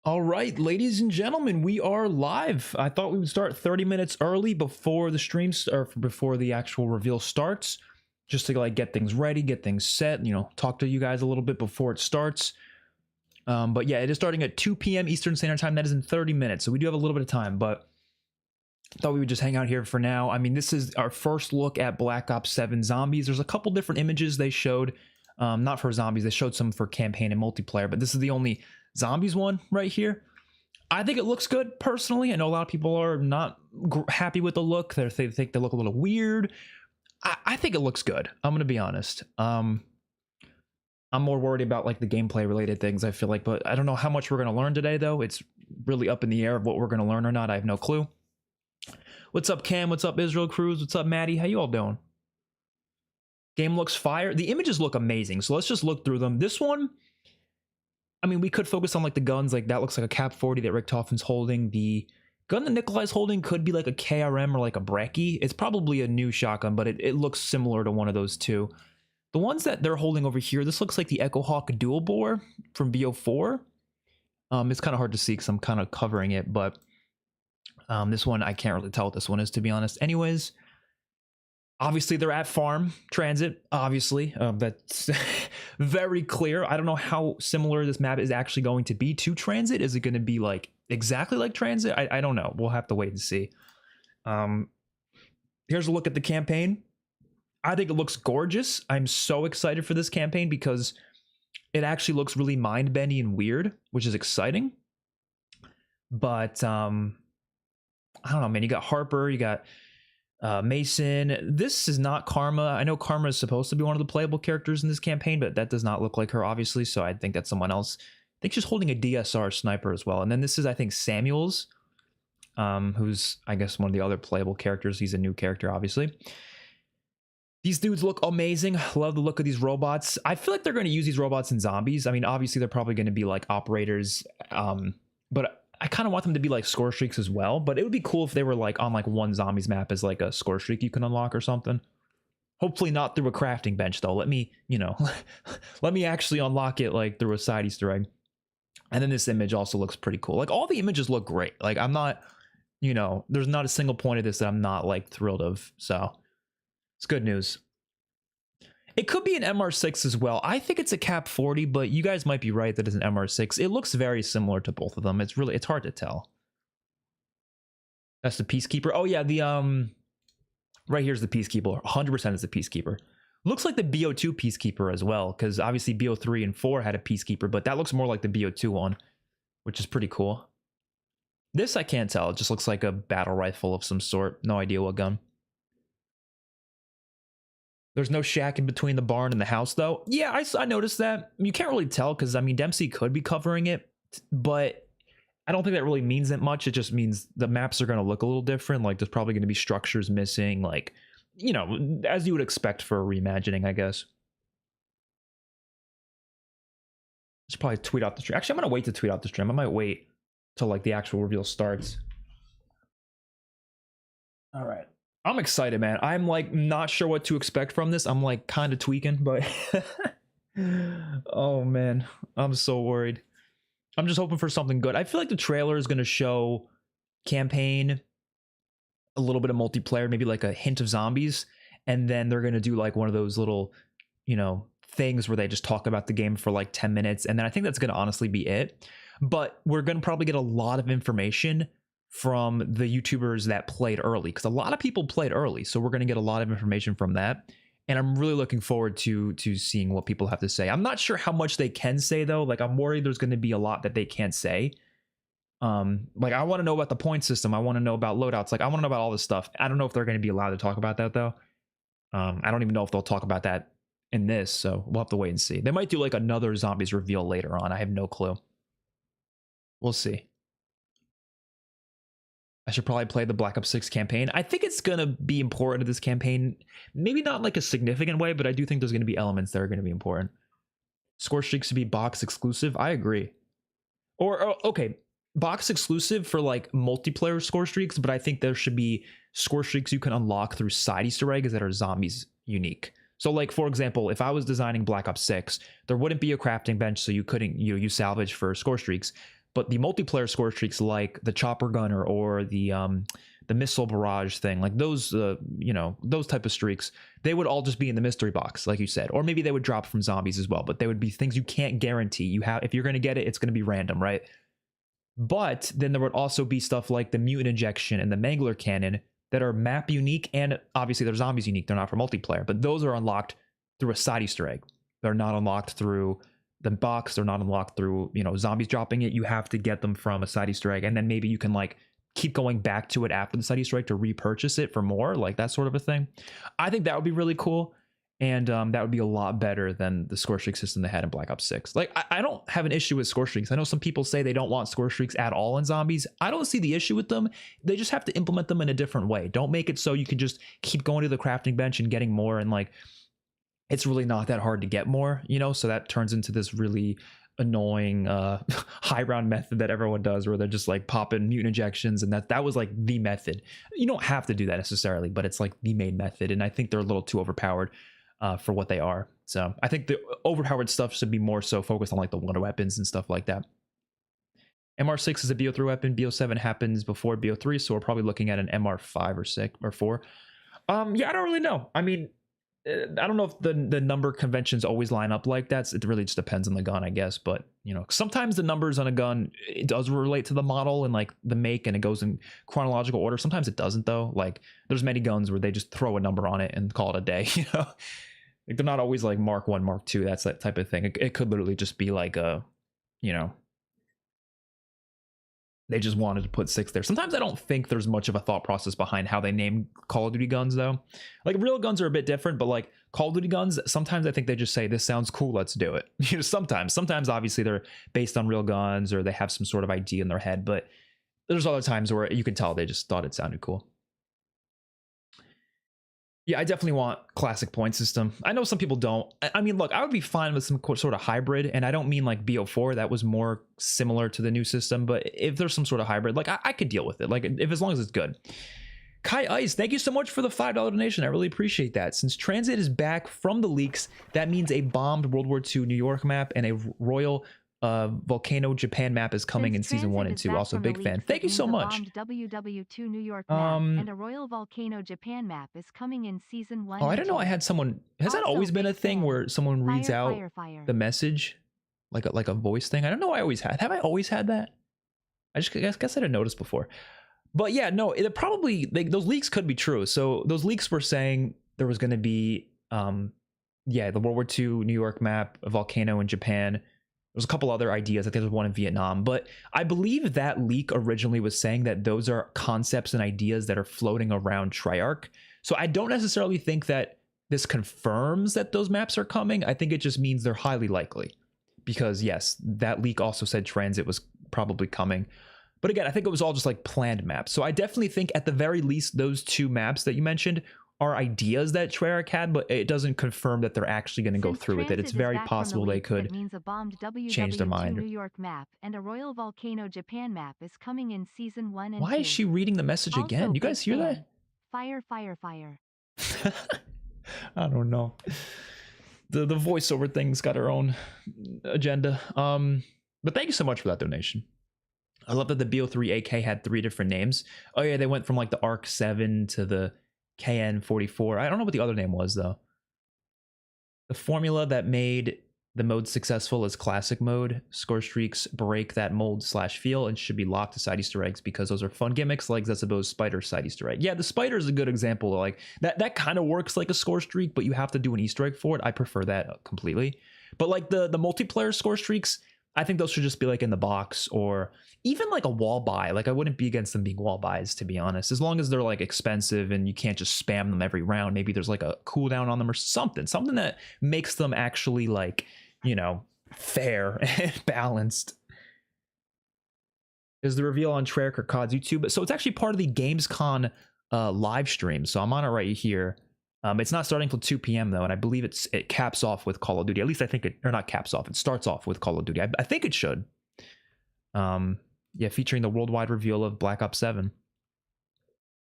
All right, ladies and gentlemen, we are live. I thought we would start 30 minutes early before the stream or before the actual reveal starts, just to like get things ready, get things set, talk to you guys a little bit before it starts. But yeah, it is starting at 2 p.m. Eastern Standard Time. That is in 30 minutes, so we do have a little bit of time, but I thought we would just hang out here for now. I mean, this is our first look at Black Ops 7 Zombies. There's a couple different images they showed, not for zombies. They showed some for campaign and multiplayer, but this is the only Zombies one right here. I think it looks good personally. I know a lot of people are not happy with the look. They think they look a little weird. I think it looks good. I'm gonna be honest. I'm more worried about like the gameplay related things, I feel like, but I don't know how much we're gonna learn today though. It's really up in the air of what we're gonna learn or not. I have no clue. What's up, Cam? What's up, Israel Cruz? What's up, Maddie? How you all doing? Game looks fire. The images look amazing, so let's just look through them. This one, I mean, we could focus on like the guns. Like that looks like a Cap 40 that Richtofen's holding. The gun that Nikolai's holding could be like a KRM or like a Brecci. It's probably a new shotgun, but it looks similar to one of those two. The ones that they're holding over here, this looks like the Echo Hawk dual bore from BO4. It's kind of hard to see because I'm kind of covering it, but this one, I can't really tell what this one is, to be honest. Anyways, obviously they're at Farm Transit, obviously. That's very clear. I don't know how similar this map is actually going to be to Transit. Is it going to be like exactly like Transit? I don't know. We'll have to wait and see. Here's a look at the campaign. I think it looks gorgeous. I'm so excited for this campaign because it actually looks really mind-bending and weird, which is exciting. But I don't know, man. You got Harper, you got Mason. This is not Karma. I know Karma is supposed to be one of the playable characters in this campaign, but that does not look like her, obviously, so I think that's someone else. I think she's holding a DSR sniper as well. And then this is, I think, Samuels, who's, I guess, one of the other playable characters. He's a new character, obviously. These dudes look amazing. Love the look of these robots. I feel like they're going to use these robots in zombies. I mean, obviously, they're probably going to be like operators, but I kind of want them to be like score streaks as well, but it would be cool if they were like on like one zombies map as like a score streak you can unlock or something. Hopefully not through a crafting bench though. Let me, let me actually unlock it like through a side Easter egg. And then this image also looks pretty cool. Like all the images look great. Like I'm not, there's not a single point of this that I'm not like thrilled of. So it's good news. It could be an MR6 as well. I think it's a Cap 40, but you guys might be right that it's an MR6. It looks very similar to both of them. It's hard to tell. That's the Peacekeeper. Oh yeah, the right here's the Peacekeeper. 100% is the Peacekeeper. Looks like the BO2 Peacekeeper as well, because obviously BO3 and 4 had a Peacekeeper, but that looks more like the BO2 one, which is pretty cool. This I can't tell. It just looks like a battle rifle of some sort. No idea what gun. There's no shack in between the barn and the house, though. Yeah, I noticed that. You can't really tell because, I mean, Dempsey could be covering it, but I don't think that really means that much. It just means the maps are going to look a little different. Like, there's probably going to be structures missing, like, as you would expect for a reimagining, I guess. Just probably tweet out the stream. Actually, I'm going to wait to tweet out the stream. I might wait till, like, the actual reveal starts. All right. I'm excited, man. I'm like not sure what to expect from this. I'm like kind of tweaking, but oh man, I'm so worried. I'm just hoping for something good. I feel like the trailer is going to show campaign, a little bit of multiplayer, maybe like a hint of zombies, and then they're going to do like one of those little, things where they just talk about the game for like 10 minutes, and then I think that's going to honestly be it. But we're going to probably get a lot of information from the YouTubers that played early, because a lot of people played early, so we're going to get a lot of information from that, and I'm really looking forward to seeing what people have to say. I'm not sure how much they can say though. Like I'm worried there's going to be a lot that they can't say. Like I want to know about the point system. I want to know about loadouts. Like I want to know about all this stuff. I don't know if they're going to be allowed to talk about that though. I don't even know if they'll talk about that in this, so we'll have to wait and see. They might do like another zombies reveal later on. I have no clue. We'll see. I should probably play the Black Ops 6 campaign. I think it's going to be important to this campaign. Maybe not like a significant way, but I do think there's going to be elements that are going to be important. Score streaks to be box exclusive. I agree. Or okay, box exclusive for like multiplayer score streaks, but I think there should be score streaks you can unlock through side Easter eggs that are zombies unique. So like, for example, if I was designing Black Ops 6, there wouldn't be a crafting bench, so you couldn't use salvage for score streaks. but the multiplayer score streaks like the chopper gunner or the missile barrage thing, like those you know, those type of streaks, they would all just be in the mystery box, like you said, or maybe they would drop from zombies as well, but they would be things you can't guarantee. You have, if you're going to get it, it's going to be random, right? But then there would also be stuff like the mutant injection and the mangler cannon that are map unique, and obviously they're zombies unique. They're not for multiplayer, but those are unlocked through a side Easter egg. They're not unlocked through the box. They're not unlocked through, you know, zombies dropping it. You have to get them from a side Easter egg, and then maybe you can like keep going back to it after the side Easter egg to repurchase it for more, like that sort of a thing. I think that would be really cool. And that would be a lot better than the score streak system they had in Black Ops 6. Like, I don't have an issue with score streaks. I know some people say they don't want score streaks at all in zombies. I don't see the issue with them. They just have to implement them in a different way. Don't make it so you can just keep going to the crafting bench and getting more. And like, it's really not that hard to get more, you know? So that turns into this really annoying high round method that everyone does, where they're just like popping mutant injections, and that was like the method. You don't have to do that necessarily, but it's like the main method. And I think they're a little too overpowered for what they are. So I think the overpowered stuff should be more so focused on like the wonder weapons and stuff like that. MR6 is a BO3 weapon. BO7 happens before BO3, so we're probably looking at an MR5 or 6 or 4. Yeah, I don't really know. I mean, I don't know if the number conventions always line up like that. It really just depends on the gun, I guess. But, you know, sometimes the numbers on a gun, it does relate to the model and like the make, and it goes in chronological order. Sometimes it doesn't, though. Like, there's many guns where they just throw a number on it and call it a day, you know? Like, they're not always like Mark 1, Mark 2. That's that type of thing. It could literally just be like a, you know, they just wanted to put 6 there. Sometimes I don't think there's much of a thought process behind how they name Call of Duty guns, though. Like, real guns are a bit different, but like Call of Duty guns, sometimes I think they just say, this sounds cool, let's do it. You know, sometimes obviously they're based on real guns, or they have some sort of idea in their head, but there's other times where you can tell they just thought it sounded cool. Yeah, I definitely want classic point system. I know some people don't. I mean, look, I would be fine with some sort of hybrid, and I don't mean like BO4. That was more similar to the new system, but if there's some sort of hybrid, like I could deal with it. Like, if as long as it's good. Kai Ice, thank you so much for the $5 donation. I really appreciate that. Since Transit is back from the leaks, that means a bombed World War II New York map and a Royal Volcano Japan map is coming in season 1 and 2. Also, big fan. Thank you so much. WW2 New York map and a Royal Volcano Japan map is coming in season 1. Oh, I didn't know I had someone. Has that always been a thing where someone reads out the message, like a voice thing? I don't know. I always had. Have I always had that? I guess I didn't notice before. But yeah, no. It probably, those leaks could be true. So those leaks were saying there was going to be, yeah, the World War II New York map, a volcano in Japan. There's a couple other ideas. I think there's one in Vietnam, but I believe that leak originally was saying that those are concepts and ideas that are floating around Treyarch. So I don't necessarily think that this confirms that those maps are coming. I think it just means they're highly likely, because yes, that leak also said Transit was probably coming. But again, I think it was all just like planned maps. So I definitely think at the very least, those 2 maps that you mentioned are ideas that Treyarch had, but it doesn't confirm that they're actually going to go through with it. It's very possible they could change their mind. New York map and a Royal Volcano Japan map is coming in season 1 and 2. Why is she reading the message again? You guys hear that? Fire, fire, fire. I don't know. The voiceover thing's got her own agenda. But thank you so much for that donation. I love that the BO3 AK had 3 different names. Oh yeah, they went from like the ARC 7 to the KN44. I don't know what the other name was, though. The formula that made the mode successful is classic mode. Score streaks break that mold/feel and should be locked to side Easter eggs, because those are fun gimmicks, like Zesebo's spider side Easter egg. Yeah, the spider is a good example. Like that kind of works like a score streak, but you have to do an Easter egg for it. I prefer that completely. But like the multiplayer score streaks, I think those should just be like in the box, or even like a wall buy. Like, I wouldn't be against them being wall buys, to be honest, as long as they're like expensive and you can't just spam them every round. Maybe there's like a cooldown on them or something that makes them actually, like, you know, fair and balanced. Is the reveal on Treyarch or COD's YouTube? So it's actually part of the Gamescom live stream. So I'm on it right here. It's not starting till 2 p.m. though, and I believe it caps off with Call of Duty. At least I think it, or not caps off. It starts off with Call of Duty. I think it should. Yeah, featuring the worldwide reveal of Black Ops 7.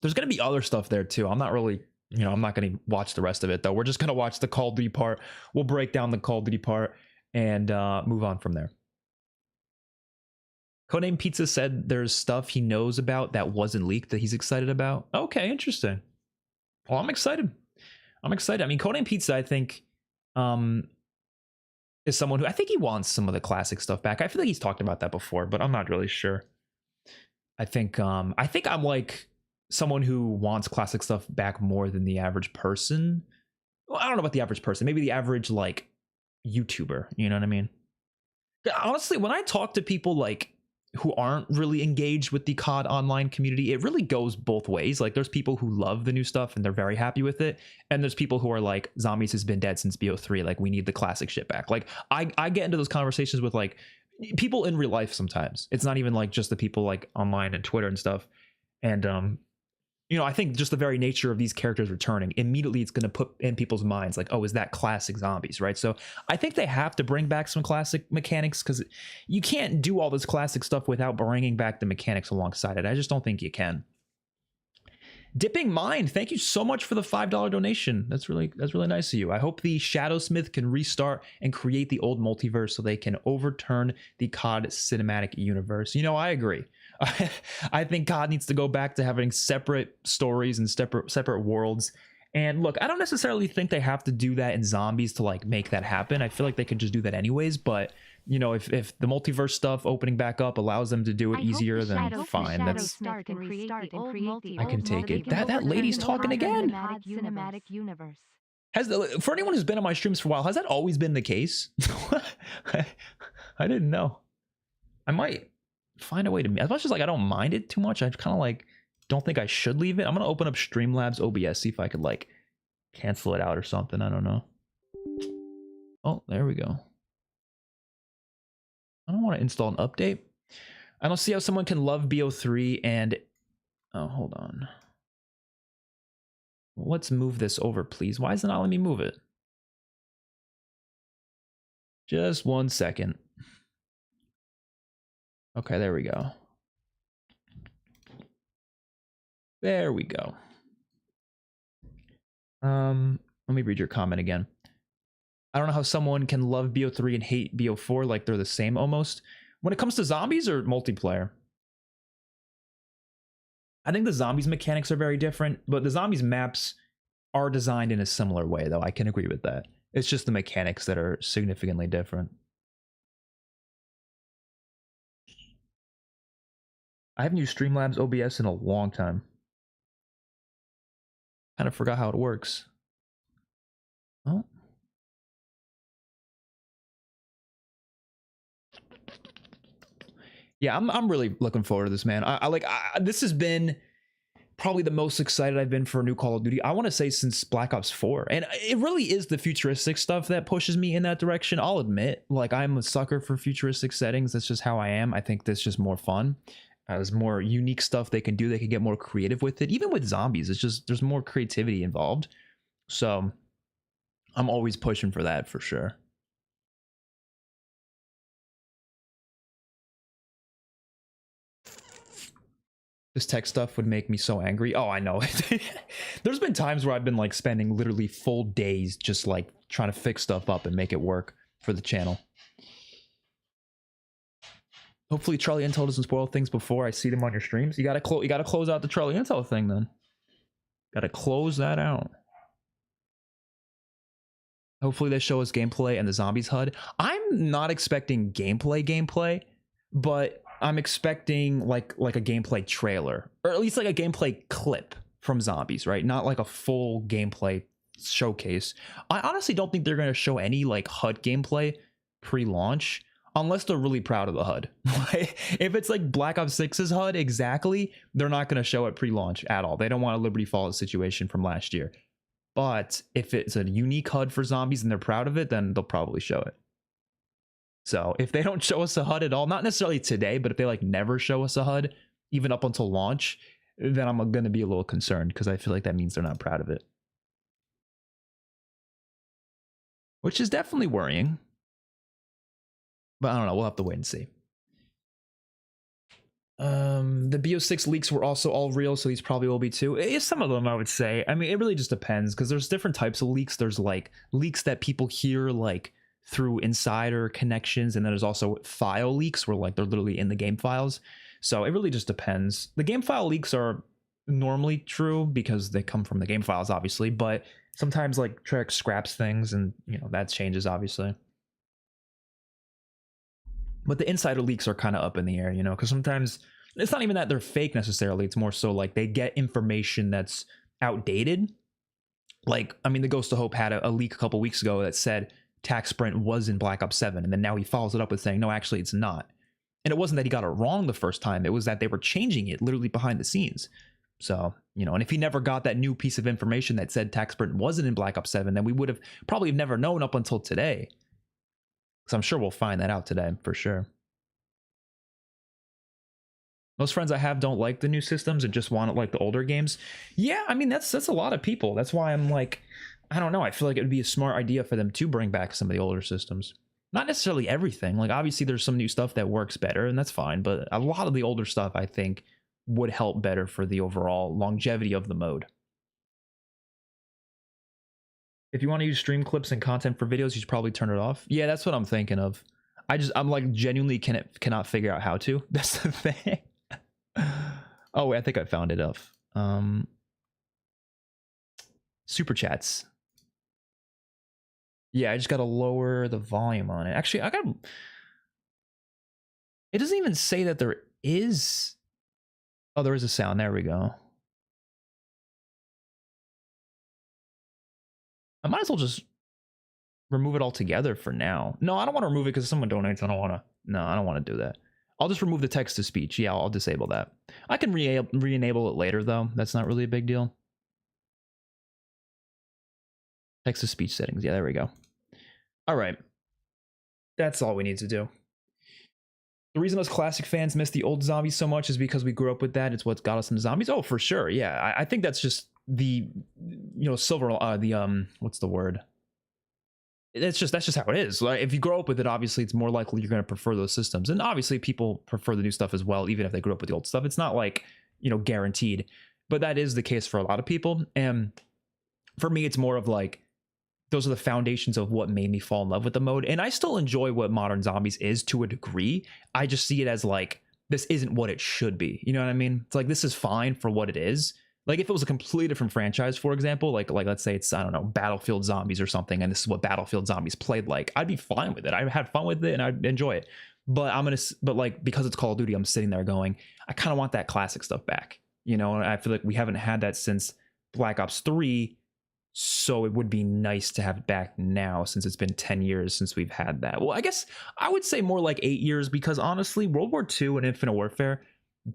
There's gonna be other stuff there too. I'm not really, you know, I'm not gonna watch the rest of it though. We're just gonna watch the Call of Duty part. We'll break down the Call of Duty part and move on from there. Codename Pizza said there's stuff he knows about that wasn't leaked that he's excited about. Okay, interesting. Well, I'm excited. I'm excited. I mean, Codename Pizza, I think, is someone who I think he wants some of the classic stuff back. I feel like he's talked about that before, but I'm not really sure. I think I'm like someone who wants classic stuff back more than the average person. Well, I don't know about the average person. Maybe the average like YouTuber. You know what I mean? Honestly, when I talk to people like who aren't really engaged with the COD online community, it really goes both ways. Like there's people who love the new stuff and they're very happy with it. And there's people who are like, Zombies has been dead since BO3. Like we need the classic shit back. Like I get into those conversations with like people in real life sometimes. It's not even like just the people like online and Twitter and stuff. And you know, I think just the very nature of these characters returning, immediately it's going to put in people's minds like, oh, is that classic Zombies, right? So I think they have to bring back some classic mechanics because you can't do all this classic stuff without bringing back the mechanics alongside it. I just don't think you can. Dipping Mind, thank you so much for the $5 donation. That's really nice of you. I hope the Shadowsmith can restart and create the old multiverse so they can overturn the COD cinematic universe. You know, I agree. I think COD needs to go back to having separate stories and separate worlds. And look, I don't necessarily think they have to do that in Zombies to like make that happen. I feel like they could just do that anyways. But you know, if the multiverse stuff opening back up allows them to do it easier, then fine. That's I can take it. That lady's talking again. For anyone who's been on my streams for a while, has that always been the case? I didn't know. I might find a way to, as much as like I don't mind it too much, I kind of like don't think I should leave it. I'm gonna open up Streamlabs OBS, see if I could like cancel it out or something. I don't know. Oh, there we go. I don't want to install an update. I don't see how someone can love BO3 and oh, hold on. Let's move this over, please. Why isn't it letting me move it? Just 1 second. Okay, there we go. There we go. Let me read your comment again. I don't know how someone can love BO3 and hate BO4 like they're the same almost. When it comes to Zombies or multiplayer? I think the Zombies mechanics are very different, but the Zombies maps are designed in a similar way, though. I can agree with that. It's just the mechanics that are significantly different. I haven't used Streamlabs OBS in a long time. Kind of forgot how it works. Oh. Yeah, I'm really looking forward to this, man. This has been probably the most excited I've been for a new Call of Duty, I want to say, since Black Ops 4. And it really is the futuristic stuff that pushes me in that direction. I'll admit, like, I'm a sucker for futuristic settings. That's just how I am. I think that's just more fun. There's more unique stuff they can do. They can get more creative with it. Even with Zombies, it's just, there's more creativity involved. So I'm always pushing for that for sure. This tech stuff would make me so angry. Oh, I know. There's been times where I've been like spending literally full days just like trying to fix stuff up and make it work for the channel. Hopefully Charlie Intel doesn't spoil things before I see them on your streams. You gotta close out the Charlie Intel thing then. Gotta close that out. Hopefully they show us gameplay and the Zombies HUD. I'm not expecting gameplay, but I'm expecting like a gameplay trailer, or at least like a gameplay clip from Zombies, right? Not like a full gameplay showcase. I honestly don't think they're going to show any like HUD gameplay pre-launch unless they're really proud of the HUD. If it's like Black Ops 6's HUD exactly, they're not going to show it pre-launch at all. They don't want a Liberty Falls situation from last year. But if it's a unique HUD for Zombies and they're proud of it, then they'll probably show it. So if they don't show us a HUD at all, not necessarily today, but if they like never show us a HUD, even up until launch, then I'm going to be a little concerned because I feel like that means they're not proud of it. Which is definitely worrying. But I don't know, we'll have to wait and see. The BO6 leaks were also all real, so these probably will be too. Some of them, I would say. I mean, it really just depends because there's different types of leaks. There's like leaks that people hear like through insider connections, and then there's also file leaks where like they're literally in the game files. So it really just depends. The game file leaks are normally true because they come from the game files, obviously, but sometimes like Treyarch scraps things, and you know that changes obviously. But the insider leaks are kind of up in the air, you know, because sometimes it's not even that they're fake necessarily. It's more so like they get information that's outdated. Like, I mean, the Ghost of Hope had a leak a couple weeks ago that said Tac Sprint was in Black Ops 7, and then now he follows it up with saying, no, actually, it's not. And it wasn't that he got it wrong the first time. It was that they were changing it literally behind the scenes. So, you know, and if he never got that new piece of information that said Tac Sprint wasn't in Black Ops 7, then we would have probably never known up until today. So I'm sure we'll find that out today for sure. Most friends I have don't like the new systems and just want it like the older games. Yeah, I mean, that's a lot of people. That's why I'm like, I don't know. I feel like it would be a smart idea for them to bring back some of the older systems. Not necessarily everything. Like, obviously, there's some new stuff that works better, and that's fine. But a lot of the older stuff, I think, would help better for the overall longevity of the mode. If you want to use stream clips and content for videos, you should probably turn it off. Yeah, that's what I'm thinking of. I'm like genuinely cannot figure out how to. That's the thing. Oh, wait, I think I found it up. Super chats. Yeah, I just gotta lower the volume on it. Actually, it doesn't even say that there is. Oh, there is a sound. There we go. I might as well just remove it altogether for now. No, I don't want to remove it because someone donates. I don't want to. No, I don't want to do that. I'll just remove the text to speech. Yeah, I'll disable that. I can re-enable it later, though. That's not really a big deal. Text to speech settings. Yeah, there we go. All right. That's all we need to do. The reason us classic fans miss the old zombies so much is because we grew up with that. It's what got us into zombies. Oh, for sure. Yeah, I think that's just the, you know, what's the word? That's just how it is. Like, if you grow up with it, obviously it's more likely you're going to prefer those systems. And obviously people prefer the new stuff as well, even if they grew up with the old stuff. It's not like, you know, guaranteed, but that is the case for a lot of people. And for me, it's more of like, those are the foundations of what made me fall in love with the mode. And I still enjoy what Modern Zombies is to a degree. I just see it as like, this isn't what it should be. You know what I mean? It's like, this is fine for what it is. Like if it was a completely different franchise, for example, like let's say it's, I don't know, Battlefield Zombies or something, and this is what Battlefield Zombies played like, I'd be fine with it. I had fun with it and I'd enjoy it. But like, because it's Call of Duty, I'm sitting there going, I kind of want that classic stuff back. You know, and I feel like we haven't had that since Black Ops 3. So it would be nice to have it back now, since it's been 10 years since we've had that. Well, I guess I would say more like 8 years, because honestly, World War II and Infinite Warfare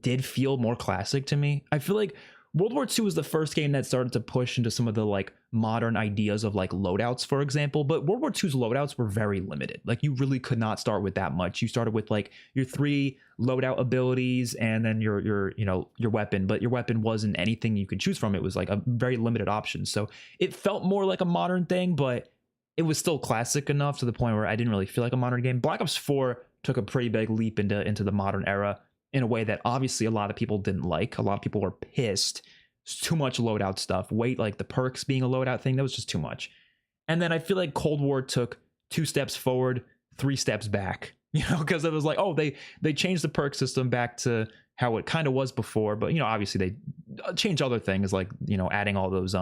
did feel more classic to me. I feel like World War II was the first game that started to push into some of the like modern ideas of like loadouts, for example. But World War II's loadouts were very limited. Like you really could not start with that much. You started with like your 3 loadout abilities and then your weapon. But your weapon wasn't anything you could choose from. It was like a very limited option. So it felt more like a modern thing, but it was still classic enough to the point where I didn't really feel like a modern game. Black Ops 4 took a pretty big leap into the modern era in a way that obviously a lot of people didn't like. A lot of people were pissed. It's too much loadout stuff. Wait, like the perks being a loadout thing, that was just too much. And then I feel like Cold War took 2 steps forward, 3 steps back, you know, because it was like, oh, they changed the perk system back to how it kind of was before. But, you know, obviously they changed other things like, you know, adding all those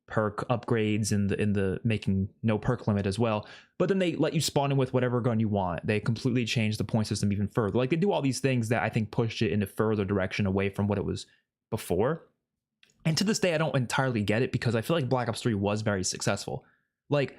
perk upgrades and the making no perk limit as well. But then they let you spawn in with whatever gun you want. They completely changed the point system even further. Like they do all these things that I think pushed it in a further direction away from what it was before. And to this day, I don't entirely get it, because I feel like Black Ops 3 was very successful. Like,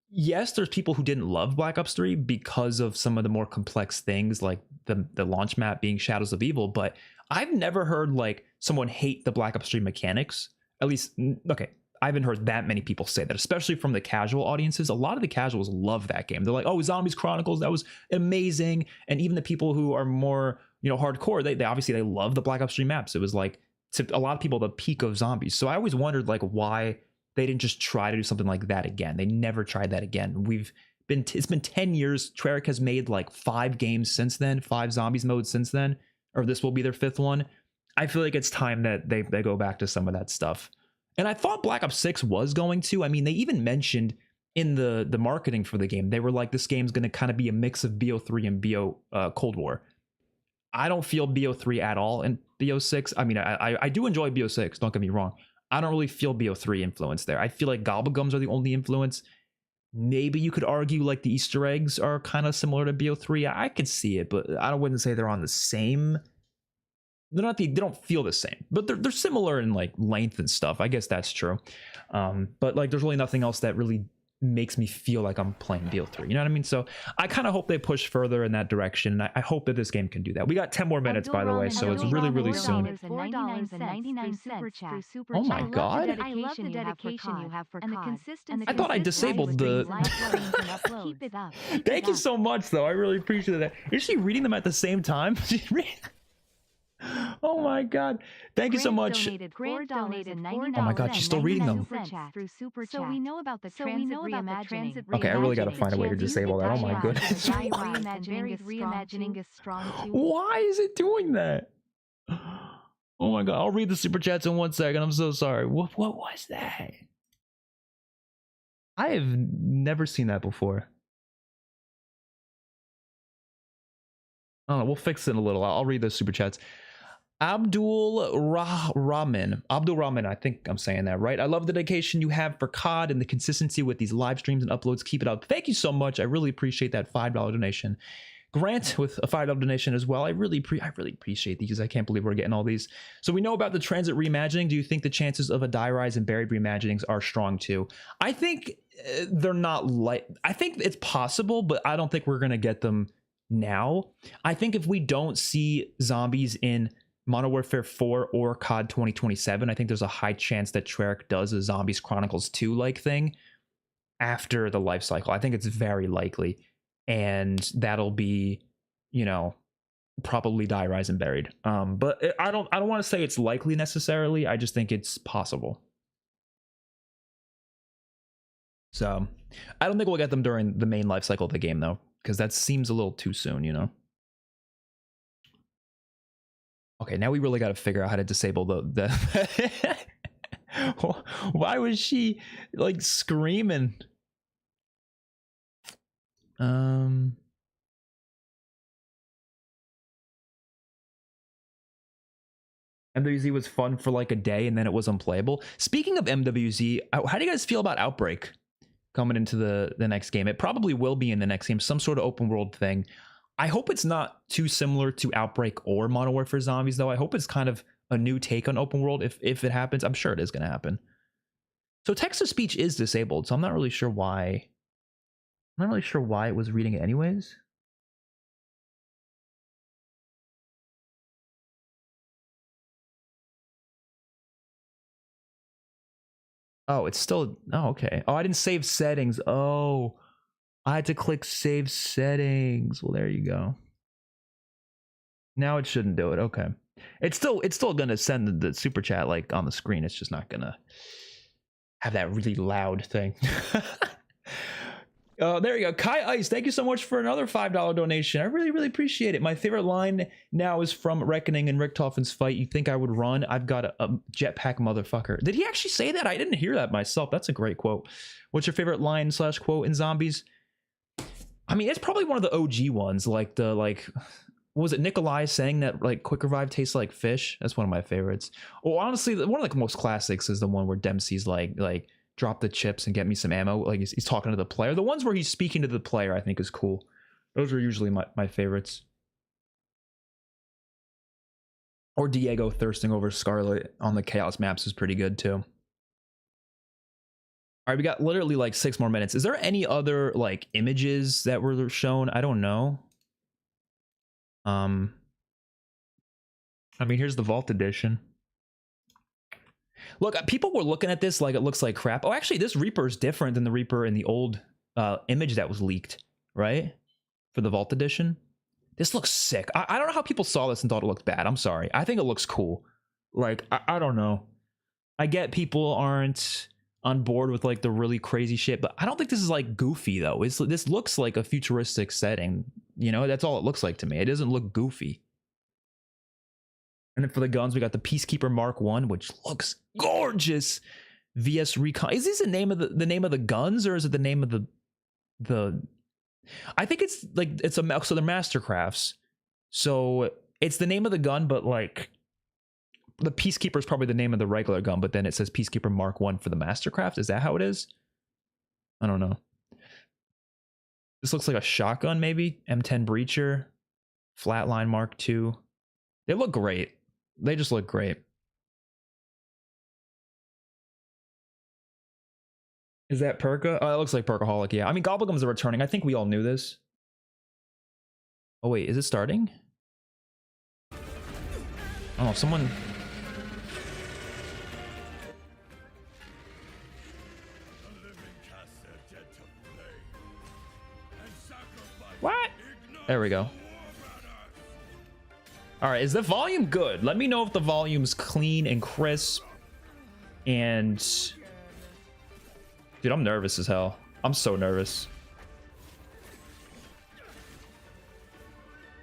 yes, there's people who didn't love Black Ops 3 because of some of the more complex things, like the launch map being Shadows of Evil, but I've never heard like someone hate the Black Ops 3 mechanics. At least, okay, I haven't heard that many people say that, especially from the casual audiences. A lot of the casuals love that game. They're like, oh, Zombies Chronicles, that was amazing. And even the people who are more, you know, hardcore, they obviously they love the Black Ops 3 maps. It was like, to a lot of people, the peak of Zombies. So I always wondered like why they didn't just try to do something like that again. They never tried that again. It's been 10 years. Treyarch has made like 5 games since then, 5 Zombies modes since then, or this will be their 5th one. I feel like it's time that they go back to some of that stuff. And I thought Black Ops 6 was going to. I mean, they even mentioned in the marketing for the game. They were like, this game's going to kind of be a mix of BO3 and BO Cold War. I don't feel BO3 at all in BO6. I mean, I do enjoy BO6, don't get me wrong. I don't really feel BO3 influence there. I feel like Gobblegums are the only influence. Maybe you could argue like the Easter eggs are kind of similar to BO3. I could see it, but I wouldn't say they're on the same. They don't feel the same, but they're similar in like length and stuff. I guess that's true. But like there's really nothing else that really makes me feel like I'm playing BO3. You know what I mean? So I kind of hope they push further in that direction, and I hope that this game can do that. We got 10 more minutes, by the way, so it's really, really soon. Oh my god! I love the dedication you have for COD. And the consistency. I thought I disabled the. Keep it up. Thank you so much, though. I really appreciate that. Is she reading them at the same time? Oh my god. Thank you so much. Oh my god, she's still reading them. So we know about the transit reimagining. Okay, I really gotta find a way to disable that. Oh my goodness. Reimagining is strong too. Why is it doing that? Oh my god, I'll read the super chats in 1 second. I'm so sorry. What was that? I have never seen that before. I don't know, we'll fix it in a little. I'll read those super chats. Abdul Rahman, I think I'm saying that right. I love the dedication you have for COD and the consistency with these live streams and uploads. Keep it up. Thank you so much. I really appreciate that $5 donation. Grant with a $5 donation as well. I really appreciate these. I can't believe we're getting all these. So we know about the transit reimagining. Do you think the chances of a Die Rise and Buried reimaginings are strong too? I think they're not like. I think it's possible, but I don't think we're gonna get them now. I think if we don't see zombies in Modern Warfare 4 or COD 2027, I think there's a high chance that Treyarch does a Zombies Chronicles 2 like thing after the life cycle. I think it's very likely, and that'll be, you know, probably Die Rise and Buried. But I don't want to say it's likely necessarily. I just think it's possible. So I don't think we'll get them during the main life cycle of the game though, because that seems a little too soon, you know. Okay, now we really got to figure out how to disable the Why was she like screaming? MWZ was fun for like a day and then it was unplayable. Speaking of MWZ, how do you guys feel about Outbreak coming into the next game? It probably will be in the next game, some sort of open world thing. I hope it's not too similar to Outbreak or Modern Warfare Zombies, though. I hope it's kind of a new take on open world if it happens. I'm sure it is going to happen. So text-to-speech is disabled, so I'm not really sure why. I'm not really sure why it was reading it anyways. Oh, it's still... Oh, okay. Oh, I didn't save settings. Oh, I had to click save settings. Well, there you go. Now it shouldn't do it. Okay. It's still gonna send the super chat like on the screen. It's just not gonna have that really loud thing. There you go. Kai Ice, thank you so much for another $5 donation. I really appreciate it. My favorite line now is from Reckoning and Richtofen's fight. You think I would run? I've got a jetpack motherfucker. Did he actually say that? I didn't hear that myself. That's a great quote. What's your favorite line / quote in Zombies? I mean, it's probably one of the OG ones, like the what was it, Nikolai saying that like quick revive tastes like fish? That's one of my favorites. Well, honestly, one of the most classics is the one where Dempsey's like drop the chips and get me some ammo. Like he's talking to the player. The ones where he's speaking to the player, I think, is cool. Those are usually my favorites. Or Diego thirsting over Scarlet on the Chaos maps is pretty good too. All right, we got literally like 6 more minutes. Is there any other like images that were shown? I don't know. I mean, here's the Vault Edition. Look, people were looking at this like it looks like crap. Oh, actually, this Reaper is different than the Reaper in the old image that was leaked, right? For the Vault Edition. This looks sick. I don't know how people saw this and thought it looked bad. I'm sorry. I think it looks cool. Like, I don't know. I get people aren't on board with like the really crazy shit, but I don't think this is like goofy though. This looks like a futuristic setting. You know, that's all it looks like to me. It doesn't look goofy. And then for the guns, we got the Peacekeeper Mark 1, which looks gorgeous. VS Recon. Is this the name of the name of the guns, or is it the name of the? I think it's like it's a so they're Mastercrafts. So it's the name of the gun, but like the Peacekeeper is probably the name of the regular gun, but then it says Peacekeeper Mark 1 for the Mastercraft. Is that how it is? I don't know. This looks like a shotgun, maybe. M10 Breacher, Flatline Mark 2. They look great. They just look great. Is that Perka? Oh, it looks like Perkaholic, yeah. I mean, Gobblegums are returning. I think we all knew this. Oh, wait, is it starting? Oh, someone... What? There we go. All right, is the volume good? Let me know if the volume's clean and crisp. And... Dude, I'm nervous as hell. I'm so nervous.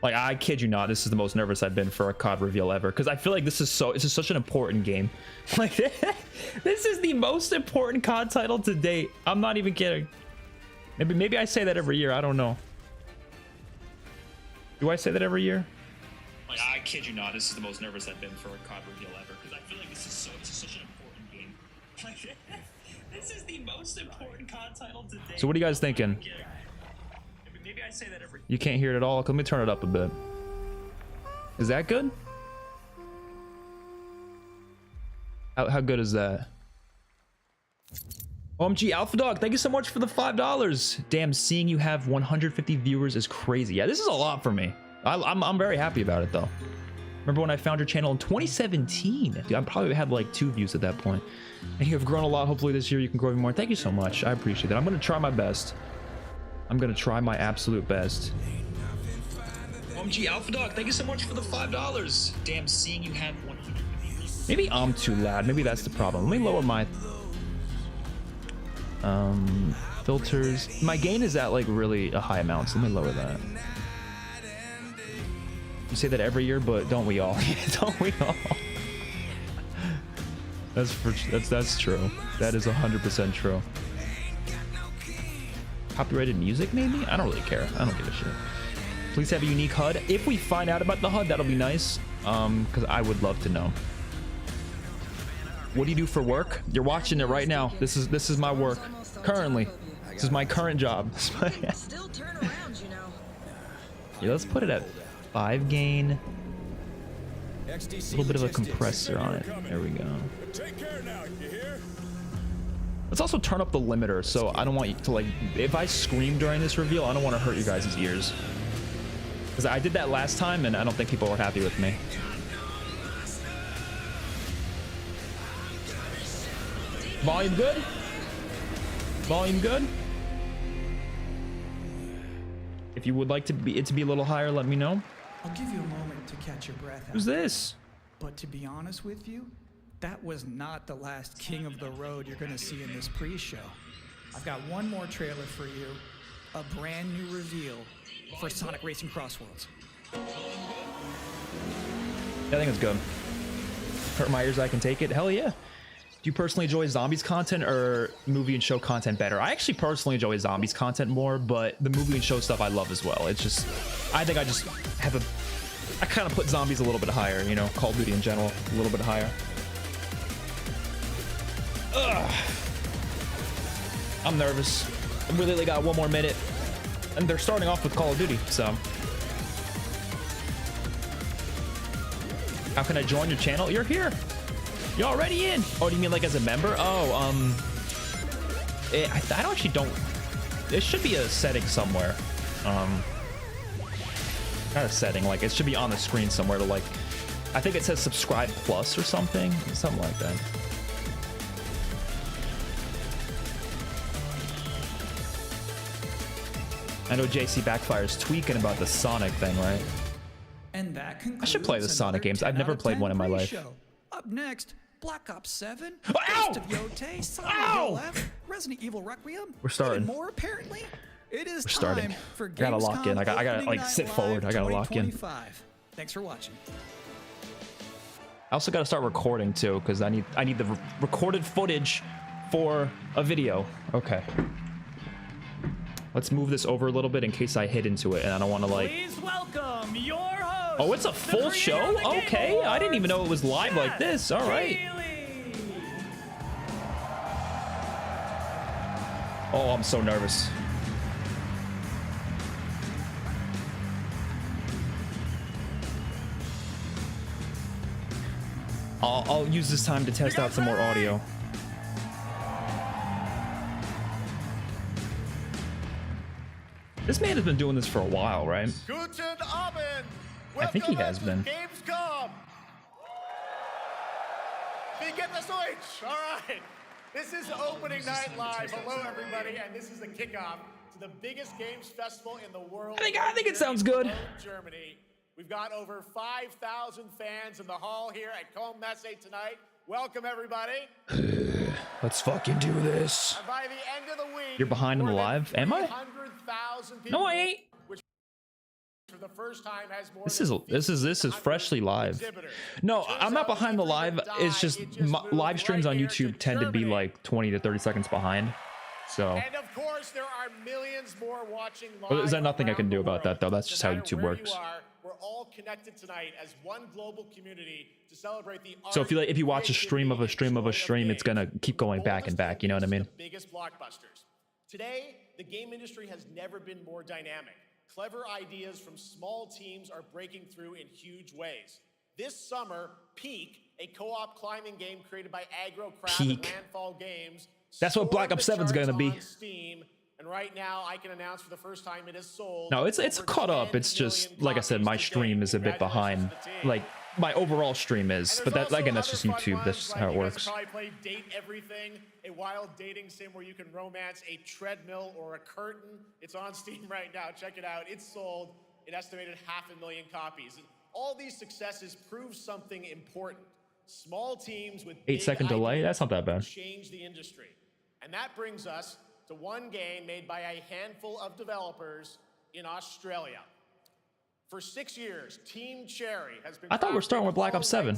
Like, I kid you not, this is the most nervous I've been for a COD reveal ever. Because I feel like this is such an important game. Like, this is the most important COD title to date. I'm not even kidding. Maybe I say that every year. I don't know. Do I say that every year? Like, I kid you not, this is the most nervous I've been for a COD reveal ever. Because I feel like this is such an important game. Like, this is the most important COD title to date. So what are you guys thinking? Maybe I say that every... You can't hear it at all? Let me turn it up a bit. Is that good? How good is that? OMG, Alpha Dog, thank you so much for the $5. Damn, seeing you have 150 viewers is crazy. Yeah, this is a lot for me. I'm very happy about it, though. Remember when I found your channel in 2017? Dude, I probably had like 2 views at that point. And you have grown a lot. Hopefully this year you can grow even more. Thank you so much. I appreciate that. I'm going to try my best. I'm going to try my absolute best. OMG, Alpha Dog, thank you so much for the $5. Damn, seeing you have 150 viewers. Maybe I'm too loud. Maybe that's the problem. Let me lower my... filters. My gain is at like really a high amount, so let me lower that. You say that every year, but don't we all? Don't we all? That's true. That is 100% true. Copyrighted music, maybe? I don't really care. I don't give a shit. Please have a unique HUD. If we find out about the HUD, that'll be nice. Because I would love to know. What do you do for work? You're watching it right now. This is my work currently. This is my current job. Yeah, let's put it at 5 gain. A little bit of a compressor on it. There we go. Let's also turn up the limiter, so I don't want you to like. If I scream during this reveal, I don't want to hurt you guys' ears. Because I did that last time, and I don't think people were happy with me. Volume good? Volume good? If you would like to be a little higher, let me know. I'll give you a moment to catch your breath. Who's this? But to be honest with you, that was not the last king of the road you're going to see in this pre-show. I've got one more trailer for you, a brand new reveal for Sonic Racing Crossworlds. I think it's good. Hurt my ears, I can take it. Hell yeah. Do you personally enjoy zombies content or movie and show content better? I actually personally enjoy zombies content more, but the movie and show stuff I love as well. It's just, I think I just have I kind of put zombies a little bit higher, you know, Call of Duty in general, a little bit higher. Ugh. I'm nervous. I really got 1 more minute. And they're starting off with Call of Duty, so. How can I join your channel? You're here. You're already in. Oh, do you mean like as a member? Oh, I actually don't. There should be a setting somewhere. Not a setting, like it should be on the screen somewhere to like, I think it says subscribe plus or something like that. I know JC Backfire's tweaking about the Sonic thing, right? And that concludes I should play the Sonic games. I've never played one in my life. Up next, Black Ops 7, Ow! Ghost of Yotei, Silent Ow! Hill F, Resident Evil Requiem. We're starting. And more apparently. It is We're starting. time for I gotta lock in. I gotta like sit forward. I gotta lock in. Thanks for watching. I also got to start recording too, because I need the recorded footage for a video. Okay. Let's move this over a little bit in case I hit into it, and I don't want to like. Please welcome your host. Oh, it's a full show? Okay, I didn't even know it was live like this. All right. Oh, I'm so nervous. I'll use this time to test out some more audio. This man has been doing this for a while, right? Guten Abend. I think he has Welcome been. to Gamescom. Wie geht das Deutsch? All right. This is opening night live. Hello, everybody, and this is the kickoff to the biggest games festival in the world. I think it sounds good. Germany. We've got over 5,000 fans in the hall here at Com Messe tonight. Welcome, everybody. Let's fucking do this. And by the end of the week, You're behind on the live? Am I? 300,000 people. No, I ain't. Which for the first time has more This than is freshly live. exhibitors. No, I'm not behind the live. It's just live streams on YouTube tend to be like 20 to 30 seconds behind. So. And of course, there are millions more watching live. Well, there's nothing I can do about that, though. That's No just how matter YouTube where works. you are, we're all connected tonight as one global community to celebrate the So if you watch a stream of a stream of a stream, it's gonna keep going back and back. You know what I mean? The biggest blockbusters. Today, the game industry has never been more dynamic. Clever ideas from small teams are breaking through in huge ways. This summer, Peak, a co-op climbing game created by Aggro Craft and Peak. Landfall Games, That's what Black soared Ops the 7 is gonna charts be. on Steam, and right now, I can announce for the first time it is sold. No, it's over caught up. 10 It's just million like I said, my copies stream today. is a bit behind. Congratulations to the team. Like my overall stream is, And but there's that again, also that's just other fun YouTube. That's ones, just like how it you guys works. have probably played Date Everything, a wild dating sim where you can romance a treadmill or a curtain. It's on Steam right now. Check it out. It's sold an estimated 500,000 copies. And all these successes prove something important. Small teams with 8-second big delay. ideas That's not that bad. change the industry. And that brings us to one game made by a handful of developers in Australia. For 6 years, Team Cherry has been. I thought we're starting with Black Ops 7.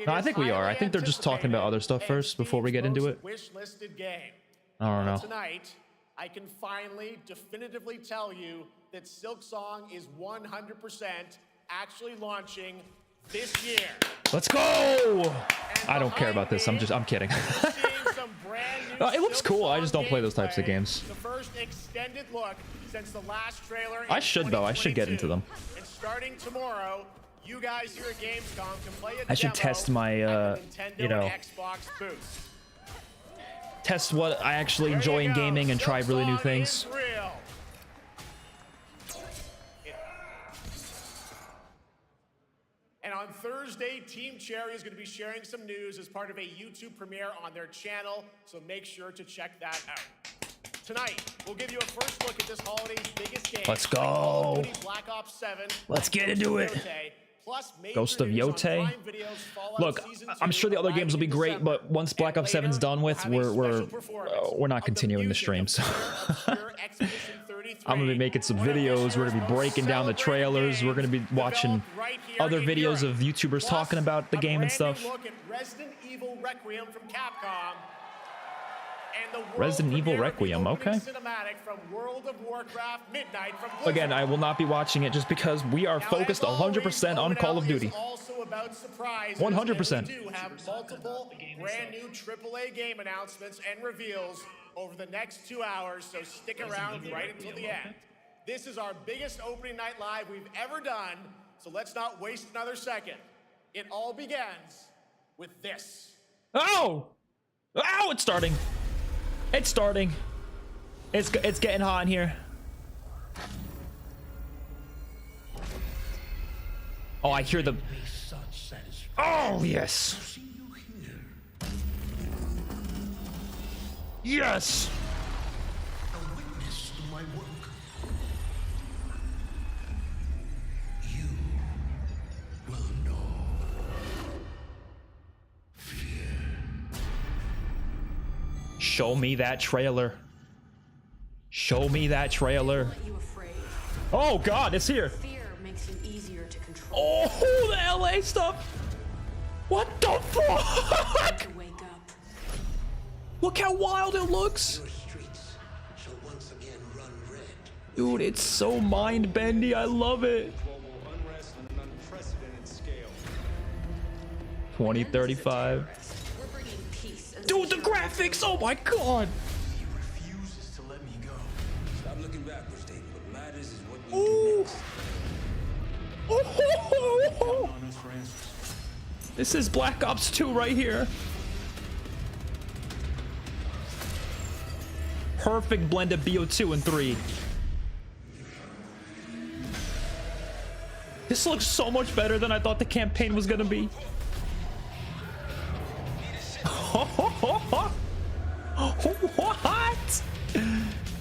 No, I think we are. I think they're just talking about other stuff first before we get into it. Wish-listed game. I don't know. Tonight, I can finally definitively tell you that Silksong is 100% actually launching this year. Let's go! I don't care about this. I'm kidding. We're seeing some brand new It looks cool. I just don't play those Silksong types of gameplay. games. The first extended look since the last trailer. I should, though. I should get into them. And starting tomorrow, you guys here at Gamescom can play a I should demo test my, at the Nintendo you know, and Xbox booths. test what I actually enjoy in gaming and try really new Silksong things. is real. And on Thursday, Team Cherry is going to be sharing some news as part of a YouTube premiere on their channel, so make sure to check that out. Tonight, we'll give you a first look at this holiday's biggest game. Let's Call of go. Duty Black Ops 7. Let's get into it. Plus major Ghost of news on Yote. Prime Video's Fallout Look, Season I'm 2 sure the other games will be arriving in great, but December. once Black And Ops 7's later, done with, we'll have a we're special performance we're not of the continuing the music stream. of So Obscure Expedition 33, I'm gonna be making some one of videos. this We're gonna be year's most breaking down the celebrated trailers. We're gonna be games watching developed right here other in videos Europe. of YouTubers Plus, talking about the a game and brand new stuff. Look at Resident Evil Requiem from Capcom. And the world Resident Evil premiere of the Requiem, opening okay. Cinematic from World of Warcraft Midnight from Blizzard. Again, I will not be watching it just because we are Now, focused as always, 100% on Call of ONL is Duty. also about surprises, 100%. and we do have multiple brand new AAA game announcements and reveals over the next 2 hours, so stick around right until the end. This is our biggest opening night live we've ever done, so let's not waste another second. It all begins with this. Oh! Oh, it's starting. It's starting. It's getting hot in here. Oh, I hear the. Oh yes. Yes. A witness to my work. You will know fear. Show me that trailer. Show me that trailer. Let you afraid. Oh God, it's here. Fear makes it easier to control. Oh, the LA stuff. What the fuck? To wake up. Look how wild it looks. Your streets shall once again run red. Dude, it's so mind-bendy. I love it. 2035. We're bringing peace and Dude, the security. graphics. Oh my god. He refuses to let me go. Stop looking backwards, Dayton. What matters is what we Ooh. do next. Oh. This is Black Ops 2 right here. Perfect blend of BO2 and 3. This looks so much better than I thought the campaign was gonna be. What?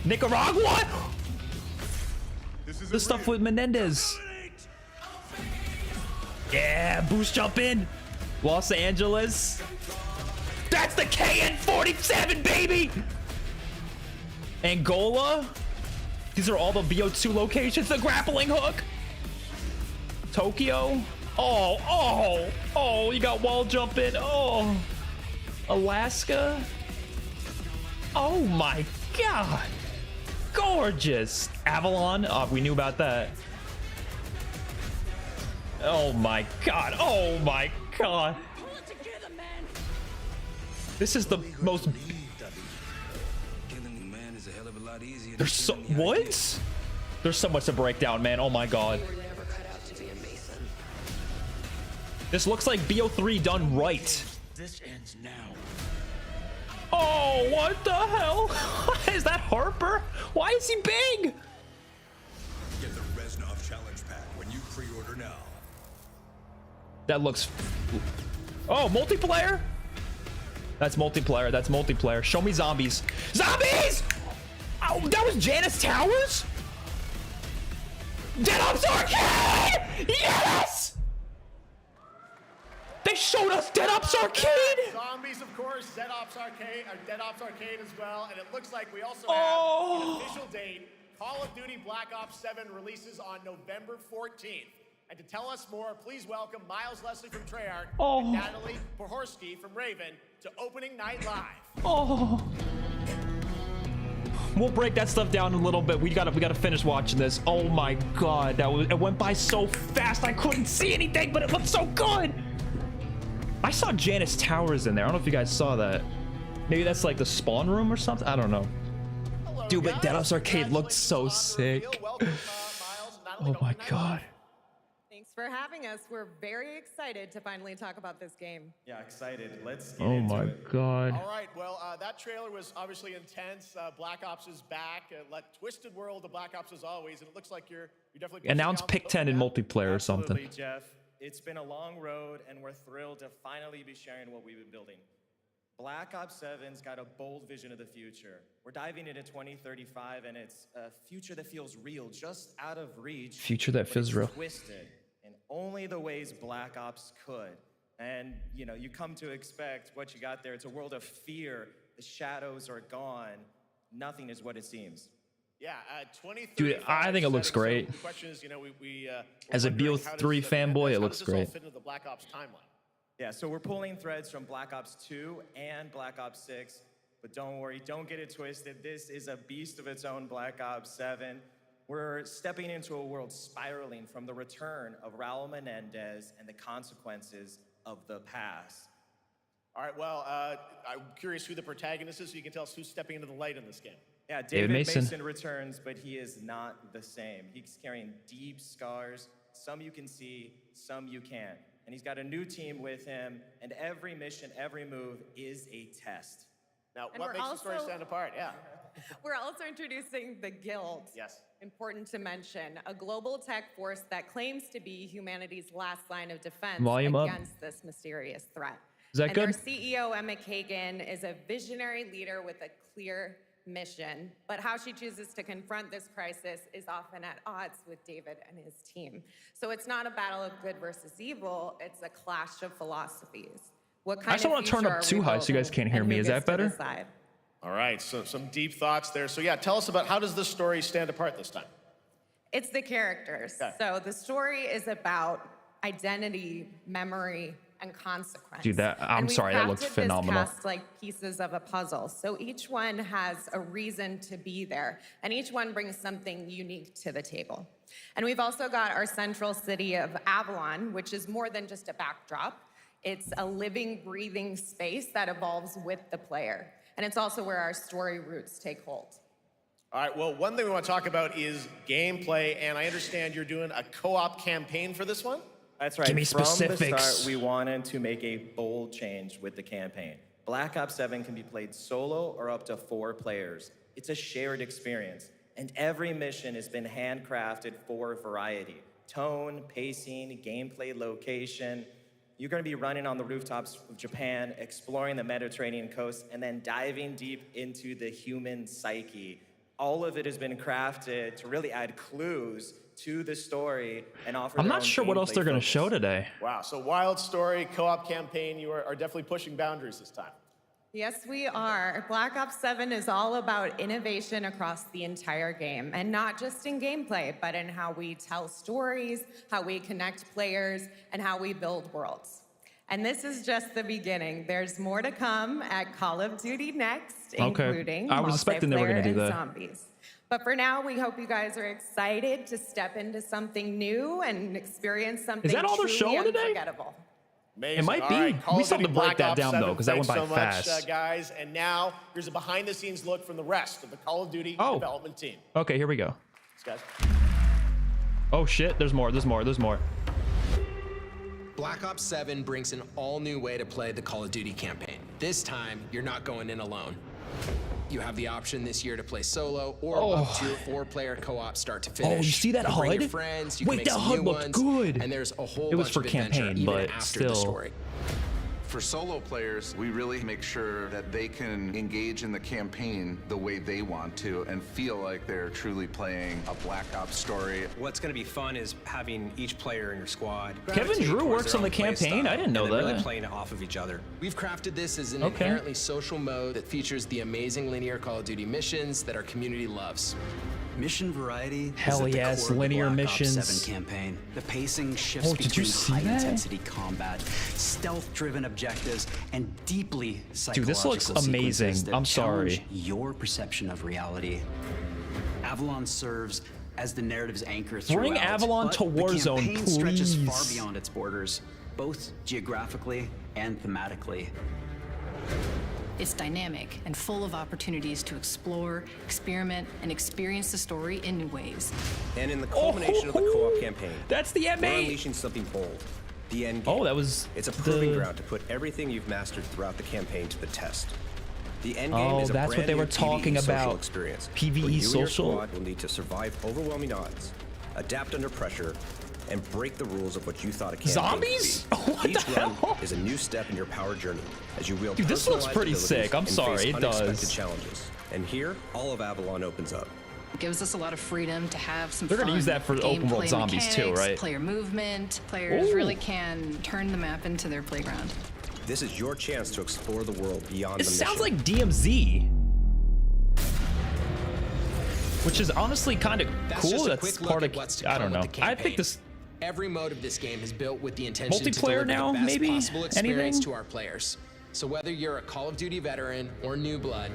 Nicaragua? The stuff with Menendez. Yeah, boost jump in. Los Angeles. That's the KN-47, baby. Angola. These are all the BO2 locations. The grappling hook. Tokyo. Oh, you got wall jump in. Oh. Alaska. Oh my god. Gorgeous. Avalon. Oh, we knew about that. Oh my god. Oh my god. Pull it together, man. This is the most. Killing a man is a hell of a lot easier. There's so. What? There's so much to break down, man. Oh my god. You were never cut out to be a Mason. This looks like BO3 done right. This ends now. Oh, what the hell? Is that Harper? Why is he big? Get the Reznov Challenge Pack when you pre-order now. That looks. Oh, multiplayer? That's multiplayer. That's multiplayer. Show me zombies. Zombies! Oh, that was Janice Towers? Dead Ops Arcade! Yes! They showed us Dead Ops Arcade! Zombies, of course, Dead Ops Arcade as well, and it looks like we also Oh. have an official date. Call of Duty Black Ops 7 releases on November 14th. And to tell us more, please welcome Miles Leslie from Treyarch Oh. and Natalie Pohorsky from Raven to Opening Night Live. Oh. We'll break that stuff down a little bit. We gotta finish watching this. Oh my god, it went by so fast I couldn't see anything, but it looked so good. I saw Janice Towers in there. I don't know if you guys saw that. Maybe that's like the spawn room or something. I don't know. Hello, Dude, but guys. Dead Ops Arcade looked so Congratulations on the reveal. sick. Welcome, Miles and Natalie Oh to my Opening Night god. Live. Thanks for having us. We're very excited to finally talk about this game. Yeah, excited. Let's get Oh into my it. god. All right, well, that trailer was obviously intense. Black Ops is back. Twisted world of Black Ops as always, and it looks like you're definitely Announce pushing pick 10 in multiplayer or something. Absolutely, Jeff. It's been a long road, and we're thrilled to finally be sharing what we've been building. Black Ops 7's got a bold vision of the future. We're diving into 2035, and it's a future that feels real, just out of reach. Future that but feels it's real. Twisted in only the ways Black Ops could. And, you come to expect what you got there. It's a world of fear. The shadows are gone. Nothing is what it seems. Yeah, 2035. Dude, I think it looks setting. great. So the question is, As a wondering, BO3 how fanboy, it does looks this all great. fit into the Black Ops timeline? Yeah, so we're pulling threads from Black Ops 2 and Black Ops 6, but don't worry, don't get it twisted. This is a beast of its own, Black Ops 7. We're stepping into a world spiraling from the return of Raul Menendez and the consequences of the past. All right, well, I'm curious who the protagonist is, so you can tell us who's stepping into the light in this game. Yeah, David David Mason. Mason returns, but he is not the same. He's carrying deep scars. Some you can see, some you can't. And he's got a new team with him, and every mission, every move is a test. Now, And what we're makes the story also- stand apart? Yeah. We're also introducing the Guild. Yes. Important to mention, a global tech force that claims to be humanity's last line of defense Volume up. against this mysterious threat. Is that and good? Their CEO, Emma Kagan, is a visionary leader with a clear mission, but how she chooses to confront this crisis is often at odds with David and his team. So it's not a battle of good versus evil, it's a clash of philosophies. What kind I just of want to turn future up are too we high so you guys building, can't hear and me. who Is gets that to better? decide? All right, so some deep thoughts there. So yeah, tell us about how does this story stand apart this time? It's the characters. Okay. So the story is about identity, memory, and consequence. Dude, I'm sorry, that looks phenomenal. This cast like pieces of a puzzle. So each one has a reason to be there, and each one brings something unique to the table. And we've also got our central city of Avalon, which is more than just a backdrop. It's a living, breathing space that evolves with the player. And it's also where our story roots take hold. All right, well, one thing we want to talk about is gameplay, and I understand you're doing a co-op campaign for this one? That's right. Give me specifics. From the start, we wanted to make a bold change with the campaign. Black Ops 7 can be played solo or up to 4 players. It's a shared experience, and every mission has been handcrafted for variety. Tone, pacing, gameplay location. You're going to be running on the rooftops of Japan, exploring the Mediterranean coast, and then diving deep into the human psyche. All of it has been crafted to really add clues to the story and offer. I'm not sure what else they're going to show today. Wow, so wild story, co-op campaign, you are definitely pushing boundaries this time. Yes, we are. Black Ops 7 is all about innovation across the entire game, and not just in gameplay, but in how we tell stories, how we connect players, and how we build worlds. And this is just the beginning. There's more to come at Call of Duty Next, including I was expecting they were going to do that. Zombies. But for now, we hope you guys are excited to step into something new and experience something truly unforgettable. Amazing. It might be. Right, We still have to break that down, though, because that went by so fast. Much, guys. And now, here's a behind-the-scenes look from the rest of the Call of Duty development team. Okay, here we go. Thanks, guys. Oh, shit. There's more. There's more. There's more. Black Ops 7 brings an all-new way to play the Call of Duty campaign. This time, you're not going in alone. You have the option this year to play solo or up to 4-player co-op start to finish. Oh, you see that HUD? Bring your friends, you can make that some HUD new looked ones, good. and there's a whole It was bunch for of adventure campaign, even but after still. the story. For solo players, we really make sure that they can engage in the campaign the way they want to and feel like they're truly playing a Black Ops story. What's going to be fun is having each player in your squad. Kevin Drew works on the campaign? I didn't know that. Really playing off of each other. We've crafted this as an inherently social mode that features the amazing linear Call of Duty missions that our community loves. Mission variety Hell is at the yes, core of the linear Black missions. Ops 7 campaign. The pacing shifts Did you between see that? high-intensity combat, stealth-driven objectives, and deeply psychological Dude, this looks amazing. sequences that I'm sorry. challenge your perception of reality. Avalon serves as the narrative's anchor throughout. Bring Avalon but to Warzone, the campaign stretches far please. beyond its borders, both geographically and thematically. It's dynamic and full of opportunities to explore, experiment, and experience the story in new ways. And in the culmination of the co-op campaign, that's the we're M8. unleashing something bold. The end game. Oh, that was It's a proving ground to put everything you've mastered throughout the campaign to the test. The end game is a that's what brand they new were talking PvE social about. experience. PvE where you social? and your squad will need to survive overwhelming odds, adapt under pressure, and break the rules of what you thought a campaign Zombies? could be. What Each the run hell? is a new step in your power journey as you wield Dude, this looks personalized pretty abilities sick. I'm and sorry, face it does. unexpected challenges. And here, all of Avalon opens up. It gives us a lot of freedom to have some They're fun. gonna use that for open world Gameplay zombies too, mechanics, right? Player movement. Players Ooh. really can turn the map into their playground. This is your chance to explore the world beyond It the sounds mission. like DMZ. Which is honestly kind of cool. Just a That's quick part look of, at what's to I come don't know. with the I campaign. think this Every mode of this game is built with the intention to multiplayer deliver now, the best maybe? possible experience Anything? to our players. So whether you're a Call of Duty veteran or new blood,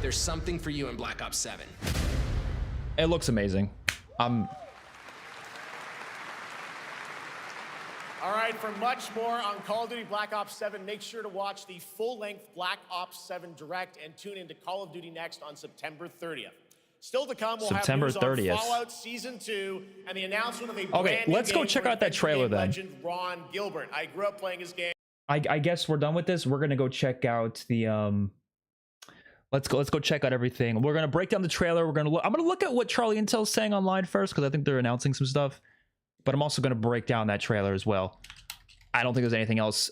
there's something for you in Black Ops 7. It looks amazing. All right, for much more on Call of Duty Black Ops 7, make sure to watch the full-length Black Ops 7 Direct and tune into Call of Duty Next on September 30th. Still to come, we'll September have news 30th. on Fallout Season 2 and the announcement of a Okay, brand new let's go game check for out that trailer game then. legend Ron Gilbert. I grew up playing his game. I guess we're done with this. We're gonna go check out the Let's go check out everything. We're gonna break down the trailer. I'm gonna look at what Charlie Intel's saying online first because I think they're announcing some stuff. But I'm also gonna break down that trailer as well. I don't think there's anything else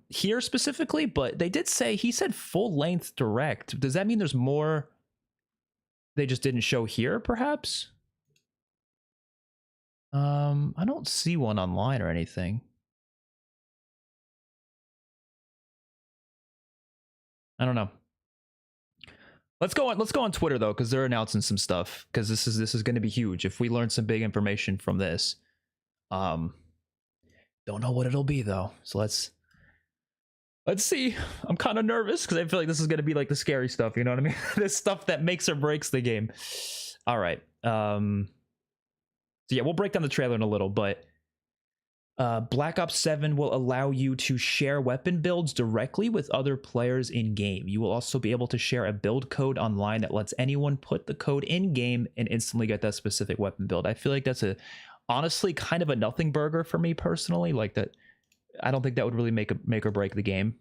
here specifically, but they did say he said full length direct. Does that mean there's more they just didn't show here, perhaps? I don't see one online or anything. I don't know. Let's go on Twitter though, because they're announcing some stuff. Because this is going to be huge if we learn some big information from this. Don't know what it'll be though. So let's see. I'm kind of nervous because I feel like this is going to be like the scary stuff. You know what I mean? This stuff that makes or breaks the game. All right. So yeah, we'll break down the trailer in a little, but Black Ops 7 will allow you to share weapon builds directly with other players in game. You will also be able to share a build code online that lets anyone put the code in game and instantly get that specific weapon build. I feel like that's honestly kind of a nothing burger for me personally. Like that, I don't think that would really make or break the game.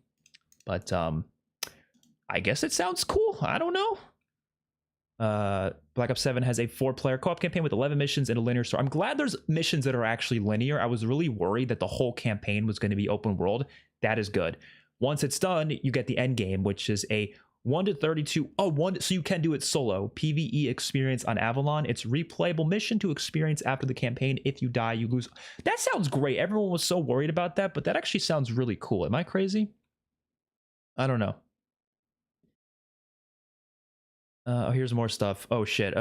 But I guess it sounds cool. I don't know. Black Ops 7 has a 4-player co-op campaign with 11 missions in a linear story. I'm glad there's missions that are actually linear. I was really worried that the whole campaign was going to be open world. That is good. Once it's done, you get the end game, which is a 1-32. So you can do it solo. PvE experience on Avalon. It's replayable mission to experience after the campaign. If you die, you lose. That sounds great. Everyone was so worried about that, but that actually sounds really cool. Am I crazy? I don't know. Oh, here's more stuff. Oh shit.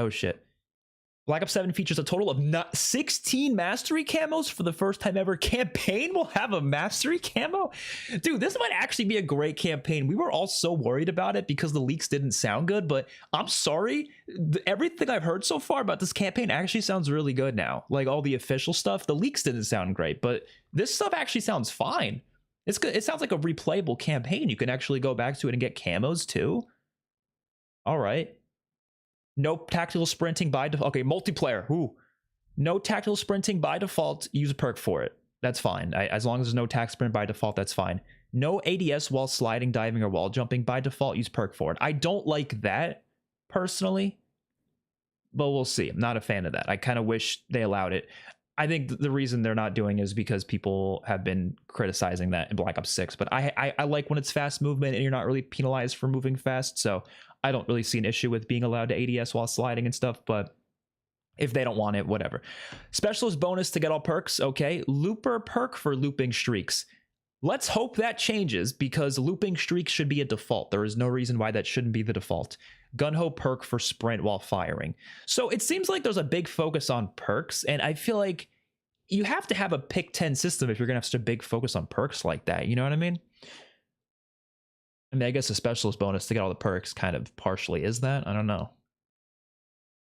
Black Ops 7 features a total of 16 mastery camos for the first time ever. Campaign will have a mastery camo? Dude, this might actually be a great campaign. We were all so worried about it because the leaks didn't sound good, but I'm sorry. Everything I've heard so far about this campaign actually sounds really good now. Like all the official stuff, the leaks didn't sound great, but this stuff actually sounds fine. It's good. It sounds like a replayable campaign. You can actually go back to it and get camos too. All right. No tactical sprinting by default. Okay, multiplayer. Ooh. No tactical sprinting by default. Use a perk for it. That's fine. As long as there's no tac sprint by default, that's fine. No ADS while sliding, diving, or wall jumping by default. Use perk for it. I don't like that personally, but we'll see. I'm not a fan of that. I kind of wish they allowed it. I think the reason they're not doing it is because people have been criticizing that in Black Ops 6. But I like when it's fast movement and you're not really penalized for moving fast. So I don't really see an issue with being allowed to ADS while sliding and stuff. But if they don't want it, whatever. Specialist bonus to get all perks. Okay. Looper perk for looping streaks. Let's hope that changes because looping streaks should be a default. There is no reason why that shouldn't be the default. Gunho perk for sprint while firing. So it seems like there's a big focus on perks, and I feel like you have to have a pick 10 system if you're gonna have such a big focus on perks like that. You know what I mean? I mean, I guess a specialist bonus to get all the perks kind of partially is that. I don't know.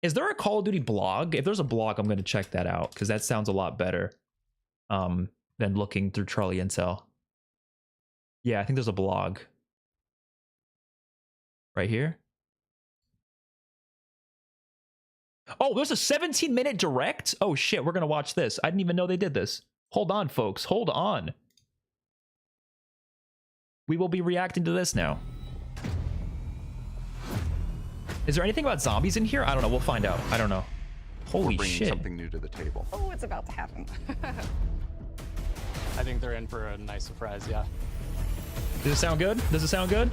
Is there a Call of Duty blog? If there's a blog, I'm going to check that out because that sounds a lot better than looking through Charlie Intel. Yeah, I think there's a blog right here. Oh, there's a 17-minute direct? Oh shit, we're going to watch this. I didn't even know they did this. Hold on, folks. Hold on. We will be reacting to this now. Is there anything about zombies in here? I don't know. We'll find out. I don't know. Holy shit. Something new to the table. Oh, what's about to happen? I think they're in for a nice surprise, yeah. Does it sound good? Does it sound good?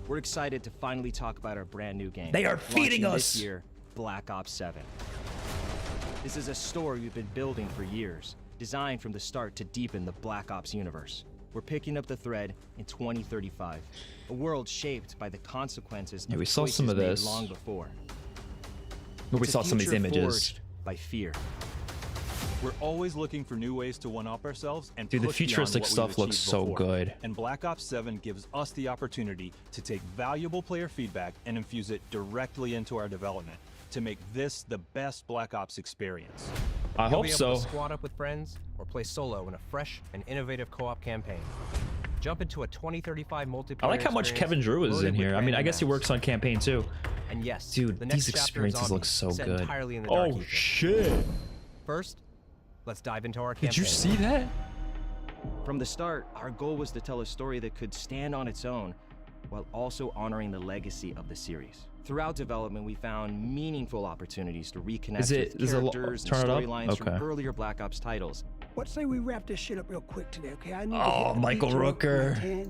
We're excited to finally talk about our brand new game. They are feeding us! This year, Black Ops 7. This is a story we've been building for years, designed from the start to deepen the Black Ops universe. We're picking up the thread in 2035, a world shaped by the consequences yeah, of we saw some of this long before. We saw some of these images forged by fear. We're always looking for new ways to one-up ourselves and dude, the push futuristic beyond what stuff we've looks achieved so before. good. And Black Ops 7 gives us the opportunity to take valuable player feedback and infuse it directly into our development to make this the best Black Ops experience. I You'll hope be able so. to squad up with friends or play solo in a fresh and innovative co-op campaign. Jump into a 2035 multiplayer. I like how much Kevin Drew is in here. I mean, I guess he works on campaign too. And yes, dude, the next these experiences look so good. Oh shit! First, let's dive into our campaign. Did you see that? From the start, our goal was to tell a story that could stand on its own, while also honoring the legacy of the series. Throughout development, we found meaningful opportunities to reconnect with characters and storylines from earlier Black Ops titles. What say we wrap this shit up real quick today, okay? I need oh, to Michael Rooker.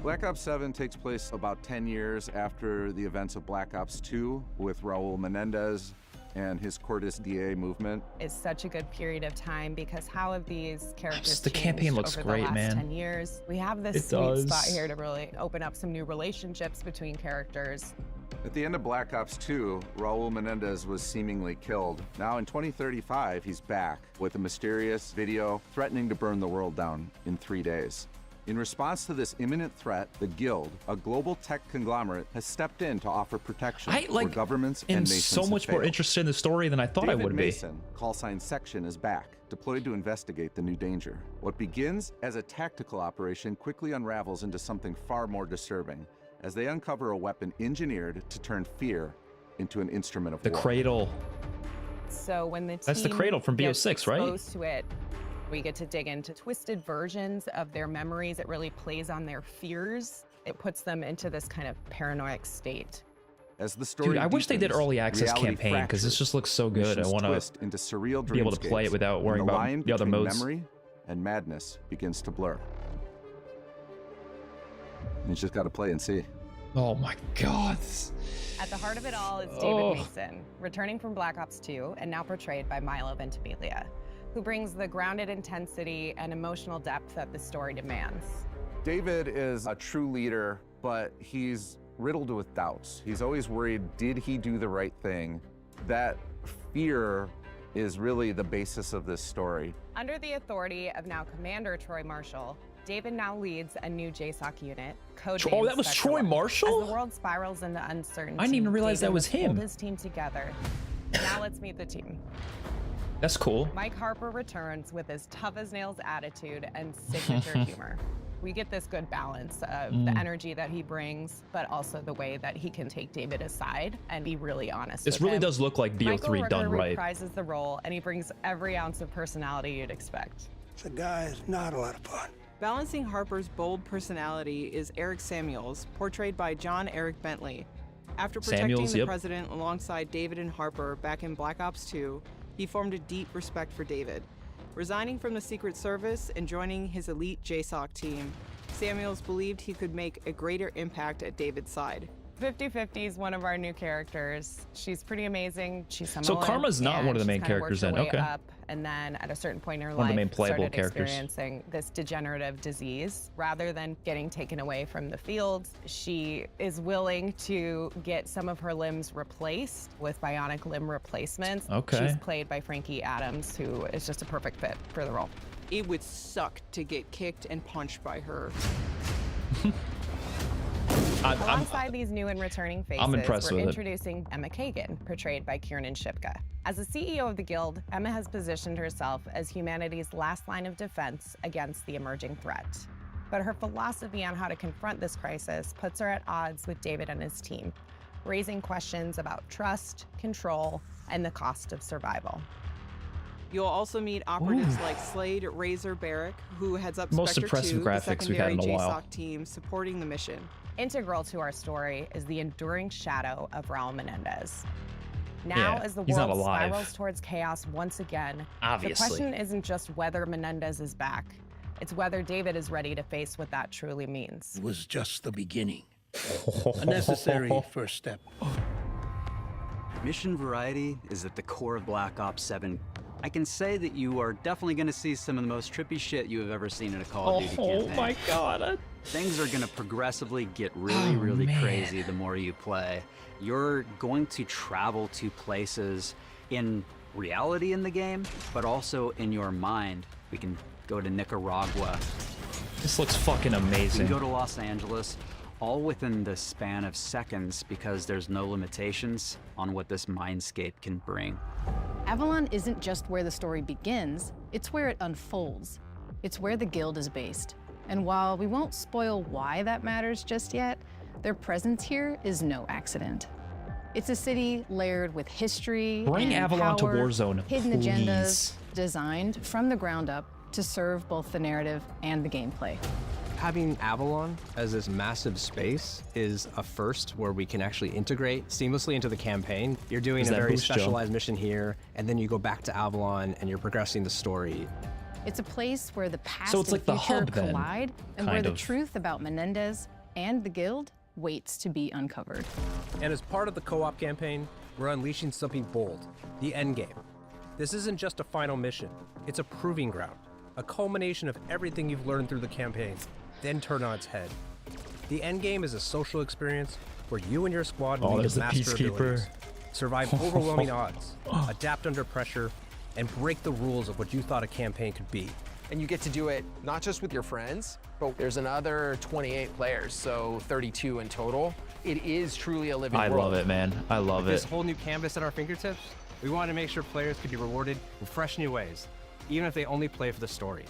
Black Ops 7 takes place about 10 years after the events of Black Ops 2 with Raul Menendez and his Cortes DA movement. It's such a good period of time because how have these characters the campaign looks over great, the last man. 10 years? We have this sweet spot here to really open up some new relationships between characters. At the end of Black Ops 2, Raul Menendez was seemingly killed. Now in 2035, he's back with a mysterious video threatening to burn the world down in 3 days. In response to this imminent threat, the Guild, a global tech conglomerate, has stepped in to offer protection for governments and nations. So much more interested in the story than I thought David I would Mason, call sign Section, is back, deployed to investigate the new danger. What begins as a tactical operation quickly unravels into something far more disturbing, as they uncover a weapon engineered to turn fear into an instrument of war. The Cradle. So when the That's the team Cradle from gets BO6, right? exposed to it, we get to dig into twisted versions of their memories. It really plays on their fears. It puts them into this kind of paranoid state. As the story Dude, I wish they did deepens, early access reality campaign because this just looks so good. I missions want twist into surreal to be able to play it dreamscapes, without worrying and the about line the other between modes. Memory and madness begins to blur. You just got to play and see. Oh my God. At the heart of it all is David Mason, returning from Black Ops 2 and now portrayed by Milo Ventimiglia, who brings the grounded intensity and emotional depth that the story demands. David is a true leader, but he's riddled with doubts. He's always worried, did he do the right thing? That fear is really the basis of this story. Under the authority of now Commander Troy Marshall, David now leads a new JSOC unit, codenamed Oh, that was Spectre Troy One. Marshall? As the world spirals into uncertainty, I didn't even realize David that was must hold him. his team together. Now let's meet the team. That's cool. Mike Harper returns with his tough-as-nails attitude and signature humor. We get this good balance of the energy that he brings, but also the way that he can take David aside and be really honest This with really him. does look like BO3 Michael done Rooker right. reprises the role, and he brings every ounce of personality you'd expect. The guy is not a lot of fun. Balancing Harper's bold personality is Eric Samuels, portrayed by John Eric Bentley. After protecting Samuels, the yep. president alongside David and Harper back in Black Ops 2, he formed a deep respect for David. Resigning from the Secret Service and joining his elite JSOC team, Samuels believed he could make a greater impact at David's side. 50-50 is one of our new characters. She's pretty amazing. She's So similar, Karma's not and one of the she's main kinda characters worked her then, way okay. up, and then at a certain point in her One of life, the main playable started characters. experiencing this degenerative disease. Rather than getting taken away from the field, she is willing to get some of her limbs replaced with bionic limb replacements. Okay. She's played by Frankie Adams, who is just a perfect fit for the role. It would suck to get kicked and punched by her. Alongside these new and returning faces, I'm impressed we're with it. introducing Emma Kagan, portrayed by Kiernan Shipka. As the CEO of the Guild, Emma has positioned herself as humanity's last line of defense against the emerging threat. But her philosophy on how to confront this crisis puts her at odds with David and his team, raising questions about trust, control, and the cost of survival. You'll also meet operatives like Slade Razor Barrick, who heads up Most Spectre impressive 2, the graphics we've had secondary in a while. JSOC team supporting the mission. Integral to our story is the enduring shadow of Raul Menendez. Now, Yeah, as the he's not world alive. spirals towards chaos once again, Obviously. the question isn't just whether Menendez is back, it's whether David is ready to face what that truly means. It was just the beginning. A necessary first step. Mission variety is at the core of Black Ops 7. I can say that you are definitely going to see some of the most trippy shit you have ever seen in a Call of Duty campaign. Oh my God. Things are going to progressively get really crazy the more you play. You're going to travel to places in reality in the game, but also in your mind. We can go to Nicaragua. This looks fucking We amazing. can go to Los Angeles, all within the span of seconds because there's no limitations on what this mindscape can bring. Avalon isn't just where the story begins, it's where it unfolds. It's where the Guild is based. And while we won't spoil why that matters just yet, their presence here is no accident. It's a city layered with history Bring and Avalon to power, Warzone, hidden please. agendas, designed from the ground up to serve both the narrative and the gameplay. Having Avalon as this massive space is a first where we can actually integrate seamlessly into the campaign. You're doing Is a that very boost, Joe? specialized mission here, and then you go back to Avalon and you're progressing the story. It's a place where the past So it's and like the future hub, then, collide, and where kind the of. truth about Menendez and the Guild waits to be uncovered. And as part of the co-op campaign, we're unleashing something bold, the endgame. This isn't just a final mission, it's a proving ground, a culmination of everything you've learned through the campaign, then turned on its head. The endgame is a social experience where you and your squad Oh, will need there's to the master Peacekeeper. abilities, survive overwhelming odds, adapt under pressure, and break the rules of what you thought a campaign could be. And you get to do it not just with your friends, but there's another 28 players, so 32 in total. It is truly a living I world. love it, man. I love With it. this whole new canvas at our fingertips, we wanted to make sure players could be rewarded in fresh new ways, even if they only play for the story.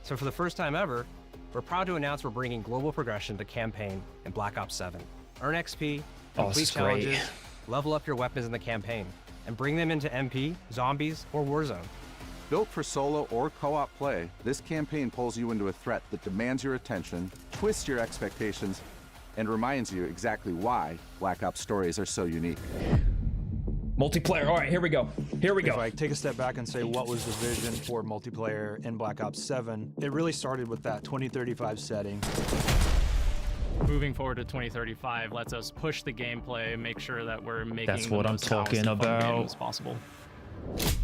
So for the first time ever, we're proud to announce we're bringing global progression to campaign in Black Ops 7. Earn XP, Oh, this complete is great. challenges, level up your weapons in the campaign, and bring them into MP, Zombies, or Warzone. Built for solo or co-op play, this campaign pulls you into a threat that demands your attention, twists your expectations, and reminds you exactly why Black Ops stories are so unique. Multiplayer. All right, here we go. Here we go. If I take a step back and say what was the vision for multiplayer in Black Ops 7, it really started with that 2035 setting. Moving forward to 2035 lets us push the gameplay, make sure that we're making That's the what I'm most talking balanced, fun game about. as possible.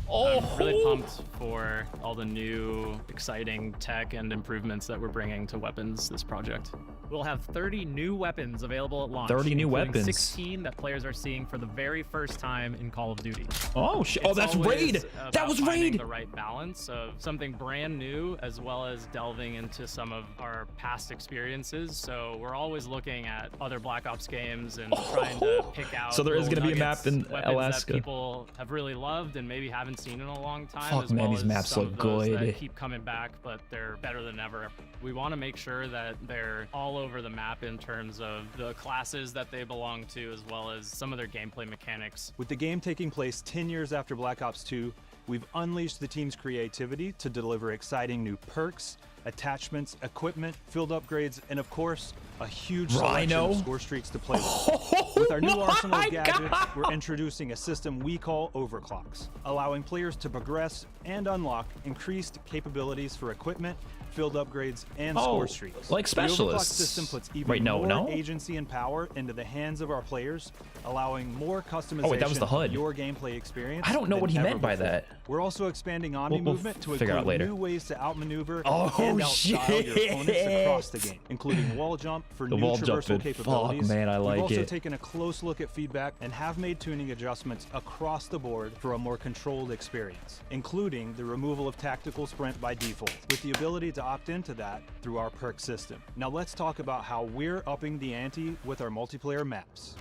Oh, I'm really pumped for all the new exciting tech and improvements that we're bringing to weapons this project. We'll have 30 new weapons available at launch. 30 new including weapons. 16 that players are seeing for the very first time in Call of Duty. Oh, shit. Oh, It's that's always Raid. about That was finding Raid. the right balance of something brand new as well as delving into some of our past experiences. So we're always looking at other Black Ops games and trying to pick out. So there is little gonna be a nuggets, map in weapons Alaska. that people have really loved and maybe haven't seen in a long time. Fuck, as man, well these as maps some look of those good. that keep coming back, but they're better than ever. We want to make sure that they're all over the map in terms of the classes that they belong to, as well as some of their gameplay mechanics. With the game taking place 10 years after Black Ops 2, we've unleashed the team's creativity to deliver exciting new perks, attachments, equipment, field upgrades, and of course, a huge selection Rhino. of score streaks to play with. With our new arsenal of gadgets, we're introducing a system we call overclocks, allowing players to progress and unlock increased capabilities for equipment, field upgrades, and score streaks. like The overclock specialists. system puts even Wait, no, more no? agency and power into the hands of our players, allowing more customization Oh, wait, that was the of HUD. your gameplay experience. I don't know than what he ever meant by before. that. We're also expanding Omni We'll movement to figure out include later. new ways to outmaneuver Oh, and outstyle your opponents shit. across the game, including wall jump for The new wall traversal jumping. capabilities. Fuck, man, I like We've also it. taken a close look at feedback and have made tuning adjustments across the board for a more controlled experience, including the removal of tactical sprint by default, with the ability to opt into that through our perk system. Now let's talk about how we're upping the ante with our multiplayer maps.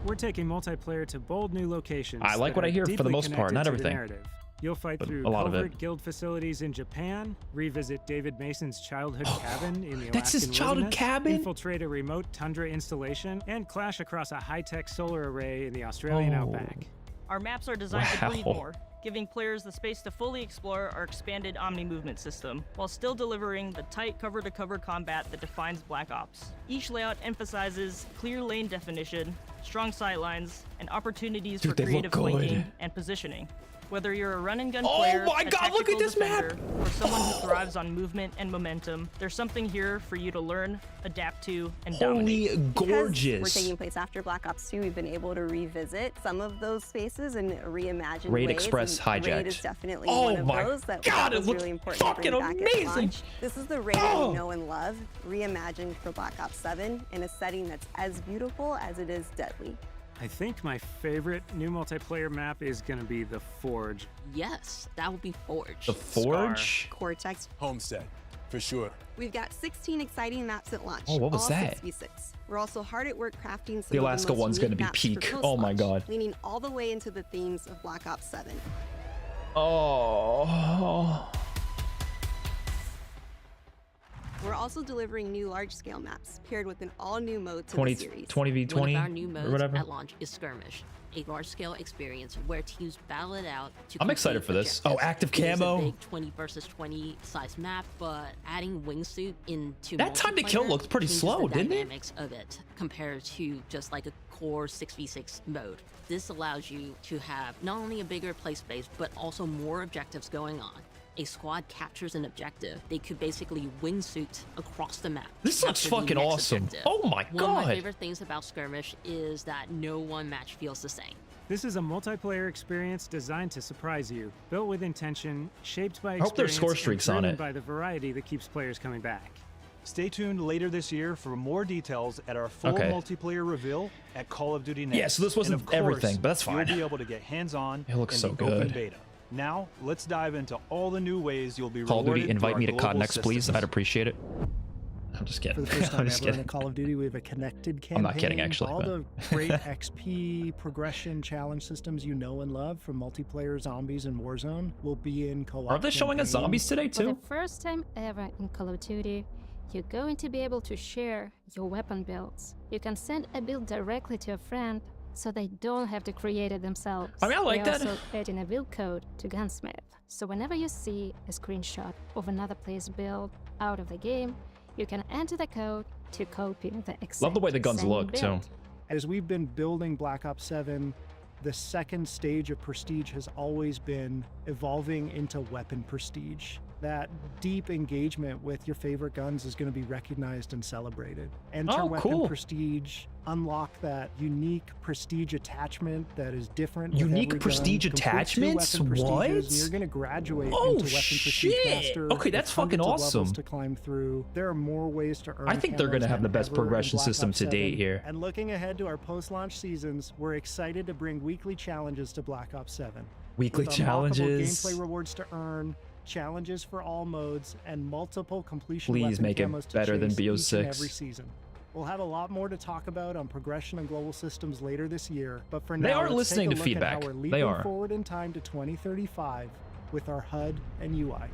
We're taking multiplayer to bold new locations. I like that what I are hear for the deeply most part, not connected to the everything. narrative. You'll fight But through a lot of it. covert guild facilities in Japan, revisit David Mason's childhood cabin in the Alaskan That's his childhood wilderness, cabin? infiltrate a remote tundra installation, and clash across a high-tech solar array in the Australian Oh. outback. Our maps are designed to breathe Wow. more, giving players the space to fully explore our expanded Omni movement system, while still delivering the tight cover-to-cover combat that defines Black Ops. Each layout emphasizes clear lane definition, strong sightlines, and opportunities Dude, for they look creative flanking good. and positioning. Whether you're a run-and-gun Oh player, my a God, look at tactical this map! defender, or someone who thrives on movement and momentum, there's something here for you to learn, adapt to, and dominate. Holy gorgeous. Because we're taking place after Black Ops 2, we've been able to revisit some of those spaces and reimagine Raid ways. Express and hijacked. Raid is definitely Oh one of my those that God, was it looks really important to bring fucking back at amazing. launch. This is the Raid Oh. we know and love, reimagined for Black Ops 7 in a setting that's as beautiful as it is deadly. I think my favorite new multiplayer map is going to be the Forge. Yes, that would be Forge. The Forge? Cortex. Homestead, for sure. We've got 16 exciting maps at launch. Oh, what was all that? 6v6. We're also hard at work crafting some The of Alaska most one's gonna unique be maps for peak. post Oh my launch, God. leaning all the way into the themes of Black Ops 7. Oh. We're also delivering new large-scale maps paired with an all-new mode to 20 the series. 20v20 One of our new or modes whatever. at launch is Skirmish, a large-scale experience where teams battle it out to I'm excited complete for this. Oh, objectives. active It is a camo. big 20 versus 20 size map, but adding wingsuit into That time to kill multiplayer looked pretty changes slow, the didn't it? dynamics of it compared to just like a core 6v6 mode. This allows you to have not only a bigger play space, but also more objectives going on. A squad captures an objective, they could basically wingsuit across the map. This looks after the fucking next awesome. objective. Oh my One of my God. favorite things about Skirmish is that no one match feels the same. This is a multiplayer experience designed to surprise you, built with intention, shaped by I hope there's experience, score and streaks on driven it. by the variety that keeps players coming back. Stay tuned later this year for more details at our full multiplayer reveal at Call of Duty Next. Yeah, so this wasn't and of course, everything, but that's fine. You'll be able to get hands-on It looks in so the open good. beta. Now, let's dive into all the new ways you'll be Call of Duty, rewarded invite through me our to COD global next, please. systems. I'd appreciate it. I'm just kidding. For the first I'm time just ever in kidding. a Call of Duty, we have a connected campaign. I'm not kidding, actually, All but- the great XP progression challenge systems you know and love from multiplayer zombies and Warzone will be in co-op. Are they showing us campaign. zombies today For too? the first time ever in Call of Duty, you're going to be able to share your weapon builds. You can send a build directly to a friend, so they don't have to create it themselves. I mean, I like We're that. also adding a build code to Gunsmith, so whenever you see a screenshot of another player's build out of the game, you can enter the code to copy the exact Love the way the guns same look too. build. As we've been building Black Ops 7, the second stage of prestige has always been evolving into weapon prestige. That deep engagement with your favorite guns is going to be recognized and celebrated. Enter Oh, weapon cool. prestige, unlock that unique prestige attachment that is different. with Unique every gun, prestige complete 2 attachments? weapon prestiges, What? And you're going to graduate Oh, into weapon prestige shit. faster. Okay, that's with fucking hundreds of levels awesome. to climb through. There are more ways to earn. I think they're camos gonna have the than best ever in progression Black system Ops to date 7. here. And looking ahead to our post-launch seasons, we're excited to bring weekly challenges to Black Ops 7. Weekly With unlockable challenges. gameplay rewards to earn, challenges for all modes, and multiple completion Please weapon make it camos to better than chase each and BO6. every season. We'll have a lot more to talk about on progression and global systems later this year, but for now, They are let's listening take a to look feedback. At how we're They leaping are. forward in time to 2035 with our HUD and UI.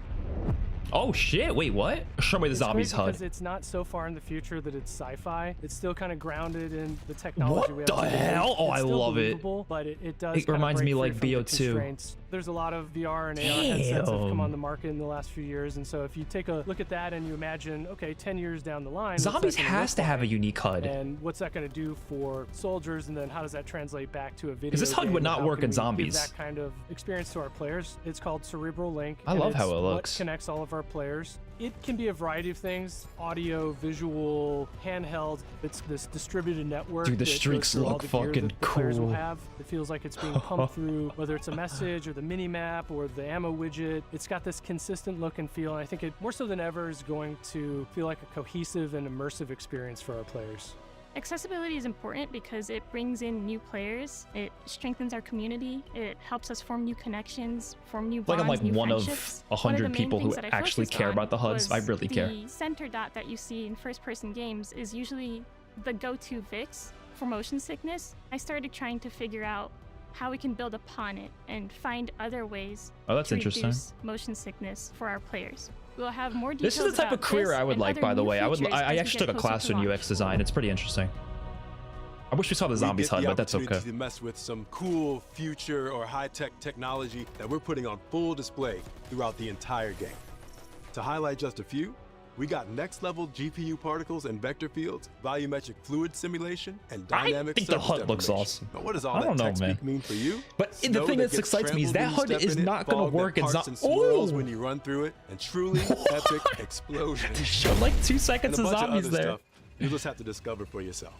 Oh shit! Wait, what? Show me the It's zombies great HUD. because it's not so far in the future that it's sci-fi. It's still kind of grounded in the technology. What we have the today. hell? Oh, It's I still love it. believable, but it does. It kind of reminds break me free like from the BO2. constraints. There's a lot of VR and AR headsets that have come Damn. on the market in the last few years, and so if you take a look at that and you imagine, okay, 10 years down the line, what's that Zombies gonna has look to have a like? unique HUD. And what's that going to do for soldiers, and then how does that translate back to a video? this HUD game, would and not how work can in we give zombies. That kind of experience to our players. It's called Cerebral Link. I and love how it's it what looks. connects all of our players. It can be a variety of things: audio, visual, handheld. It's this distributed network. Dude, the that goes streaks through all look the gear fucking that the players will cool. have. It feels like it's being pumped through, whether it's a message or the mini map or the ammo widget. It's got this consistent look and feel, and I think it more so than ever is going to feel like a cohesive and immersive experience for our players. Accessibility is important because it brings in new players, it strengthens our community, it helps us form new connections, form new bonds, Like I'm like new one of friendships. 100 people who One of the main things that I actually focused care on about the HUDs. I was really care. The center dot that you see in first-person games is usually the go-to fix for motion sickness. I started trying to figure out how we can build upon it and find other ways Oh, that's to interesting. reduce motion sickness for our players. We'll have more This details is the type of about career this I would and like, other by the new way. I features as I we actually get took a closer class to in launch. UX design. It's pretty interesting. I wish we saw the zombies HUD, we get but that's the opportunity okay. to mess with some cool future or high-tech technology that we're putting on full display throughout the entire game. To highlight just a few, we got next-level GPU particles and vector fields, volumetric fluid simulation, and dynamic think the surface HUD looks deformation. awesome. But what does all I that don't know, tech man. speak mean for you? But the Snow thing that gets excites me is that trampled when you HUD step is in it, not gonna fog that work in parts zo- and swirls Ooh! when you run through it, and truly epic explosions. Showed like 2 seconds and a of bunch zombies other there. Stuff you just have to discover for yourself.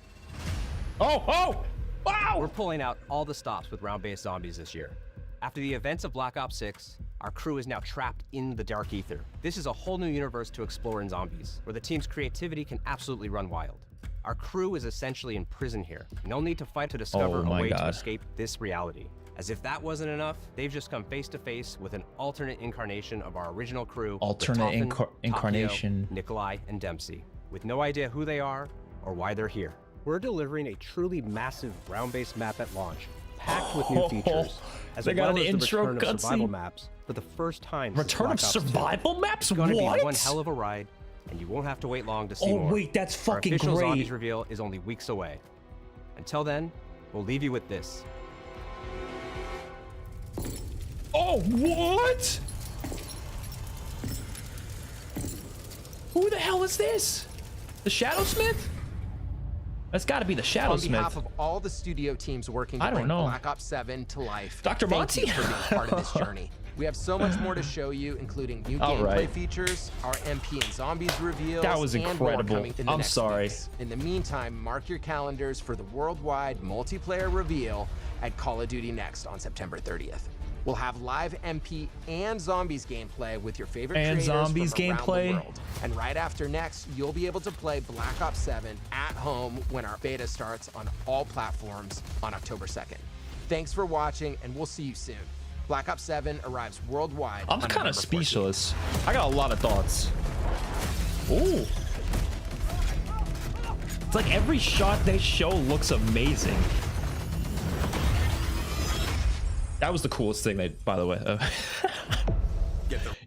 Oh! Wow! We're pulling out all the stops with round-based zombies this year. After the events of Black Ops 6, our crew is now trapped in the dark ether. This is a whole new universe to explore in zombies, where the team's creativity can absolutely run wild. Our crew is essentially in prison here. No need to fight to discover Oh a my way to God. escape this reality. As if that wasn't enough, they've just come face to face with an alternate incarnation of our original crew. Alternate Richtofen, Takeo, incarnation. Nikolai, and Dempsey, with no idea who they are or why they're here. We're delivering a truly massive round-based map at launch, packed with new features, as They got well an as the intro return of survival cutscene. maps for the first time. since Return of Black Ops 2. survival maps? It's gonna What? be one hell of a ride, and you won't have to wait long to see Oh, more. wait, that's fucking Our official great. Zombies reveal is only weeks away. Until then, we'll leave you with this. Oh, what? Who the hell is this? The Shadowsmith? That's got to be the On behalf Shadowsmith. of all the studio teams working to I don't bring know. Black Ops 7 to life, Dr. thank Monty? you for being part of this journey. We have so much more to show you, including new All gameplay right. features, our MP and Zombies reveals, That was and more incredible. coming in the I'm next sorry. weeks. In the meantime, mark your calendars for the worldwide multiplayer reveal at Call of Duty Next on September 30th. We'll have live MP and zombies gameplay with your favorite And creators zombies from around gameplay. the world. And right after next, you'll be able to play Black Ops 7 at home when our beta starts on all platforms on October 2nd. Thanks for watching, and we'll see you soon. Black Ops 7 arrives worldwide. I'm on kind of November 14th. speechless. I got a lot of thoughts. Ooh. It's like every shot they show looks amazing. That was the coolest thing, by the way.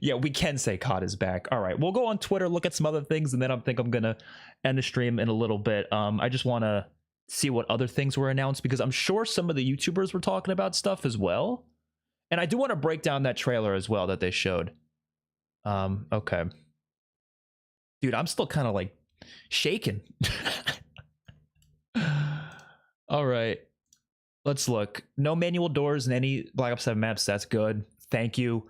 Yeah, we can say COD is back. All right, we'll go on Twitter, look at some other things, and then I think I'm gonna end the stream in a little bit. I just want to see what other things were announced, because I'm sure some of the YouTubers were talking about stuff as well. And I do want to break down that trailer as well that they showed. Okay. Dude, I'm still kind of like shaking. All right. Let's look. No manual doors in any Black Ops 7 maps. That's good. Thank you.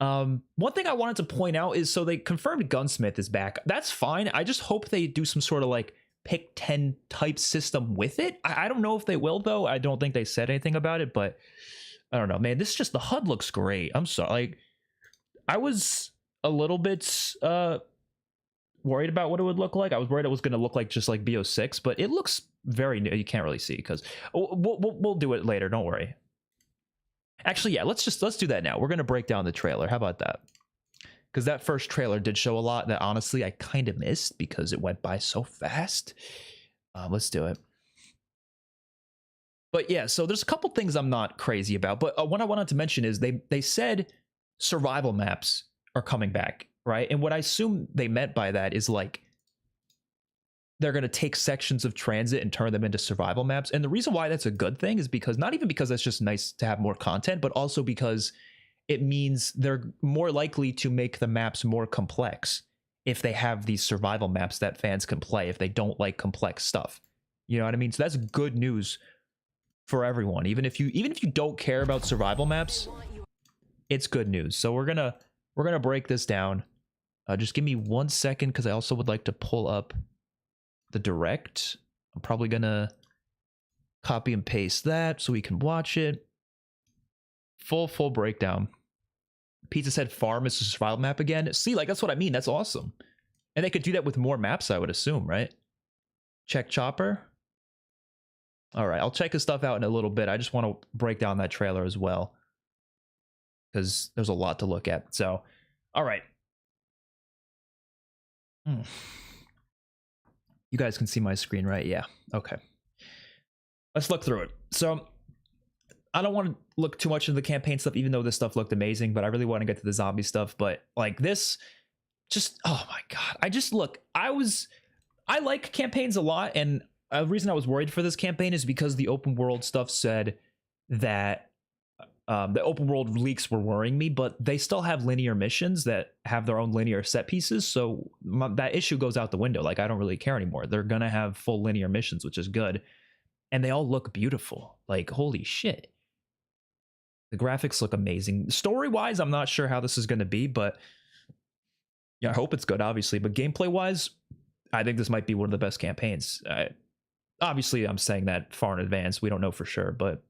One thing I wanted to point out is, so they confirmed Gunsmith is back. That's fine. I just hope they do some sort of like pick 10 type system with it. I don't know if they will, though. I don't think they said anything about it, but I don't know, man. This is just, the HUD looks great. I'm sorry. Like, I was a little bit worried about what it would look like. I was worried it was going to look like just like BO6, but it looks very new. You can't really see because we'll do it later. Don't worry. Actually, yeah, let's do that now. We're going to break down the trailer. How about that? Because that first trailer did show a lot that honestly I kind of missed because it went by so fast. Let's do it. But yeah, so there's a couple things I'm not crazy about. But what I wanted to mention is they said survival maps are coming back, right? And what I assume they meant by that is like they're going to take sections of transit and turn them into survival maps. And the reason why that's a good thing is because, not even because it's just nice to have more content, but also because it means they're more likely to make the maps more complex if they have these survival maps that fans can play if they don't like complex stuff. You know what I mean? So that's good news for everyone. Even if you don't care about survival maps, it's good news. So we're gonna break this down. Just give me 1 second, because I also would like to pull up the direct. I'm probably gonna copy and paste that so we can watch it. Full breakdown. Pizza said farm is a survival map again. See, like, that's what I mean. That's awesome. And they could do that with more maps, I would assume, right? Check Chopper. All right, I'll check his stuff out in a little bit. I just want to break down that trailer as well, because there's a lot to look at. So, all right. You guys can see my screen, right? Yeah. Okay. Let's look through it. So, I don't want to look too much into the campaign stuff, even though this stuff looked amazing, but I really want to get to the zombie stuff. But like this, just, oh my God. I like campaigns a lot. And the reason I was worried for this campaign is because the open world stuff said that the open world leaks were worrying me, but they still have linear missions that have their own linear set pieces. So that issue goes out the window. Like, I don't really care anymore. They're going to have full linear missions, which is good. And they all look beautiful. Like, holy shit. The graphics look amazing. Story-wise, I'm not sure how this is going to be, but yeah, I hope it's good, obviously. But gameplay-wise, I think this might be one of the best campaigns. Obviously, I'm saying that far in advance. We don't know for sure, but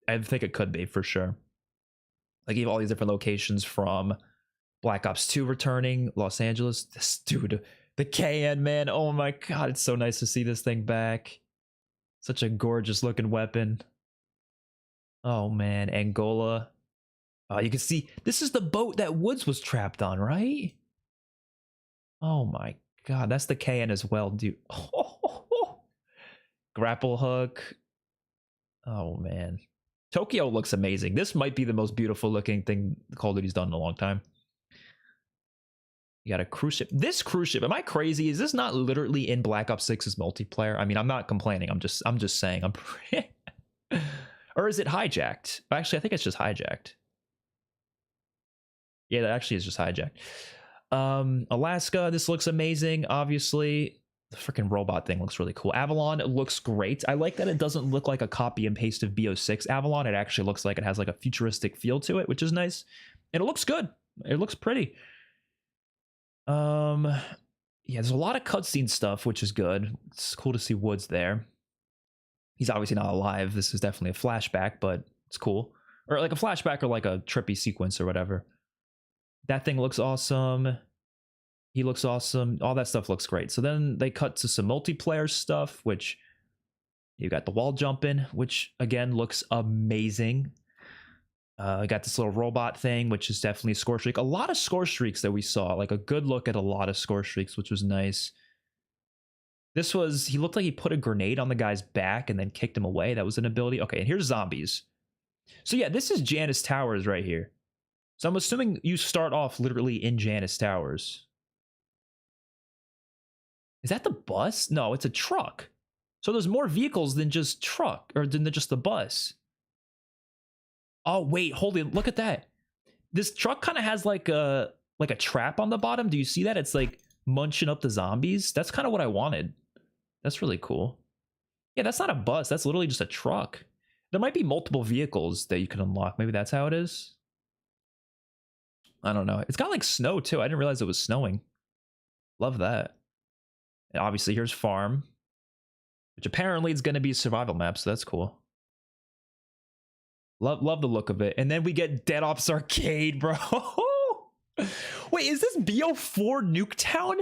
I think it could be for sure. Like, even all these different locations from Black Ops 2 returning, Los Angeles. This dude, the KN, man. Oh my God, it's so nice to see this thing back. Such a gorgeous looking weapon. Oh man, Angola. You can see, this is the boat that Woods was trapped on, right? Oh my God, that's the KN as well, dude. Grapple hook. Oh man. Tokyo looks amazing. This might be the most beautiful looking thing Call of Duty's done in a long time. You got a cruise ship. This cruise ship, am I crazy? Is this not literally in Black Ops 6's multiplayer? I mean, I'm not complaining. I'm just saying. Or is it hijacked? Actually, I think it's just hijacked. Yeah, that actually is just hijacked. Alaska, this looks amazing, obviously. The freaking robot thing looks really cool. Avalon, it looks great. I like that it doesn't look like a copy and paste of BO6 Avalon. It actually looks like it has like a futuristic feel to it, which is nice. And it looks good. It looks pretty. Yeah, there's a lot of cutscene stuff, which is good. It's cool to see Woods there. He's obviously not alive. This is definitely a flashback, but it's cool. or like a flashback or like a trippy sequence or whatever. That thing looks awesome. He looks awesome. All that stuff looks great. So then they cut to some multiplayer stuff, which you got the wall jumping, which again looks amazing. I got this little robot thing, which is definitely a score streak. A lot of score streaks that we saw, like a good look at a lot of score streaks, which was nice. This was, he looked like he put a grenade on the guy's back and then kicked him away. That was an ability. Okay, and here's zombies. So yeah, this is Janus Towers right here. So I'm assuming you start off literally in Janus Towers. Is that the bus? No, it's a truck. So there's more vehicles than just truck, or than just the bus. Oh wait, hold it. Look at that. This truck kind of has like a trap on the bottom. Do you see that? It's like munching up the zombies. That's kind of what I wanted. That's really cool. Yeah, that's not a bus. That's literally just a truck. There might be multiple vehicles that you can unlock. Maybe that's how it is. I don't know. It's got like snow too. I didn't realize it was snowing. Love that. And obviously here's farm, which apparently is going to be a survival map. So that's cool. Love the look of it. And then we get Dead Ops Arcade, bro. Wait, is this BO4 Nuketown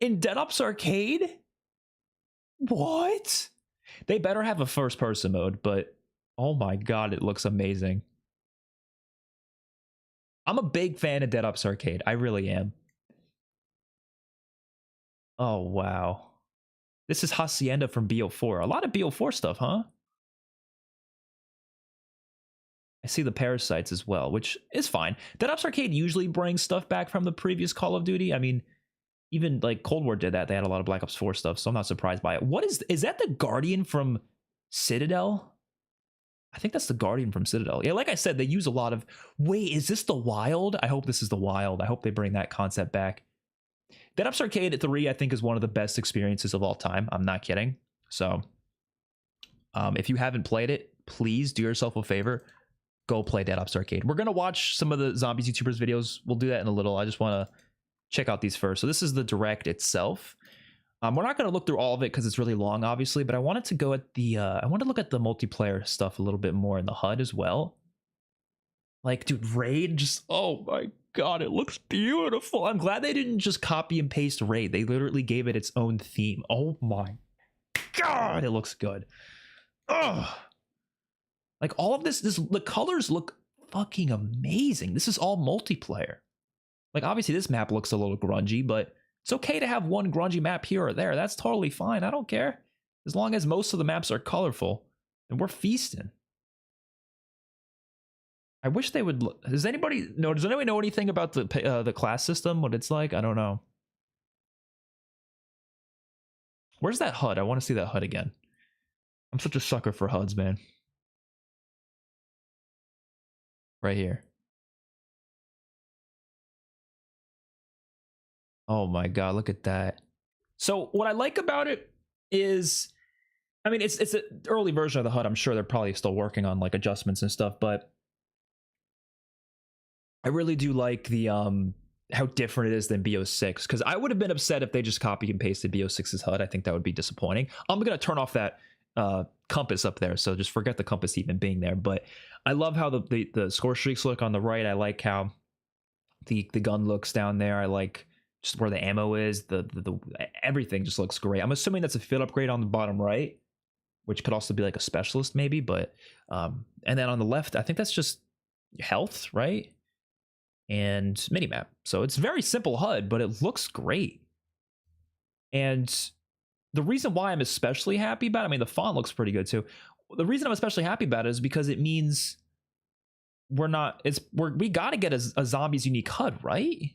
in Dead Ops Arcade? What? They better have a first person mode, but oh my god, it looks amazing. I'm a big fan of Dead Ops Arcade. I really am. Oh, wow. This is Hacienda from BO4. A lot of BO4 stuff, huh? I see the parasites as well, which is fine. Dead Ops Arcade usually brings stuff back from the previous Call of Duty. I mean, even like Cold War did that. They had a lot of Black Ops 4 stuff, so I'm not surprised by it. What is that the Guardian from Citadel? I think that's the Guardian from Citadel. Yeah, like I said, they use a lot of... Wait, is this the Wild? I hope this is the Wild. I hope they bring that concept back. Dead Ops Arcade 3, I think, is one of the best experiences of all time. I'm not kidding. So, if you haven't played it, please do yourself a favor. Go play Dead Ops Arcade. We're going to watch some of the Zombies YouTubers videos. We'll do that in a little. I just want to check out these first. So this is the direct itself. We're not going to look through all of it because it's really long, obviously, but I wanted to go at the, I want to look at the multiplayer stuff a little bit more in the HUD as well. Like, dude, Raid just, oh my god, it looks beautiful. I'm glad they didn't just copy and paste Raid. They literally gave it its own theme. Oh my god, it looks good. Ugh. Like all of this, the colors look fucking amazing. This is all multiplayer. Like obviously this map looks a little grungy, but it's okay to have one grungy map here or there. That's totally fine. I don't care. As long as most of the maps are colorful, and we're feasting. I wish they would. Does anybody know anything about the class system? What it's like? I don't know. Where's that HUD? I want to see that HUD again. I'm such a sucker for HUDs, man. Right here. Oh my god, look at that. So what I like about it is, I mean, it's an early version of the HUD. I'm sure they're probably still working on like adjustments and stuff, but I really do like the how different it is than BO6, because I would have been upset if they just copied and pasted BO6's HUD. I think that would be disappointing. I'm gonna turn off that compass up there, so just forget the compass even being there. But I love how the score streaks look on the right. I like how the gun looks down there. I like just where the ammo is. The everything just looks great. I'm assuming that's a field upgrade on the bottom right, which could also be like a specialist maybe. But and then on the left, I think that's just health, right? And minimap. So it's very simple HUD, but it looks great. And the reason why I'm especially happy about it, I mean, the font looks pretty good too. The reason I'm especially happy about it is because it means we got to get a Zombies unique HUD, right?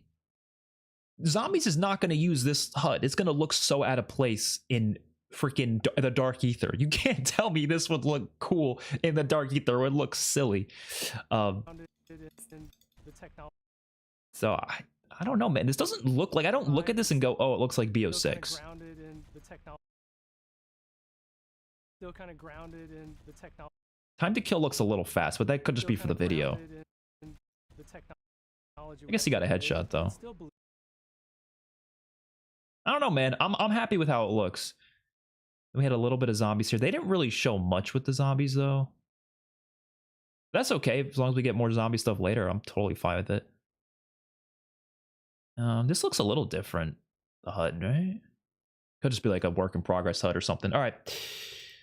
Zombies is not going to use this HUD. It's going to look so out of place in freaking the Dark Ether. You can't tell me this would look cool in the Dark Ether. It would look silly. So I don't know, man. This doesn't look like, I don't look at this and go, oh, it looks like BO6. Still kind of grounded in the technology. Time to kill looks a little fast, but that could just be for the video. I guess he got a headshot though. I don't know, man. I'm happy with how it looks. We had a little bit of zombies here. They didn't really show much with the zombies though. That's okay. As long as we get more zombie stuff later, I'm totally fine with it. This looks a little different. The HUD, right? Could just be like a work in progress HUD or something. All right.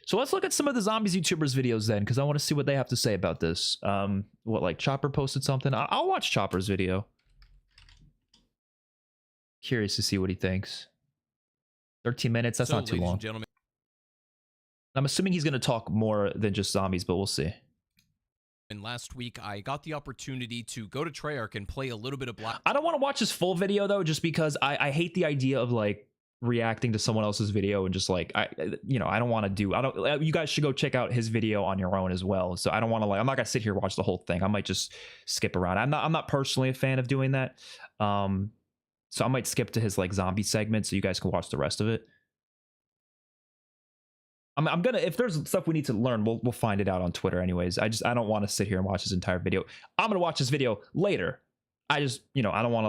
So let's look at some of the zombies YouTubers videos then, because I want to see what they have to say about this. What, like Chopper posted something? I'll watch Chopper's video. Curious to see what he thinks. 13 minutes, that's not too long. Gentlemen, I'm assuming he's going to talk more than just zombies, but we'll see. and last week I got the opportunity to go to Treyarch and play a little bit of Black. I don't want to watch his full video though, just because I hate the idea of like reacting to someone else's video and just like I don't want to do. You guys should go check out his video on your own as well. So I don't want to, like, I'm not gonna sit here and watch the whole thing. I might just skip around. I'm not personally a fan of doing that. So I might skip to his like zombie segment so you guys can watch the rest of it. I'm gonna, if there's stuff we need to learn, we'll find it out on Twitter anyways. I don't want to sit here and watch his entire video. I'm gonna watch this video later. I just, I don't want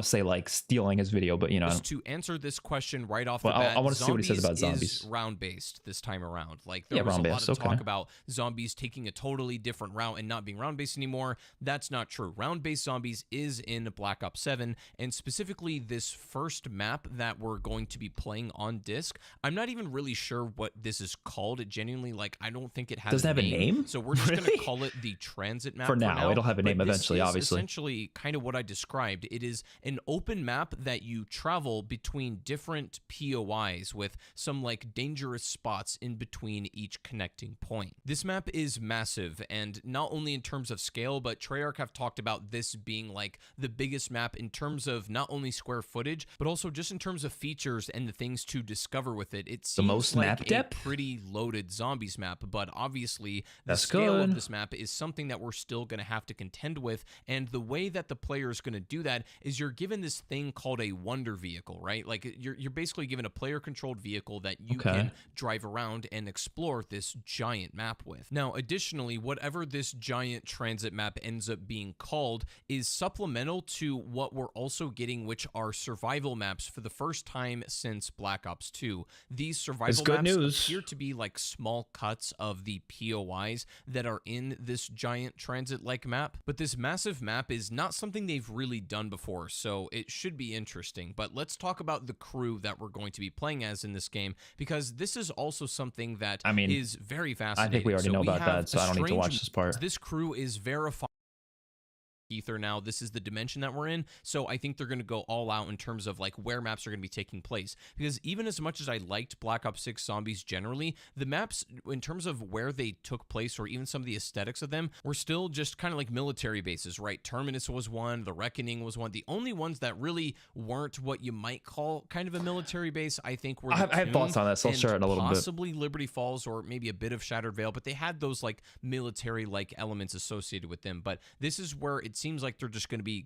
to say like stealing his video, but Just to answer this question right off the Well, bat, I wanna see what he says about zombies. Is round-based this time around. Like, there Yeah, was a lot round-based, of talk okay. about zombies taking a totally different route and not being round-based anymore. That's not true. Round-based zombies is in Black Ops 7, and specifically this first map that we're going to be playing on disc. I'm not even really sure what this is called. It genuinely, like, I don't think it has Doesn't have a name? So we're just going Really? to call it the transit map For now. It'll have a but name this eventually, is obviously. Essentially kind of what I described. It is an open map that you travel between different POIs with some like dangerous spots in between each connecting point. This map is massive, and not only in terms of scale, but Treyarch have talked about this being like the biggest map in terms of not only square footage, but also just in terms of features and the things to discover with it. It seems most like map a depth? pretty loaded zombies map, but obviously the That's scale good. of this map is something that we're still going to have to contend with, and the way that the player is going to do that is you're given this thing called a wonder vehicle, right? Like you're basically given a player controlled vehicle that you Okay. can drive around and explore this giant map with. Now, additionally, whatever this giant transit map ends up being called is supplemental to what we're also getting, which are survival maps for the first time since Black Ops 2. These survival good maps news. appear to be like small cuts of the POIs that are in this giant transit-like map, but this massive map is not something they've really done before, so it should be interesting. But let's talk about the crew that we're going to be playing as in this game, because this is also something that is very fascinating. I think we already know about have that, so a I don't need to strange- watch this part. This crew is verified ether now. This is the dimension that we're in, so I think they're going to go all out in terms of like where maps are going to be taking place, because even as much as I liked Black Ops 6 Zombies generally, the maps in terms of where they took place or even some of the aesthetics of them were still just kind of like military bases, right? Terminus was one, the Reckoning was one. The only ones that really weren't what you might call kind of a military base, I think, were I have thoughts on that, so I'll and share it in a little bit. possibly Liberty Falls or maybe a bit of Shattered Veil, but they had those like military like elements associated with them. But this is where it seems like they're just going to be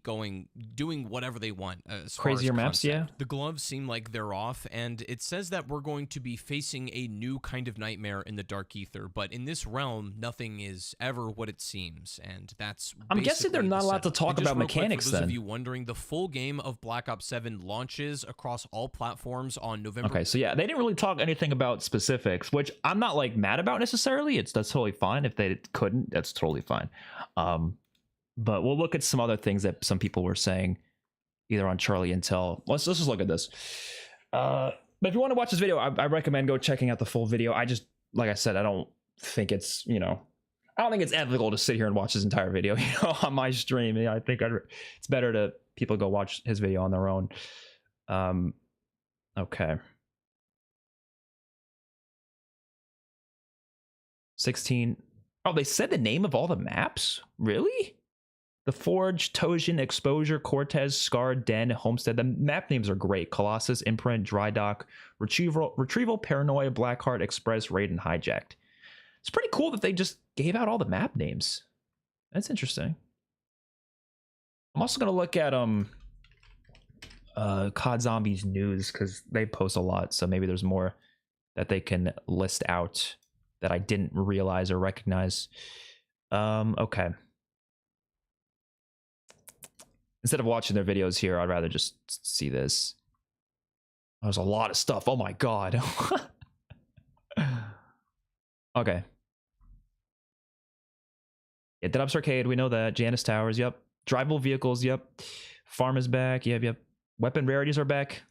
doing whatever they want as far Crazier as maps, yeah. concept. The gloves seem like they're off, and it says that we're going to be facing a new kind of nightmare in the Dark Ether, but in this realm nothing is ever what it seems, and that's I'm guessing they're basically not the allowed to setup. talk And just about real quick, mechanics for those then. of you wondering, the full game of Black Ops 7 launches across all platforms on November. Okay, so yeah, they didn't really talk anything about specifics, which I'm not like mad about necessarily. That's totally fine. If they couldn't, that's totally fine. But we'll look at some other things that some people were saying, either on Charlie Intel. Let's just look at this. But if you want to watch this video, I recommend go checking out the full video. I just, like I said, I don't think it's, I don't think it's ethical to sit here and watch this entire video, on my stream. I think it's better to people go watch his video on their own. Okay. 16. Oh, they said the name of all the maps? Really? The Forge, Toshin, Exposure, Cortez, Scar, Den, Homestead. The map names are great. Colossus, Imprint, Dry Dock, Retrieval, Paranoia, Blackheart, Express, Raid, and Hijacked. It's pretty cool that they just gave out all the map names. That's interesting. I'm also going to look at COD Zombies news, because they post a lot, so maybe there's more that they can list out that I didn't realize or recognize. Okay. Instead of watching their videos here, I'd rather just see this. There's a lot of stuff. Oh my god. Okay. Yeah, Dead Ops Arcade, we know that. Janus Towers, yep. Drivable vehicles, yep. Farm is back, yep. Weapon rarities are back.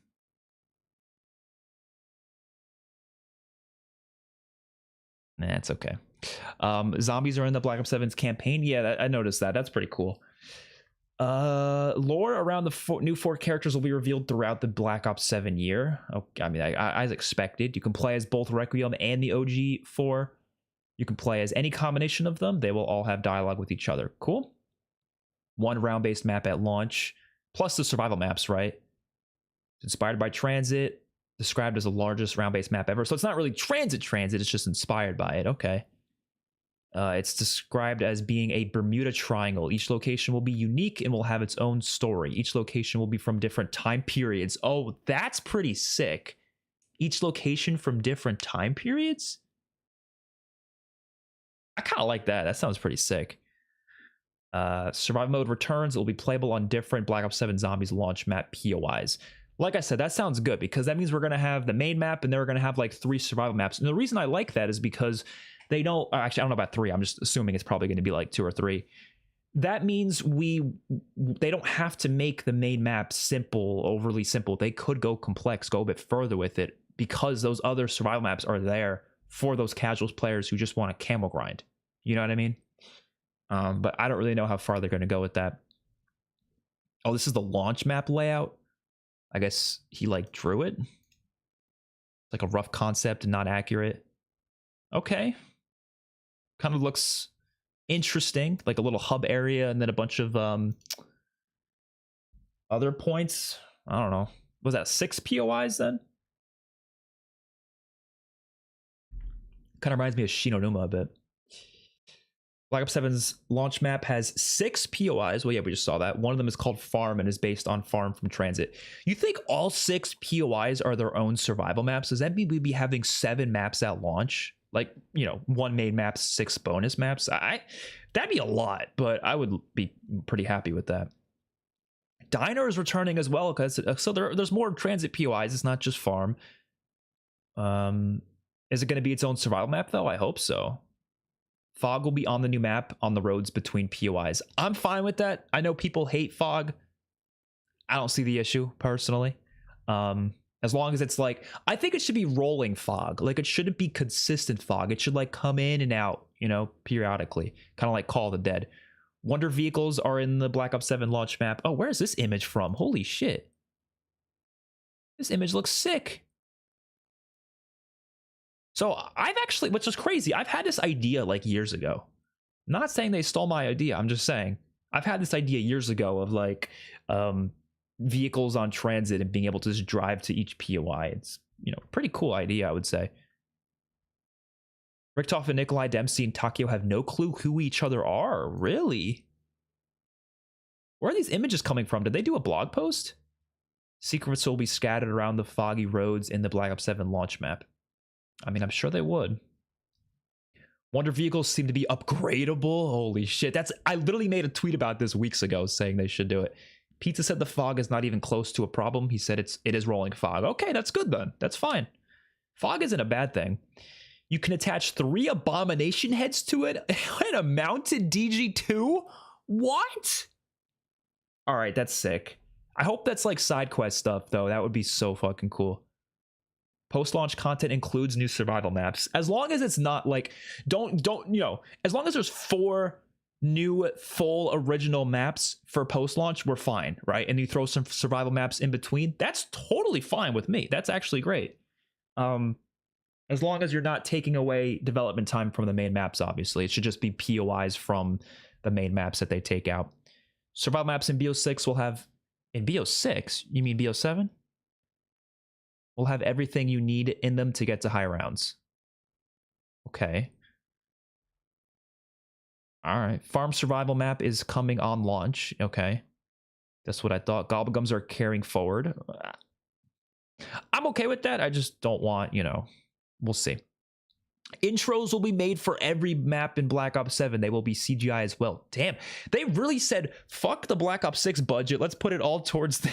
Nah, it's okay. Zombies are in the Black Ops 7's campaign. Yeah, I noticed that. That's pretty cool. Lore around the new 4 characters will be revealed throughout the Black Ops 7 year. Okay, I mean, as expected. You can play as both Requiem and the OG 4. You can play as any combination of them. They will all have dialogue with each other. Cool. 1 round-based map at launch, plus the survival maps, right? It's inspired by Transit, described as the largest round-based map ever. So it's not really Transit, it's just inspired by it. Okay. It's described as being a Bermuda Triangle. Each location will be unique and will have its own story. Each location will be from different time periods. Oh, that's pretty sick. Each location from different time periods? I kind of like that. That sounds pretty sick. Survival mode returns. It will be playable on different Black Ops 7 Zombies launch map POIs. Like I said, that sounds good because that means we're going to have the main map and then we're going to have like 3 survival maps. And the reason I like that is because they don't, actually, I don't know about 3. I'm just assuming it's probably going to be like 2 or 3. That means they don't have to make the main map simple, overly simple. They could go complex, go a bit further with it because those other survival maps are there for those casual players who just want a camo grind. You know what I mean? But I don't really know how far they're going to go with that. Oh, this is the launch map layout. I guess he like drew it. It's like a rough concept and not accurate. Okay. Kind of looks interesting, like a little hub area and then a bunch of other points. I don't know. Was that 6 POIs then? Kind of reminds me of Shinonuma a bit. Black Ops 7's launch map has 6 POIs. Well, yeah, we just saw that. One of them is called Farm and is based on Farm from Transit. You think all 6 POIs are their own survival maps? Does that mean we'd be having 7 maps at launch? Like, 1 main map, 6 bonus maps? That'd be a lot, but I would be pretty happy with that. Diner is returning as well, so there's more Transit POIs. It's not just Farm. Is it going to be its own survival map, though? I hope so. Fog will be on the new map on the roads between POIs. I'm fine with that. I know people hate fog. I don't see the issue, personally. As long as it's like, I think it should be rolling fog. Like, it shouldn't be consistent fog. It should, like, come in and out, periodically. Kind of like Call of the Dead. Wonder vehicles are in the Black Ops 7 launch map. Oh, where's this image from? Holy shit. This image looks sick. So I've actually, which is crazy, I've had this idea like years ago. Not saying they stole my idea. I'm just saying I've had this idea years ago of like vehicles on transit and being able to just drive to each POI. It's, pretty cool idea, I would say. Richtoff and Nikolai Dempsey and Takio have no clue who each other are. Really? Where are these images coming from? Did they do a blog post? Secrets will be scattered around the foggy roads in the Black Ops 7 launch map. I mean, I'm sure they would. Wonder vehicles seem to be upgradable. Holy shit. I literally made a tweet about this weeks ago saying they should do it. Pizza said the fog is not even close to a problem. He said it is rolling fog. Okay, that's good then. That's fine. Fog isn't a bad thing. You can attach 3 abomination heads to it and a mounted DG2? What? All right, that's sick. I hope that's like side quest stuff though. That would be so fucking cool. Post-launch content includes new survival maps. As long as it's not like, as long as there's 4 new full original maps for post-launch, we're fine, right? And you throw some survival maps in between, that's totally fine with me. That's actually great. As long as you're not taking away development time from the main maps, obviously. It should just be POIs from the main maps that they take out. Survival maps in BO6 will have, in BO6? You mean BO7? Will have everything you need in them to get to high rounds. Okay. All right. Farm survival map is coming on launch. Okay. That's what I thought. Gobblegums are carrying forward. I'm okay with that. I just don't want, we'll see. Intros will be made for every map in Black Ops 7. They will be CGI as well. Damn. They really said, fuck the Black Ops 6 budget. Let's put it all towards the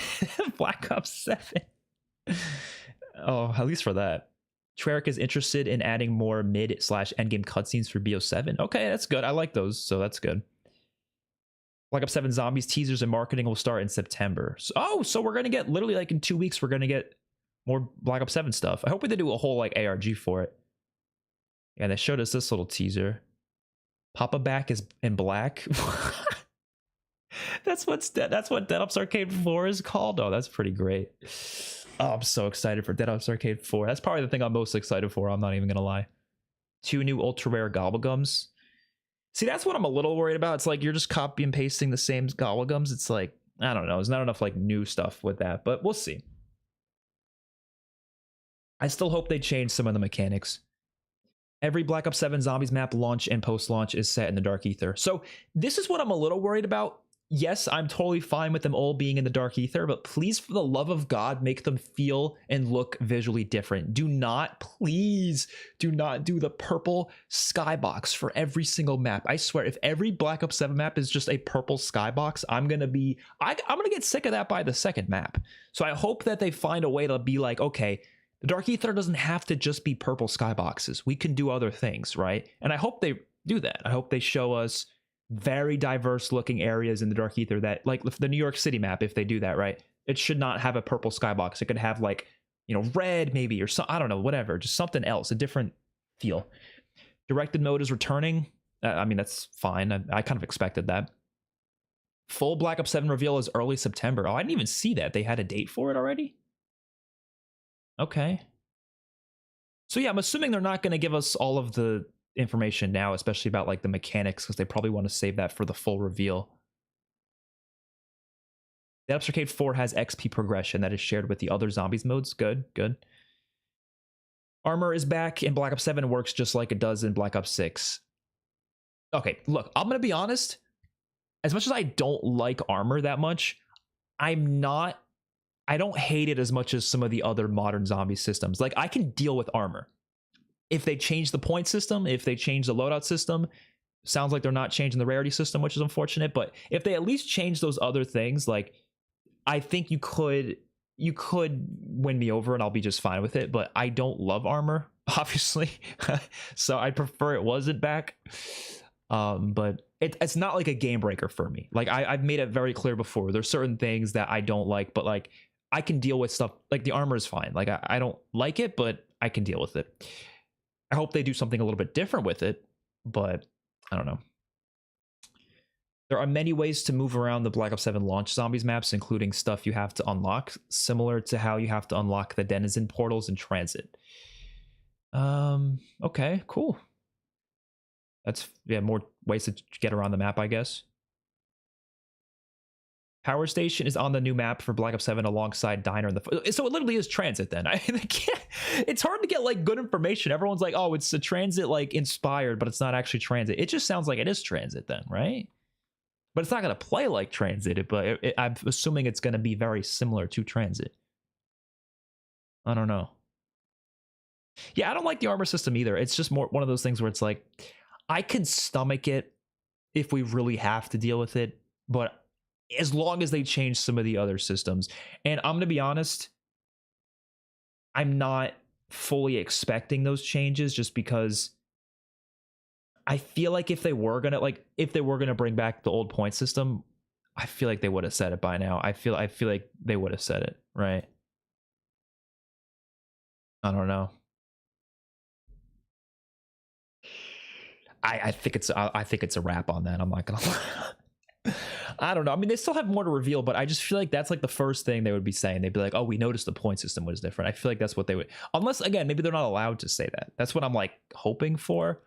Black Ops 7. Oh, at least for that. Treyarch is interested in adding more mid/endgame cutscenes for BO7. Okay, that's good. I like those, so that's good. Black Ops 7 Zombies teasers and marketing will start in September. So we're gonna get literally like in 2 weeks. We're gonna get more Black Ops 7 stuff. I hope they do a whole like ARG for it. Yeah, they showed us this little teaser. Papa Back is in black. That's what Dead Ops Arcade 4 is called. Oh, that's pretty great. Oh, I'm so excited for Dead Ops Arcade 4. That's probably the thing I'm most excited for. I'm not even gonna lie. 2 new ultra rare gobblegums. See, that's what I'm a little worried about. It's like you're just copy and pasting the same gobblegums. It's like, I don't know. There's not enough like new stuff with that, but we'll see. I still hope they change some of the mechanics. Every Black Ops 7 Zombies map launch and post-launch is set in the Dark Ether. So this is what I'm a little worried about. Yes, I'm totally fine with them all being in the Dark Ether, but please, for the love of God, make them feel and look visually different. Please do not do the purple skybox for every single map. I swear, if every Black Ops 7 map is just a purple skybox, I'm gonna get sick of that by the second map. So I hope that they find a way to be like, okay, the Dark Ether doesn't have to just be purple skyboxes. We can do other things, right? And I hope they do that. I hope they show us very diverse looking areas in the Dark Ether that, like the New York City map, if they do that, right? It should not have a purple skybox. It could have like, you know, red maybe, or some, I don't know, whatever, just something else, a different feel. Directed mode is returning. I mean, that's fine. I kind of expected that. Full Black Ops 7 reveal is early September. Oh, I didn't even see that. They had a date for it already? Okay. So yeah, I'm assuming they're not going to give us all of the information now, especially about like the mechanics, because they probably want to save that for the full reveal. Dead Ops Arcade 4 has XP progression that is shared with the other Zombies modes. Good. Armor is back in Black Ops 7 and works just like it does in Black Ops 6. Okay, look, I'm going to be honest. As much as I don't like armor that much, I don't hate it as much as some of the other modern zombie systems. Like, I can deal with armor. If they change the point system, if they change the loadout system, sounds like they're not changing the rarity system, which is unfortunate. But if they at least change those other things, like, I think you could win me over and I'll be just fine with it. But I don't love armor, obviously. So I prefer it wasn't back. But it's not like a game breaker for me. Like, I've made it very clear before. There's certain things that I don't like, but like, I can deal with stuff. Like, the armor is fine. Like, I don't like it, but I can deal with it. I hope they do something a little bit different with it, but I don't know. There are many ways to move around the Black Ops 7 launch Zombies maps, including stuff you have to unlock, similar to how you have to unlock the Denizen portals in Transit. Okay, cool. That's, yeah, more ways to get around the map, I guess. Power Station is on the new map for Black Ops 7 alongside Diner and the... So it literally is Transit then. It's hard to get like good information. Everyone's like, oh, it's a Transit like inspired, but it's not actually Transit. It just sounds like it is Transit then, right? But it's not going to play like Transit, but I'm assuming it's going to be very similar to Transit. I don't know. Yeah, I don't like the armor system either. It's just more one of those things where it's like, I can stomach it if we really have to deal with it, but as long as they change some of the other systems. And I'm going to be honest, I'm not fully expecting those changes, just because I feel like if they were going to bring back the old point system, I feel like they would have said it by now. I feel like they would have said it, right? I don't know. I think it's a wrap on that. I'm not gonna lie. I don't know. I mean, they still have more to reveal, but I just feel like that's like the first thing they would be saying. They'd be like, oh, we noticed the point system was different. I feel like that's what they would, unless, again, maybe they're not allowed to say that. That's what I'm like hoping for.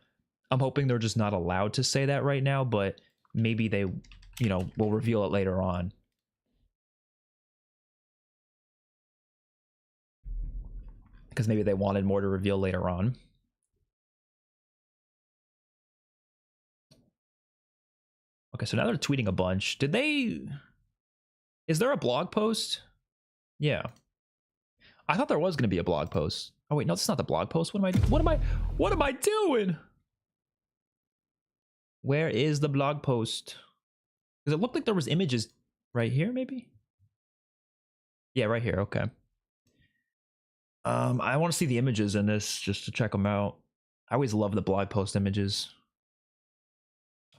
I'm hoping they're just not allowed to say that right now, but maybe they, you know, will reveal it later on. Because maybe they wanted more to reveal later on. Okay, so now they're tweeting a bunch. Is there a blog post? Yeah. I thought there was going to be a blog post. Oh wait, no, it's not the blog post. What am I doing? Where is the blog post? Because it looked like there was images right here, maybe? Yeah, right here. Okay. I want to see the images in this just to check them out. I always love the blog post images.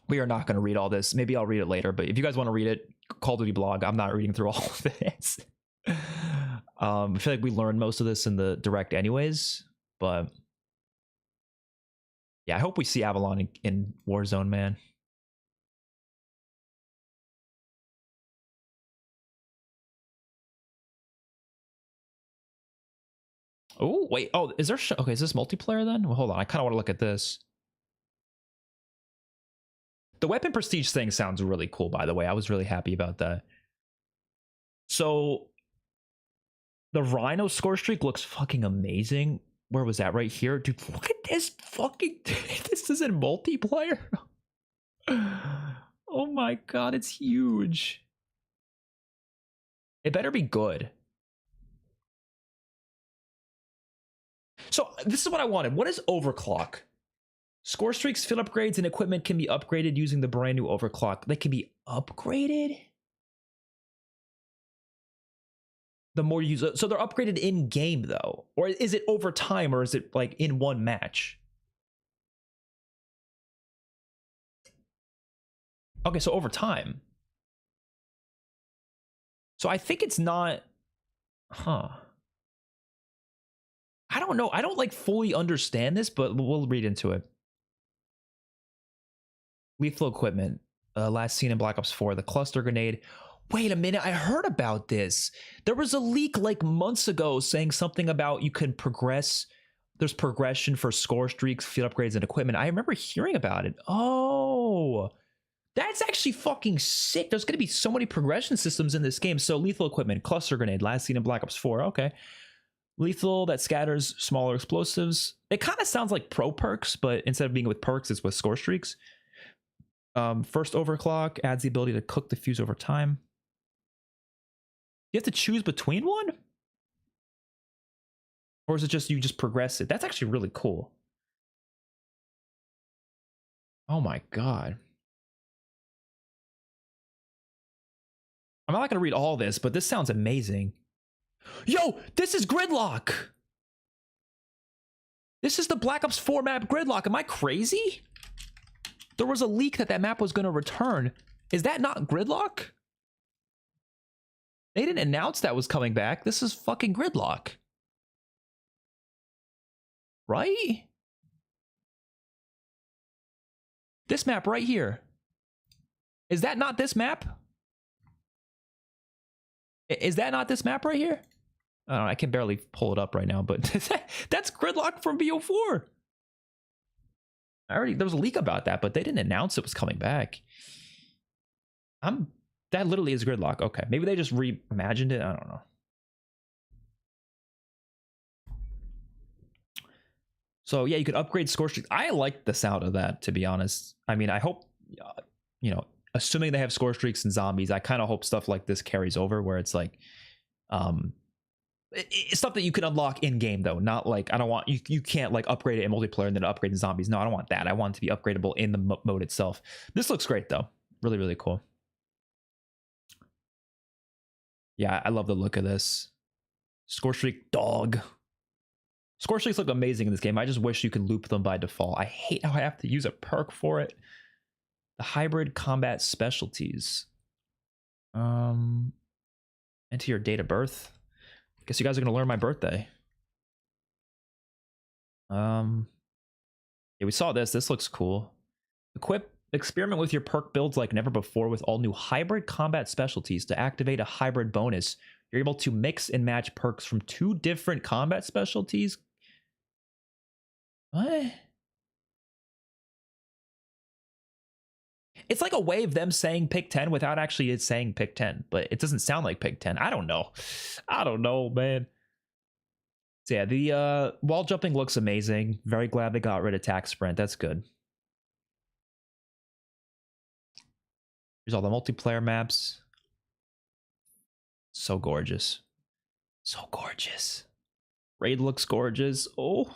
We are not going to read all this. Maybe I'll read it later, but if you guys want to read it, Call of Duty blog. I'm not reading through all of this. I feel like we learned most of this in the direct anyways, but yeah, I hope we see Avalon in Warzone, man. Oh, wait. Oh, is there... Okay, is this multiplayer then? Well, hold on. I kind of want to look at this. The weapon prestige thing sounds really cool, by the way. I was really happy about that. So, the Rhino score streak looks fucking amazing. Where was that? Right here? Dude, look at this fucking... This is in multiplayer? Oh my god, it's huge. It better be good. So this is what I wanted. What is overclock? Score streaks, field upgrades, and equipment can be upgraded using the brand new overclock. They can be upgraded? The more you use it. So they're upgraded in game though? Or is it over time, or is it like in one match? Okay, so over time. So I think it's not... Huh. I don't know. I don't like fully understand this, but we'll read into it. Lethal equipment. Last seen in Black Ops 4, the cluster grenade. Wait a minute, I heard about this. There was a leak like months ago saying something about you can progress. There's progression for score streaks, field upgrades, and equipment. I remember hearing about it. Oh, that's actually fucking sick. There's going to be so many progression systems in this game. So lethal equipment, cluster grenade, last seen in Black Ops 4. Okay. Lethal that scatters smaller explosives. It kind of sounds like pro perks, but instead of being with perks, it's with score streaks. First overclock adds the ability to cook the fuse over time. You have to choose between one? Or is it just you just progress it? That's actually really cool. Oh my god. I'm not going to read all this, but this sounds amazing. Yo, this is Gridlock! This is the Black Ops 4 map Gridlock. Am I crazy? There was a leak that map was going to return. Is that not Gridlock? They didn't announce that was coming back. This is fucking Gridlock. Right? This map right here. Is that not this map? Is that not this map right here? I don't know, I can barely pull it up right now, but that's Gridlock from BO4. There was a leak about that, but they didn't announce it was coming back. That literally is Gridlock. Okay, maybe they just reimagined it. I don't know. So yeah, you could upgrade score streaks. I like the sound of that, to be honest. I mean, I hope, you know, assuming they have score streaks and zombies, I kind of hope stuff like this carries over, where it's like, it's stuff that you can unlock in game though, not like, I don't want you can't like upgrade it in multiplayer and then upgrade in zombies. No, I don't want that. I want it to be upgradable in the mode itself. This looks great though. Really, really cool. Yeah, I love the look of this. Score streak dog. Score streaks look amazing in this game. I just wish you could loop them by default. I hate how I have to use a perk for it. The hybrid combat specialties. Enter your date of birth. Guess you guys are gonna learn my birthday. Yeah, we saw this. This looks cool. Experiment with your perk builds like never before with all new hybrid combat specialties. To activate a hybrid bonus, you're able to mix and match perks from 2 different combat specialties. What? It's like a way of them saying pick 10 without actually it saying pick 10, but it doesn't sound like pick 10. I don't know. I don't know, man. So yeah, the wall jumping looks amazing. Very glad they got rid of attack sprint. That's good. Here's all the multiplayer maps. So gorgeous. So gorgeous. Raid looks gorgeous. Oh.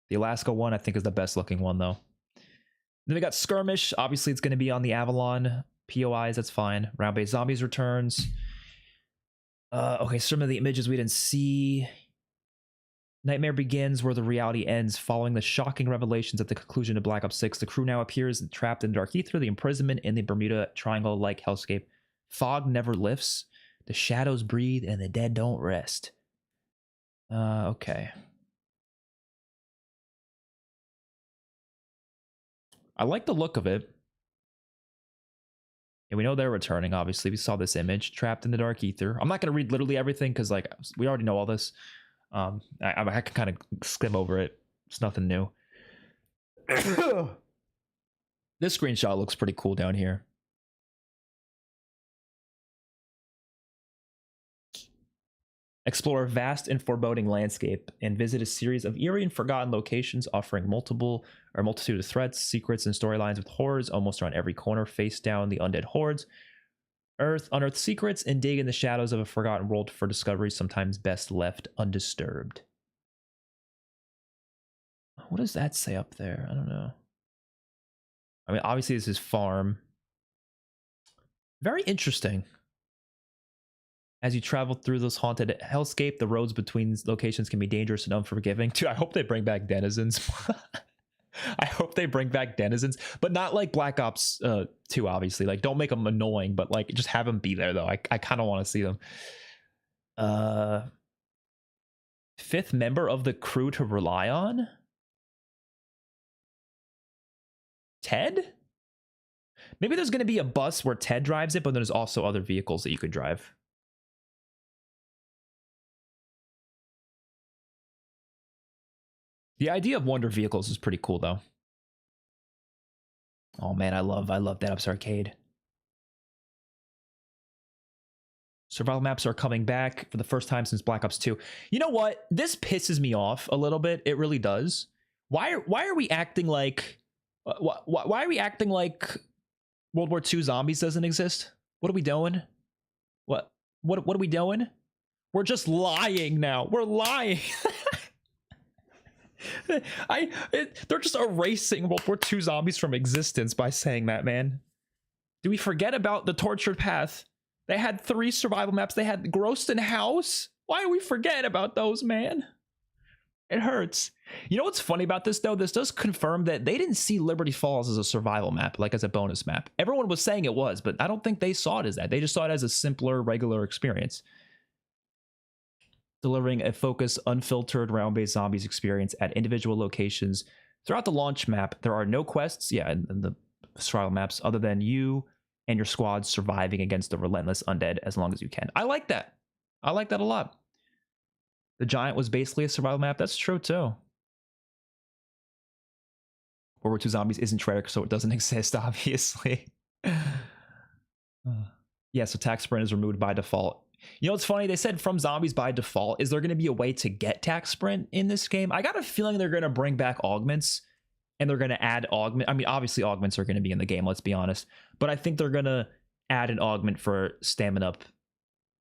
The Alaska one, I think, is the best looking one, though. Then we got Skirmish. Obviously, it's going to be on the Avalon. POIs, that's fine. Round-based Zombies returns. Okay, some of the images we didn't see. Nightmare begins where the reality ends. Following the shocking revelations at the conclusion of Black Ops 6, the crew now appears trapped in dark ether, the imprisonment in the Bermuda Triangle-like hellscape. Fog never lifts, the shadows breathe, and the dead don't rest. Okay. I like the look of it. And we know they're returning, obviously. We saw this image, trapped in the dark ether. I'm not going to read literally everything because, like, we already know all this. I can kind of skim over it. It's nothing new. This screenshot looks pretty cool down here. Explore a vast and foreboding landscape and visit a series of eerie and forgotten locations offering multitude of threats, secrets, and storylines with horrors almost around every corner. Face down the undead hordes, unearth secrets, and dig in the shadows of a forgotten world for discoveries sometimes best left undisturbed. What does that say up there? I don't know. I mean, obviously this is farm. Very interesting. As you travel through this haunted hellscape, the roads between locations can be dangerous and unforgiving. Dude, I hope they bring back denizens. I hope they bring back denizens, but not like Black Ops 2, obviously. Like, don't make them annoying, but like, just have them be there, though. I kind of want to see them. Fifth member of the crew to rely on? Ted? Maybe there's going to be a bus where Ted drives it, but there's also other vehicles that you could drive. The idea of wonder vehicles is pretty cool, though. Oh man, I love Dead Ops Arcade. Survival maps are coming back for the first time since Black Ops 2. You know what? This pisses me off a little bit. It really does. Why are we acting like why are we acting like World War II zombies doesn't exist? What are we doing? What are we doing? We're just lying now. We're lying. They're just erasing World War II zombies from existence by saying that, man. Do we forget about the Tortured Path? They had 3 survival maps. They had Groston House. Why do we forget about those, man? It hurts. You know what's funny about this, though? This does confirm that they didn't see Liberty Falls as a survival map, like as a bonus map. Everyone was saying it was, but I don't think they saw it as that. They just saw it as a simpler, regular experience. Delivering a focused, unfiltered, round-based zombies experience at individual locations. Throughout the launch map, there are no quests, in the survival maps, other than you and your squad surviving against the relentless undead as long as you can. I like that. I like that a lot. The Giant was basically a survival map. That's true, too. World War II Zombies isn't Treyarch, so it doesn't exist, obviously. Yeah, so tax sprint is removed by default. You know what's funny? They said from zombies by default. Is there going to be a way to get tax sprint in this game? I got a feeling they're going to bring back augments and they're going to add augment. I mean, obviously augments are going to be in the game, let's be honest. But I think they're going to add an augment for stamina up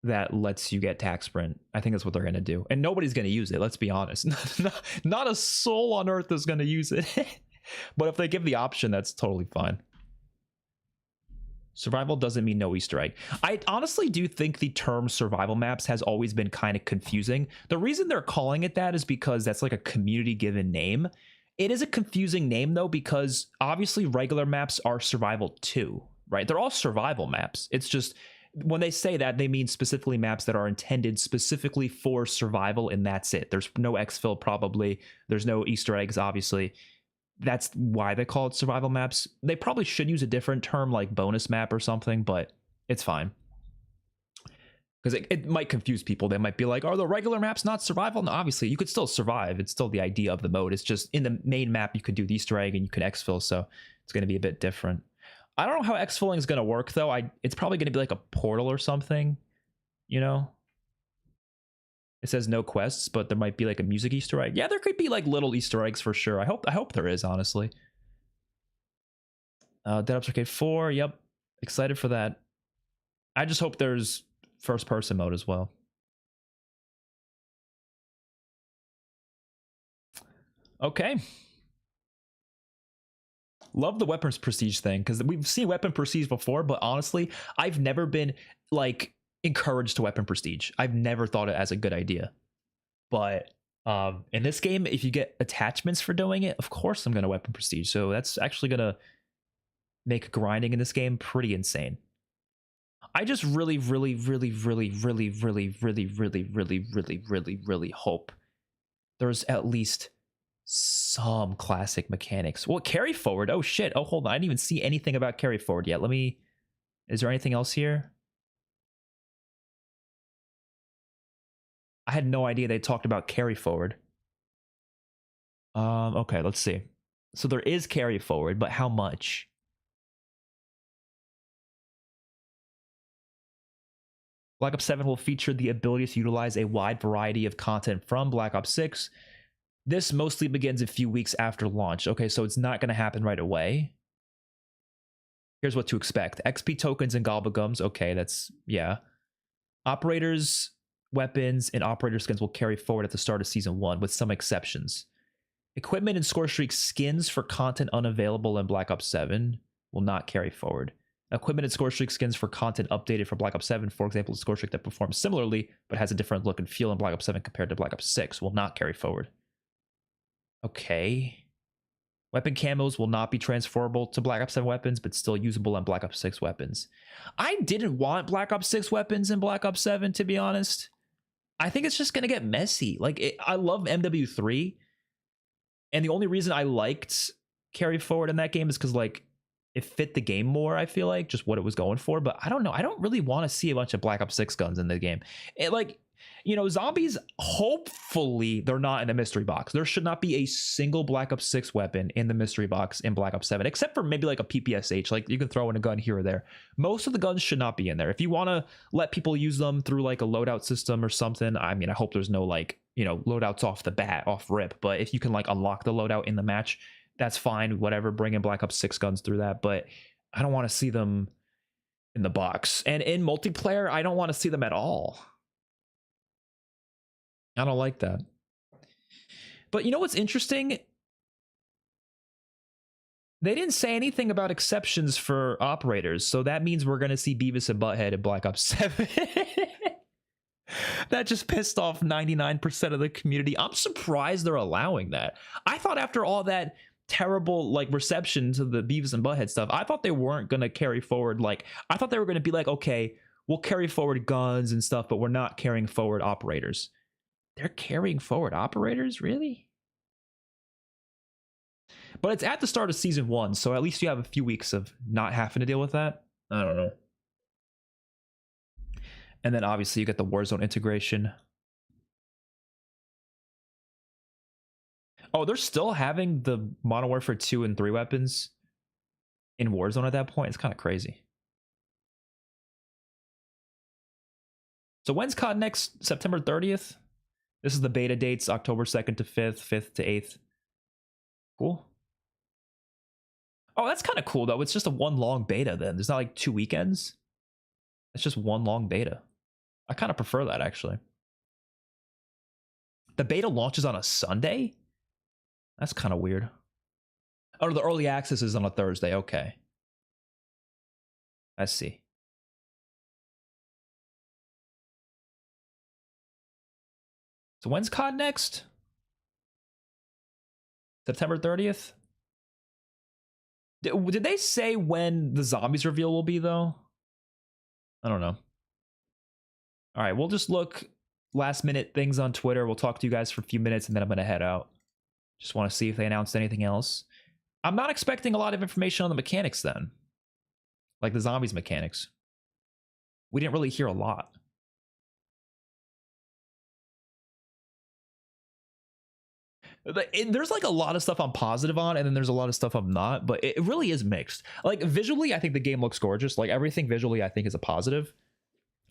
that lets you get tax sprint. I think that's what they're going to do. And nobody's going to use it, let's be honest. Not a soul on earth is going to use it. But if they give the option, that's totally fine. Survival doesn't mean no Easter egg. I honestly do think the term survival maps has always been kind of confusing. The reason they're calling it that is because that's like a community given name. It is a confusing name though, because obviously regular maps are survival too, right? They're all survival maps. It's just when they say that, they mean specifically maps that are intended specifically for survival, and that's it. There's no exfil probably. There's no Easter eggs, obviously. That's why they call it survival maps. They probably should use a different term like bonus map or something, but it's fine. Because it might confuse people. They might be like, are the regular maps not survival? No, obviously, you could still survive. It's still the idea of the mode. It's just in the main map, you could do the Easter egg and you could exfil, so it's going to be a bit different. I don't know how exfilling is going to work, though. It's probably going to be like a portal or something, you know? It says no quests, but there might be like a music Easter egg. Yeah, there could be like little Easter eggs for sure. I hope there is, honestly. Dead Ops Arcade 4, yep. Excited for that. I just hope there's first person mode as well. Okay. Love the weapons prestige thing, because we've seen weapon prestige before, but honestly, I've never been like encouraged to weapon prestige. I've never thought it as a good idea. But in this game, if you get attachments for doing it, of course I'm going to weapon prestige. So that's actually going to make grinding in this game pretty insane. I just really hope there's at least some classic mechanics. Well, carry forward. Oh shit. Oh, hold on. I didn't even see anything about carry forward yet. Is there anything else here? I had no idea they talked about carry forward. Okay, let's see. So there is carry forward, but how much? Black Ops 7 will feature the ability to utilize a wide variety of content from Black Ops 6. This mostly begins a few weeks after launch. Okay, so it's not going to happen right away. Here's what to expect. XP tokens and gobblegums. Okay, yeah. Operators, weapons, and operator skins will carry forward at the start of Season 1, with some exceptions. Equipment and score streak skins for content unavailable in Black Ops 7 will not carry forward. Equipment and score streak skins for content updated for Black Ops 7, for example, a score streak that performs similarly but has a different look and feel in Black Ops 7 compared to Black Ops 6, will not carry forward. Okay. Weapon camos will not be transferable to Black Ops 7 weapons, but still usable on Black Ops 6 weapons. I didn't want Black Ops 6 weapons in Black Ops 7, to be honest. I think it's just going to get messy. I love MW3, and the only reason I liked carry forward in that game is because, it fit the game more, I feel like, just what it was going for. But I don't know. I don't really want to see a bunch of Black Ops 6 guns in the game. Zombies, hopefully they're not in the mystery box. There should not be a single Black Ops 6 weapon in the mystery box in Black Ops 7, except for maybe a PPSH. You can throw in a gun here or there. Most of the guns should not be in there. If you want to let people use them through a loadout system or something, I hope there's no loadouts off the bat, off rip. But if you can unlock the loadout in the match, that's fine. Whatever, bring in Black Ops 6 guns through that. But I don't want to see them in the box. And in multiplayer, I don't want to see them at all. I don't like that. But you know what's interesting? They didn't say anything about exceptions for operators, so that means we're going to see Beavis and Butthead in Black Ops 7. That just pissed off 99% of the community. I'm surprised they're allowing that. I thought after all that terrible reception to the Beavis and Butthead stuff, I thought they weren't going to carry forward. I thought they were going to be okay, we'll carry forward guns and stuff, but we're not carrying forward operators. They're carrying forward operators? Really? But it's at the start of Season 1, so at least you have a few weeks of not having to deal with that. I don't know. And then obviously you get the Warzone integration. Oh, they're still having the Modern Warfare 2 and 3 weapons in Warzone at that point? It's kind of crazy. So when's COD next? September 30th? This is the beta dates, October 2nd to 5th, 5th to 8th. Cool. Oh, that's kind of cool, though. It's just a one long beta, then. There's not 2 weekends. It's just one long beta. I kind of prefer that, actually. The beta launches on a Sunday? That's kind of weird. Oh, the early access is on a Thursday. Okay. I see. So when's COD next? September 30th? Did they say when the zombies reveal will be, though? I don't know. All right, we'll just look last minute things on Twitter. We'll talk to you guys for a few minutes, and then I'm going to head out. Just want to see if they announced anything else. I'm not expecting a lot of information on the mechanics then. The zombies mechanics. We didn't really hear a lot. There's a lot of stuff I'm positive on, and then there's a lot of stuff I'm not, but it really is mixed. Visually, I think the game looks gorgeous. Everything visually, I think is a positive.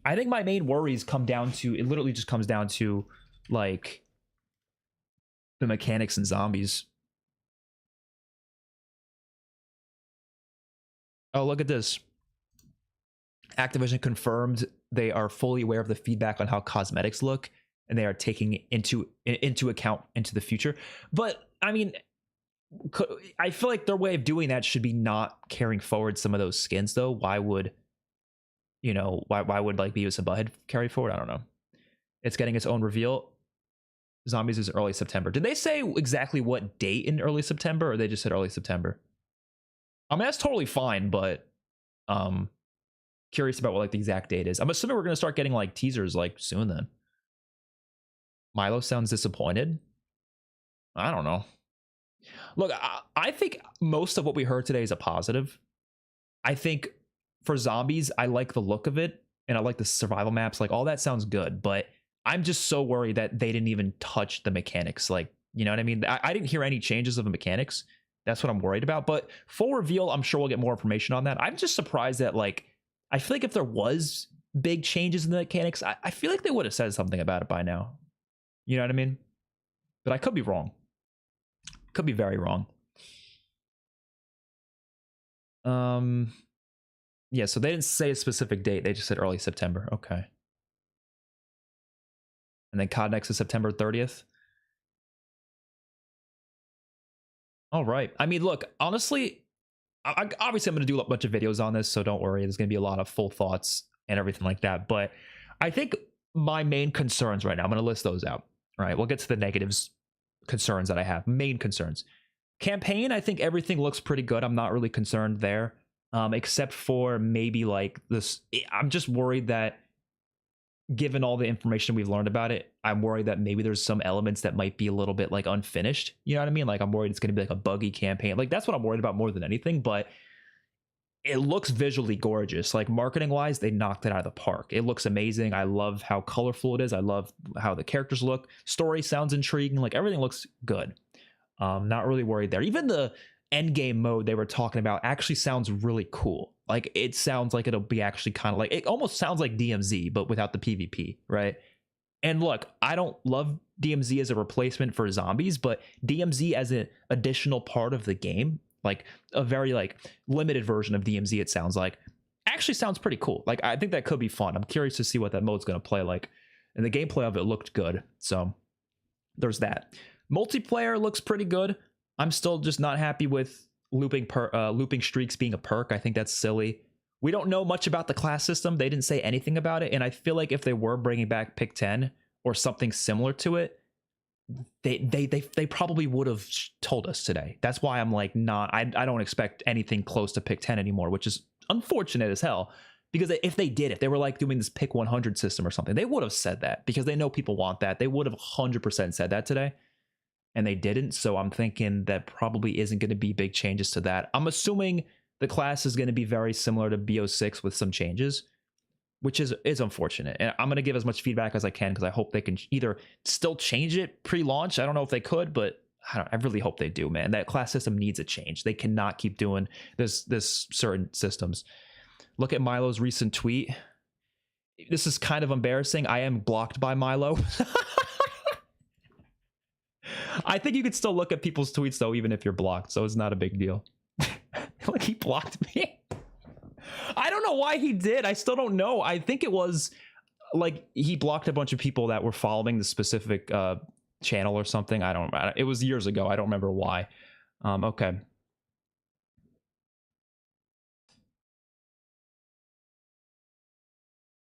I think my main worries come down to, it literally just comes down to the mechanics and zombies. Oh, look at this. Activision confirmed they are fully aware of the feedback on how cosmetics look, and they are taking into account into the future. But I mean, I feel their way of doing that should be not carrying forward some of those skins, though. Why would you know, why would like Beavis and Butthead carry forward? I don't know. It's getting its own reveal. Zombies is early September. Did they say exactly what date in early September, or they just said early September? I mean, that's totally fine, but curious about what like the exact date is. I'm assuming we're gonna start getting like teasers like soon then. Milo sounds disappointed. I don't know. Look, I think most of what we heard today is a positive. I think for zombies, I like the look of it, and I like the survival maps. Like, all that sounds good, but I'm just so worried that they didn't even touch the mechanics. Like, you know what I mean? I didn't hear any changes of the mechanics. That's what I'm worried about. But full reveal, I'm sure we'll get more information on that. I'm just surprised that, like, I feel like if there was big changes in the mechanics, I feel like they would have said something about it by now. You know what I mean? But I could be wrong. Could be very wrong. Yeah, so they didn't say a specific date. They just said early September. Okay. And then COD Next is September 30th. All right. I mean, look, honestly, obviously I'm going to do a bunch of videos on this, so don't worry. There's going to be a lot of full thoughts and everything like that. But I think my main concerns right now, I'm going to list those out. All right, we'll get to the negatives, concerns that I have. Main concerns. Campaign, I think everything looks pretty good. I'm not really concerned there, except for maybe like this. I'm just worried that given all the information we've learned about it, I'm worried that maybe there's some elements that might be a little bit like unfinished. You know what I mean? Like, I'm worried it's going to be like a buggy campaign. Like, that's what I'm worried about more than anything. But it looks visually gorgeous. Like, marketing wise, they knocked it out of the park. It looks amazing. I love how colorful it is. I love how the characters look. Story sounds intriguing. Like, everything looks good. Not really worried there. Even the end game mode they were talking about actually sounds really cool. Like, it sounds like it'll be actually kind of like, it almost sounds like DMZ, but without the PvP, right? And look, I don't love DMZ as a replacement for zombies, but DMZ as an additional part of the game, like a very like limited version of DMZ, it sounds like, actually sounds pretty cool. Like, I think that could be fun. I'm curious to see what that mode's going to play like. And the gameplay of it looked good. So there's that. Multiplayer looks pretty good. I'm still just not happy with looping streaks being a perk. I think that's silly. We don't know much about the class system. They didn't say anything about it. And I feel like if they were bringing back Pick 10 or something similar to it, they probably would have told us today. That's why I'm like, I don't expect anything close to Pick 10 anymore, which is unfortunate as hell. Because if they were like doing this Pick 100 system or something, they would have said that, because they know people want that. They would have 100% said that today. And they didn't. So I'm thinking that probably isn't going to be big changes to that. I'm assuming the class is going to be very similar to BO6 with some changes, which is unfortunate. And I'm going to give as much feedback as I can, because I hope they can either still change it pre-launch. I don't know if they could, but I really hope they do, man. That class system needs a change. They cannot keep doing this certain systems. Look at Milo's recent tweet. This is kind of embarrassing. I am blocked by Milo. I think you could still look at people's tweets though, even if you're blocked, so it's not a big deal. Like, he blocked me. I don't know why he did. I still don't know. I think it was like he blocked a bunch of people that were following the specific channel or something. I don't know. It was years ago. I don't remember why. Okay.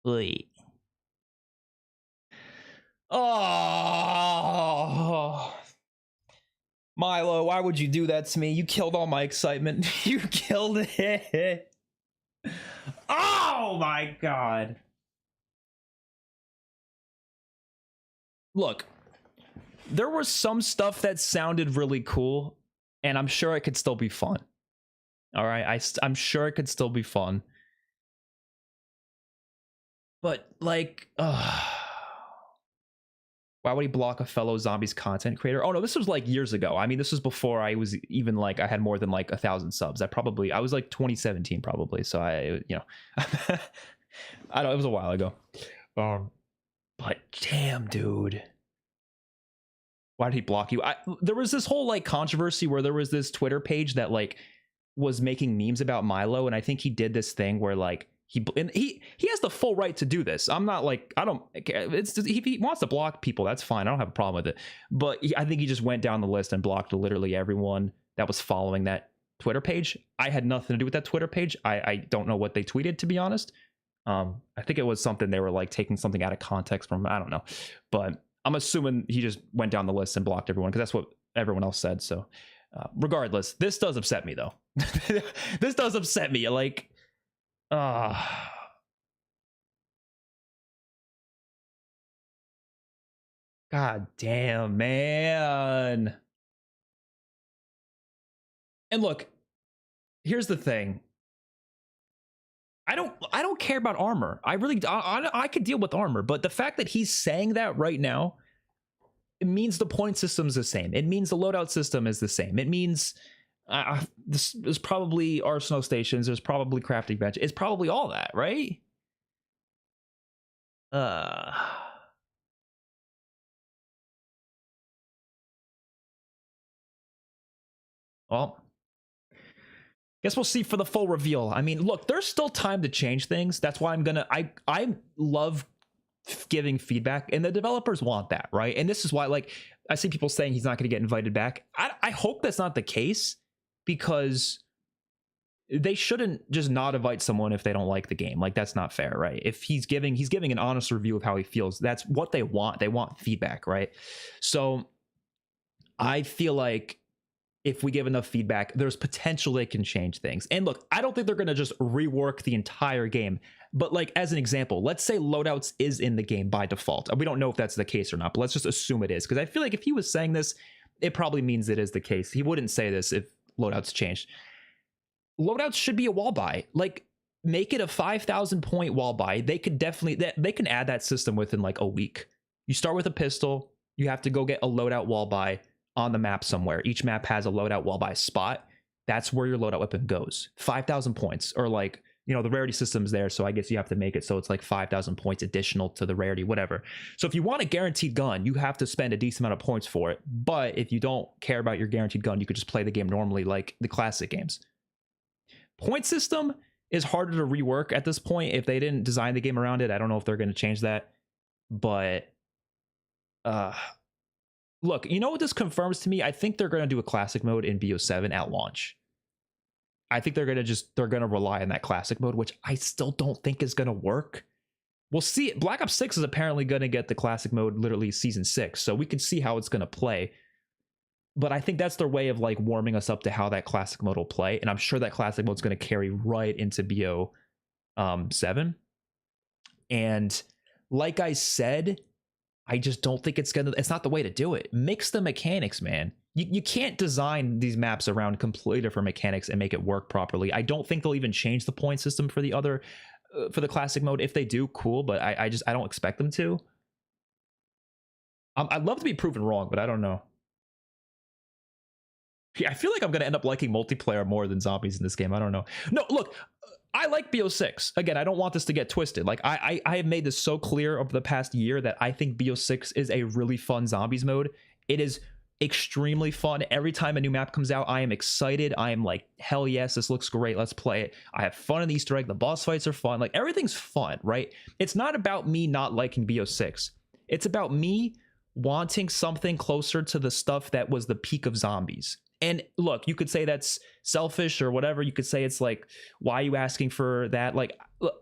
Wait. Oh, Milo, why would you do that to me? You killed all my excitement. You killed it. Oh my God. Look, there was some stuff that sounded really cool, and I'm sure it could still be fun. All right, I'm sure it could still be fun. But like, why would he block a fellow zombies content creator? Oh no, this was like years ago. I mean, this was before I was even like, I had more than like 1,000 subs. I was like 2017 probably. So I don't know, it was a while ago. But damn, dude. Why did he block you? There was this whole like controversy where there was this Twitter page that like was making memes about Milo. And I think he did this thing where like, he has the full right to do this. I'm not like, I don't, it's just, he wants to block people, that's fine. I don't have a problem with it. But I think he just went down the list and blocked literally everyone that was following that Twitter page. I had nothing to do with that Twitter page. I don't know what they tweeted, to be honest. I think it was something they were like taking something out of context from, I don't know, but I'm assuming he just went down the list and blocked everyone because that's what everyone else said. So regardless, this does upset me though. This does upset me. Like, God damn, man. And look, here's the thing. I don't care about armor. I could deal with armor, but the fact that he's saying that right now, it means the point system's the same. It means the loadout system is the same. It means there's probably arsenal stations. There's probably crafting bench. It's probably all that, right? Well, guess we'll see for the full reveal. I mean, look, there's still time to change things. That's why I love giving feedback, and the developers want that, right? And this is why, like, I see people saying he's not going to get invited back. I hope that's not the case, because they shouldn't just not invite someone if they don't like the game. Like, that's not fair, right? If he's giving an honest review of how he feels, that's what they want. They want feedback, right? So I feel like if we give enough feedback, there's potential they can change things. And look, I don't think they're going to just rework the entire game. But like, as an example, let's say loadouts is in the game by default. We don't know if that's the case or not, but let's just assume it is. Because I feel like if he was saying this, it probably means it is the case. He wouldn't say this if loadouts changed. Loadouts should be a wall buy. Like, make it a 5,000 point wall buy. They could definitely, they can add that system within like a week. You start with a pistol. You have to go get a loadout wall buy on the map somewhere. Each map has a loadout wall buy spot. That's where your loadout weapon goes. 5,000 points, or like, you know, the rarity system's there, so I guess you have to make it so it's like 5,000 points additional to the rarity, whatever. So if you want a guaranteed gun, you have to spend a decent amount of points for it. But if you don't care about your guaranteed gun, you could just play the game normally like the classic games. Point system is harder to rework at this point. If they didn't design the game around it, I don't know if they're going to change that. But look, you know what this confirms to me? I think they're going to do a classic mode in BO7 at launch. I think they're going to rely on that classic mode, which I still don't think is going to work. We'll see. Black Ops 6 is apparently going to get the classic mode literally season 6, so we can see how it's going to play. But I think that's their way of like warming us up to how that classic mode will play, and I'm sure that classic mode is going to carry right into BO7. And like I said, I just don't think it's not the way to do it. Mix the mechanics, man. You can't design these maps around completely different mechanics and make it work properly. I don't think they'll even change the point system for the other, for the classic mode. If they do, cool, but I don't expect them to. I'd love to be proven wrong, but I don't know. Yeah, I feel like I'm going to end up liking multiplayer more than zombies in this game. I don't know. No, look, I like BO6. Again, I don't want this to get twisted. Like, I have made this so clear over the past year that I think BO6 is a really fun zombies mode. It is extremely fun. Every time a new map comes out, I am excited. I am like, hell yes, this looks great. Let's play it. I have fun in the Easter egg. The boss fights are fun. Like, everything's fun, right? It's not about me not liking BO6. It's about me wanting something closer to the stuff that was the peak of zombies. And look, you could say that's selfish or whatever. You could say it's like, why are you asking for that? Like, look,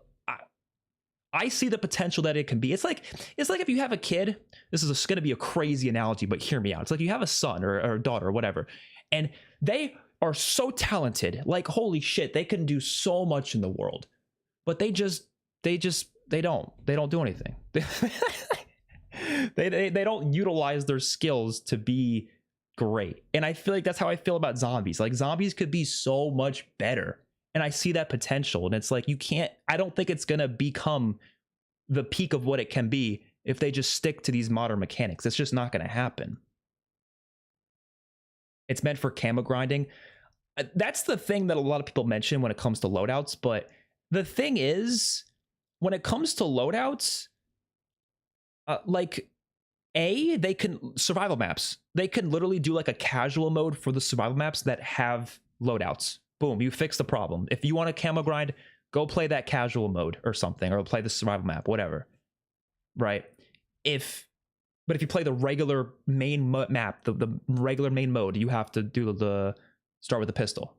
I see the potential that it can be. It's like if you have a kid. This is going to be a crazy analogy, but hear me out. It's like you have a son or a daughter or whatever, and they are so talented. Like, holy shit, they can do so much in the world, but they don't do anything. They don't utilize their skills to be great. And I feel like that's how I feel about zombies. Like, zombies could be so much better, and I see that potential. And it's like, I don't think it's gonna become the peak of what it can be if they just stick to these modern mechanics. It's just not gonna happen. It's meant for camo grinding. That's the thing that a lot of people mention when it comes to loadouts. But the thing is, when it comes to loadouts, they can survival maps. They can literally do like a casual mode for the survival maps that have loadouts. Boom, you fix the problem. If you want a camo grind, go play that casual mode or something, or play the survival map, whatever. Right? But if you play the regular main map, the regular main mode, you have to do the start with a pistol.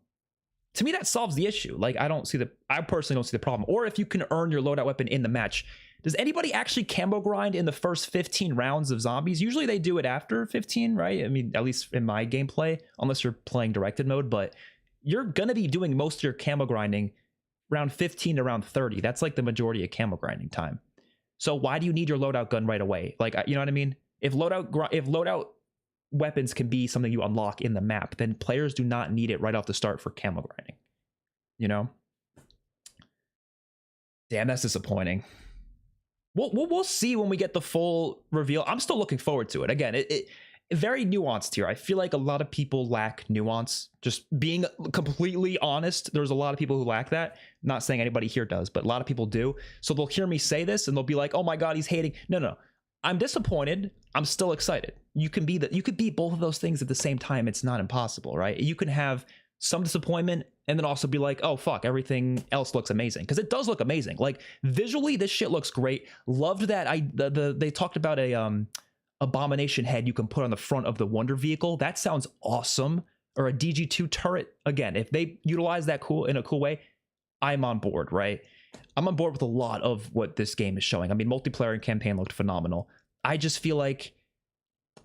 to me that solves the issue. Like I personally don't see the problem. Or if you can earn your loadout weapon in the match, does anybody actually camo grind in the first 15 rounds of zombies? Usually they do it after 15, right? I mean, at least in my gameplay, unless you're playing directed mode, but you're gonna be doing most of your camo grinding round 15 to round 30. That's like the majority of camo grinding time. So why do you need your loadout gun right away? Like, you know what I mean? If loadout weapons can be something you unlock in the map, then players do not need it right off the start for camo grinding. You know? Damn, that's disappointing. We'll see when we get the full reveal. I'm still looking forward to it. Again, it very nuanced here. I feel like a lot of people lack nuance. Just being completely honest, there's a lot of people who lack that. Not saying anybody here does, but a lot of people do. So they'll hear me say this and they'll be like, "Oh my God, he's hating." No. I'm disappointed. I'm still excited. You can be both of those things at the same time. It's not impossible, right? You can have some disappointment and then also be like, "Oh fuck, everything else looks amazing," because it does look amazing. Like visually, this shit looks great. Loved that they talked about a abomination head you can put on the front of the Wonder vehicle. That sounds awesome. Or a DG2 turret. Again, if they utilize that in a cool way, I'm on board, right? I'm on board with a lot of what this game is showing. I mean, multiplayer and campaign looked phenomenal. I just feel like,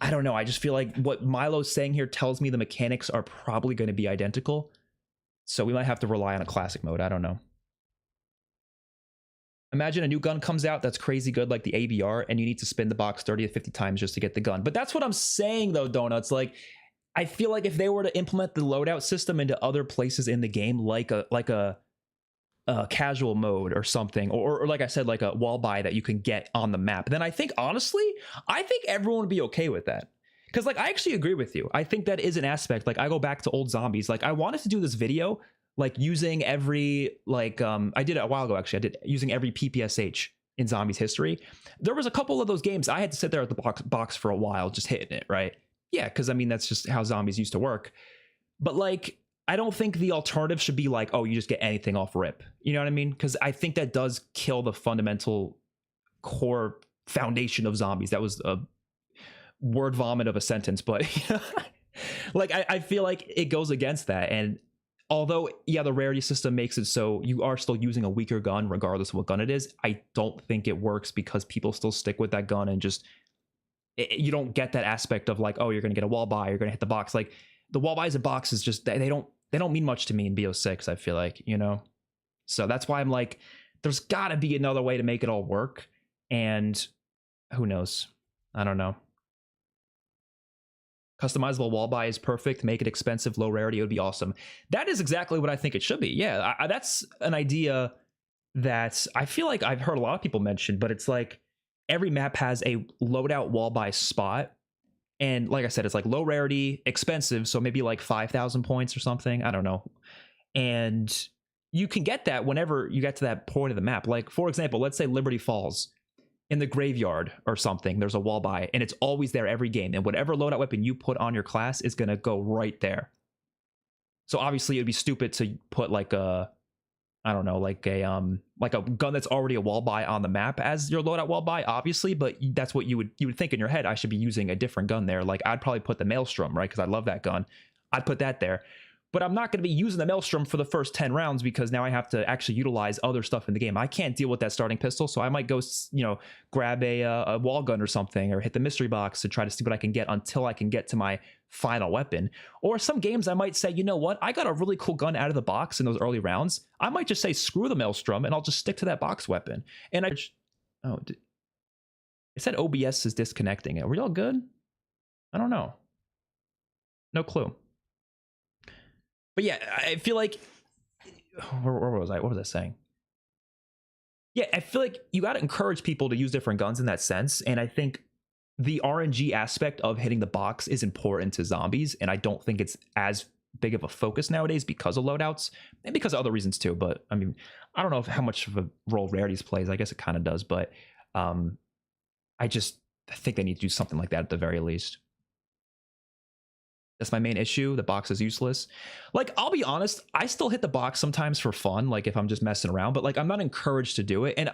I don't know, I just feel like what Milo's saying here tells me the mechanics are probably going to be identical. So we might have to rely on a classic mode. I don't know. Imagine a new gun comes out that's crazy good, like the ABR, and you need to spin the box 30 to 50 times just to get the gun. But that's what I'm saying, though, Donuts. Like, I feel like if they were to implement the loadout system into other places in the game, like a casual mode or something, or like I said, like a wall buy that you can get on the map, then I think, honestly, everyone would be okay with that. Because, like, I actually agree with you. I think that is an aspect. Like, I go back to old zombies. Like, I wanted to do this video like using every, like, I did it a while ago, actually. I did using every PPSH in zombies history. There was a couple of those games I had to sit there at the box for a while just hitting it, right? Yeah, because I mean, that's just how zombies used to work. But like, I don't think the alternative should be like, oh, you just get anything off rip. You know what I mean? Because I think that does kill the fundamental core foundation of zombies. That was a word vomit of a sentence, but like, I feel like it goes against that. And although, yeah, the rarity system makes it so you are still using a weaker gun regardless of what gun it is, I don't think it works because people still stick with that gun and just, you don't get that aspect of like, oh, you're going to get a wall buy, you're going to hit the box. Like the wall buys and boxes just, they don't mean much to me in BO6, I feel like, you know? So that's why I'm like, there's got to be another way to make it all work. And who knows? I don't know. Customizable wall buy is perfect. Make it expensive, low rarity. It would be awesome. That is exactly what I think it should be. Yeah, that's an idea that I feel like I've heard a lot of people mention, but it's like every map has a loadout wall buy spot. And like I said, it's like low rarity, expensive. So maybe like 5,000 points or something. I don't know. And you can get that whenever you get to that point of the map. Like, for example, let's say Liberty Falls. In the graveyard or something, there's a wall buy, and it's always there every game. And whatever loadout weapon you put on your class is going to go right there. So obviously, it would be stupid to put like a, I don't know, like a gun that's already a wall buy on the map as your loadout wall buy, obviously. But that's what you would think in your head. I should be using a different gun there. Like I'd probably put the Maelstrom, right? Because I love that gun. I'd put that there. But I'm not going to be using the Maelstrom for the first 10 rounds because now I have to actually utilize other stuff in the game. I can't deal with that starting pistol, so I might go, grab a wall gun or something, or hit the mystery box to try to see what I can get until I can get to my final weapon. Or some games I might say, you know what, I got a really cool gun out of the box in those early rounds. I might just say, screw the Maelstrom, and I'll just stick to that box weapon. And it said OBS is disconnecting. Are we all good? I don't know. No clue. But yeah, I feel like, where was I? What was I saying? Yeah, I feel like you got to encourage people to use different guns in that sense. And I think the RNG aspect of hitting the box is important to zombies. And I don't think it's as big of a focus nowadays because of loadouts and because of other reasons too. But I mean, I don't know how much of a role rarities plays. I guess it kind of does. But I think they need to do something like that at the very least. That's my main issue. The box is useless. Like, I'll be honest, I still hit the box sometimes for fun, like if I'm just messing around, but like I'm not encouraged to do it. And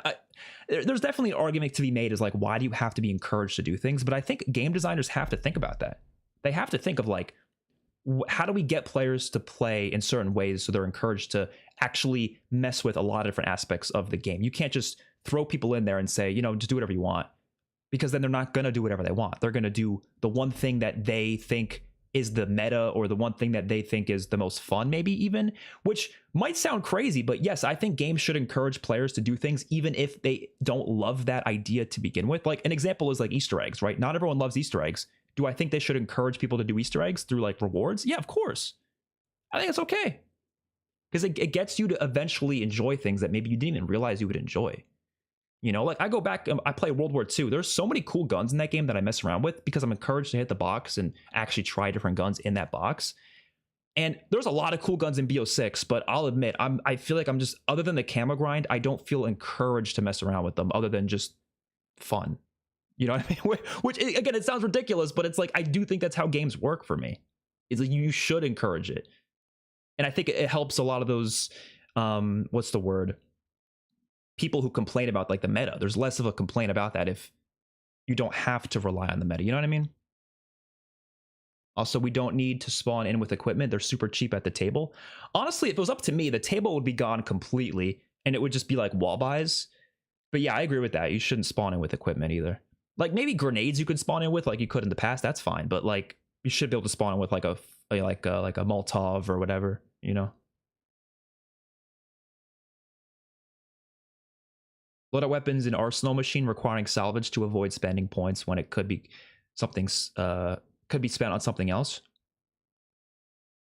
there's definitely an argument to be made is like, why do you have to be encouraged to do things? But I think game designers have to think about that. They have to think of like, how do we get players to play in certain ways so they're encouraged to actually mess with a lot of different aspects of the game? You can't just throw people in there and say, just do whatever you want, because then they're not going to do whatever they want. They're going to do the one thing that they think is the meta, or the one thing that they think is the most fun, maybe even, which might sound crazy, but yes, I think games should encourage players to do things even if they don't love that idea to begin with. Like an example is like Easter eggs, right? Not everyone loves Easter eggs. Do I think they should encourage people to do Easter eggs through like rewards? Yeah, of course. I think it's okay, because it gets you to eventually enjoy things that maybe you didn't even realize you would enjoy. Like I go back, I play World War II. There's so many cool guns in that game that I mess around with because I'm encouraged to hit the box and actually try different guns in that box. And there's a lot of cool guns in BO6, but I'll admit, I feel like I'm just, other than the camo grind, I don't feel encouraged to mess around with them other than just fun. You know what I mean? Which, again, it sounds ridiculous, but it's like, I do think that's how games work for me. It's like, you should encourage it. And I think it helps a lot of those, what's the word? People who complain about like the meta. There's less of a complaint about that if you don't have to rely on the meta. You know what I mean? Also, we don't need to spawn in with equipment. They're super cheap at the table. Honestly, if it was up to me, the table would be gone completely and it would just be like wall buys. But yeah, I agree with that. You shouldn't spawn in with equipment either. Like maybe grenades you could spawn in with like you could in the past. That's fine. But like you should be able to spawn in with like a Molotov or whatever, Load out weapons in arsenal machine requiring salvage to avoid spending points when it could be something could be spent on something else.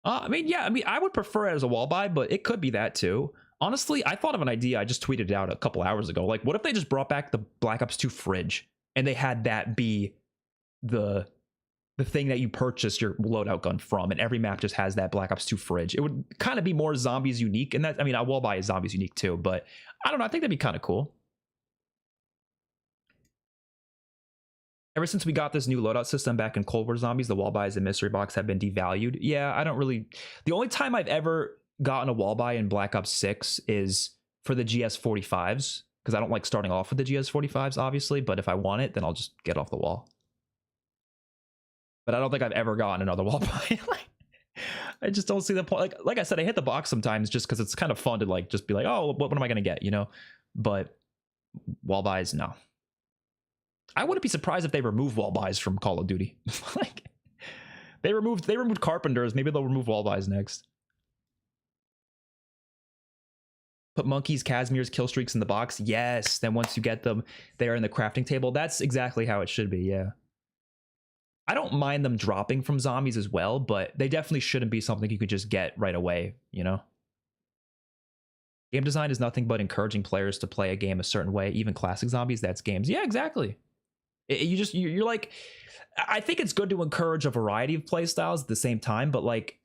I would prefer it as a wall buy, but it could be that too. Honestly, I thought of an idea. I just tweeted it out a couple hours ago. Like, what if they just brought back the Black Ops 2 fridge and they had that be the thing that you purchase your loadout gun from, and every map just has that Black Ops 2 fridge? It would kind of be more zombies unique, and that, a wall buy is zombies unique too, but I don't know. I think that'd be kind of cool. Ever since we got this new loadout system back in Cold War Zombies, the wall buys and mystery box have been devalued. Yeah, I don't really... The only time I've ever gotten a wall buy in Black Ops 6 is for the GS45s, because I don't like starting off with the GS45s, obviously, but if I want it, then I'll just get off the wall. But I don't think I've ever gotten another wall buy. I just don't see the point. Like I said, I hit the box sometimes just because it's kind of fun to like just be like, oh, what am I going to get, But wall buys, no. I wouldn't be surprised if they remove wall buys from Call of Duty. Like they removed carpenters. Maybe they'll remove wall buys next. Put monkeys, Casimirs, kill streaks in the box. Yes. Then once you get them, they're in the crafting table. That's exactly how it should be. Yeah. I don't mind them dropping from zombies as well, but they definitely shouldn't be something you could just get right away. Game design is nothing but encouraging players to play a game a certain way. Even classic zombies, that's games. Yeah, exactly. You're like, I think it's good to encourage a variety of play styles at the same time, but like,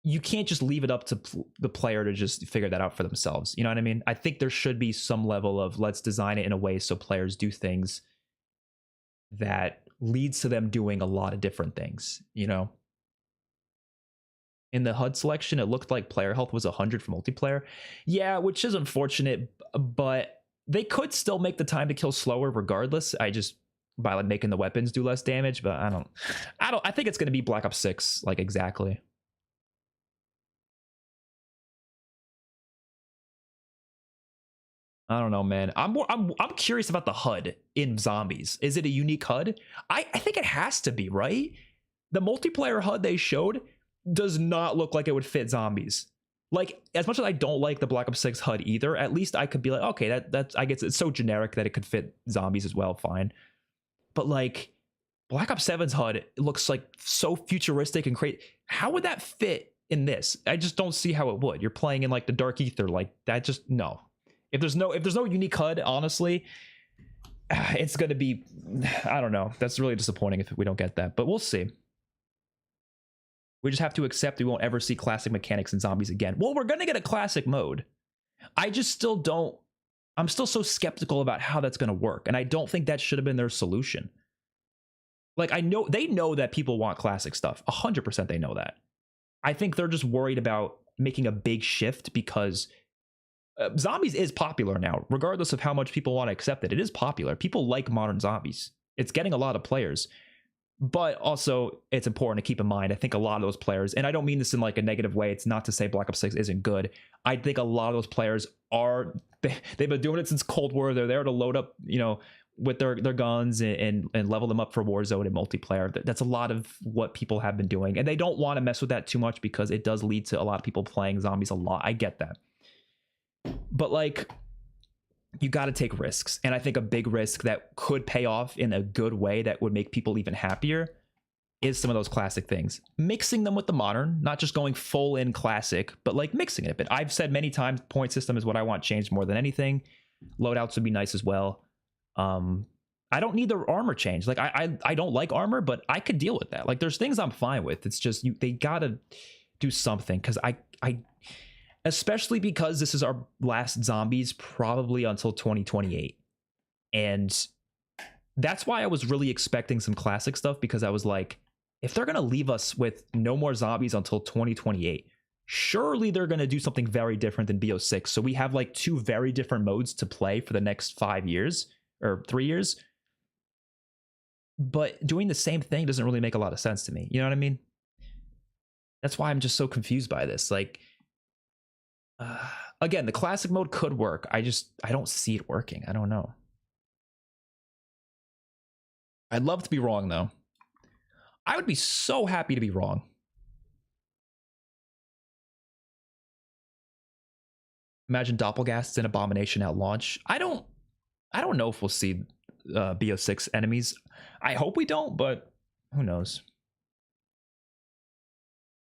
you can't just leave it up to the player to just figure that out for themselves. You know what I mean? I think there should be some level of let's design it in a way so players do things that leads to them doing a lot of different things, In the HUD selection, it looked like player health was 100 for multiplayer. Yeah, which is unfortunate, but they could still make the time to kill slower regardless. By like making the weapons do less damage, but I think it's going to be Black Ops 6, like exactly. I don't know, man. I'm curious about the HUD in zombies. Is it a unique HUD? I think it has to be, right? The multiplayer HUD they showed does not look like it would fit zombies. Like, as much as I don't like the Black Ops 6 HUD either, at least I could be like, okay, that's I guess it's so generic that it could fit zombies as well, fine. But like, Black Ops 7's HUD looks like so futuristic and crazy. How would that fit in this? I just don't see how it would. You're playing in like the Dark Ether, like that. Just no. If there's no unique HUD, honestly, it's gonna be, I don't know. That's really disappointing if we don't get that, but we'll see. We just have to accept we won't ever see classic mechanics in zombies again. Well, we're gonna get a classic mode. I just still don't. I'm still so skeptical about how that's gonna work, and I don't think that should have been their solution. Like, I know they know that people want classic stuff. 100% they know that. I think they're just worried about making a big shift because zombies is popular now, regardless of how much people want to accept it. It is popular. People like modern zombies. It's getting a lot of players. But also, it's important to keep in mind, I think a lot of those players, and I don't mean this in like a negative way, it's not to say Black Ops 6 isn't good. I think a lot of those players they've been doing it since Cold War. They're there to load up, with their guns and level them up for Warzone and multiplayer. That's a lot of what people have been doing. And they don't want to mess with that too much because it does lead to a lot of people playing zombies a lot. I get that. But like, you got to take risks. And I think a big risk that could pay off in a good way that would make people even happier is some of those classic things. Mixing them with the modern, not just going full in classic, but like mixing it a bit. I've said many times, point system is what I want changed more than anything. Loadouts would be nice as well. I don't need the armor change. Like I don't like armor, but I could deal with that. Like there's things I'm fine with. It's just they gotta do something, because I especially because this is our last zombies probably until 2028. And that's why I was really expecting some classic stuff, because I was like, if they're gonna leave us with no more zombies until 2028, surely they're gonna do something very different than BO6. So we have like 2 very different modes to play for the next 5 years or 3 years. But doing the same thing doesn't really make a lot of sense to me. You know what I mean? That's why I'm just so confused by this. Like, again, the classic mode could work. I don't see it working. I don't know. I'd love to be wrong, though. I would be so happy to be wrong. Imagine Doppelgast's an abomination at launch. I don't know if we'll see BO6 enemies. I hope we don't, but who knows?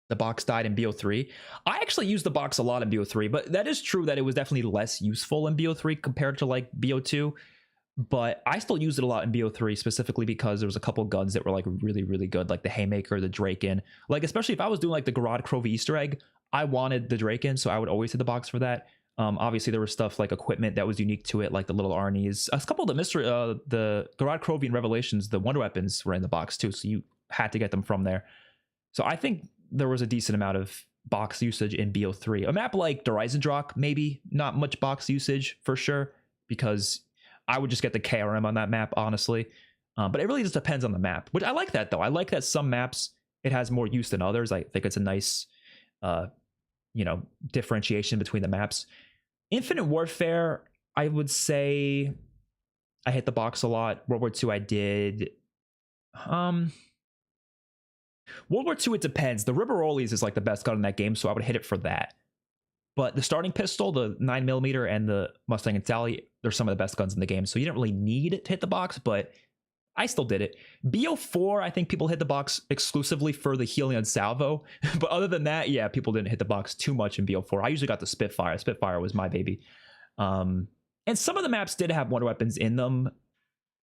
The box died in BO3. I actually used the box a lot in BO3, but that is true that it was definitely less useful in BO3 compared to like BO2. But I still used it a lot in BO3, specifically because there was a couple guns that were like really, really good, like the Haymaker, the Draken. Like, especially if I was doing like the Garad Crove Easter egg, I wanted the Draken, so I would always hit the box for that. Obviously, there was stuff like equipment that was unique to it, like the little Arnie's. A couple of the mystery, the Garad Krovian Revelations, the Wonder Weapons were in the box too, so you had to get them from there. So I think there was a decent amount of box usage in BO3. A map like Dreisendrach, maybe not much box usage for sure, because I would just get the KRM on that map, honestly. But it really just depends on the map, which I like that though. I like that some maps it has more use than others. I think it's a nice, differentiation between the maps. Infinite Warfare, I would say I hit the box a lot. World War II, I did. World War II, it depends. The Riberoles is like the best gun in that game, so I would hit it for that. But the starting pistol, the 9mm, and the Mustang and Sally, they're some of the best guns in the game, so you didn't really need to hit the box, but I still did it. BO4, I think people hit the box exclusively for the Helion Salvo. But other than that, yeah, people didn't hit the box too much in BO4. I usually got the Spitfire. Spitfire was my baby. And some of the maps did have Wonder Weapons in them,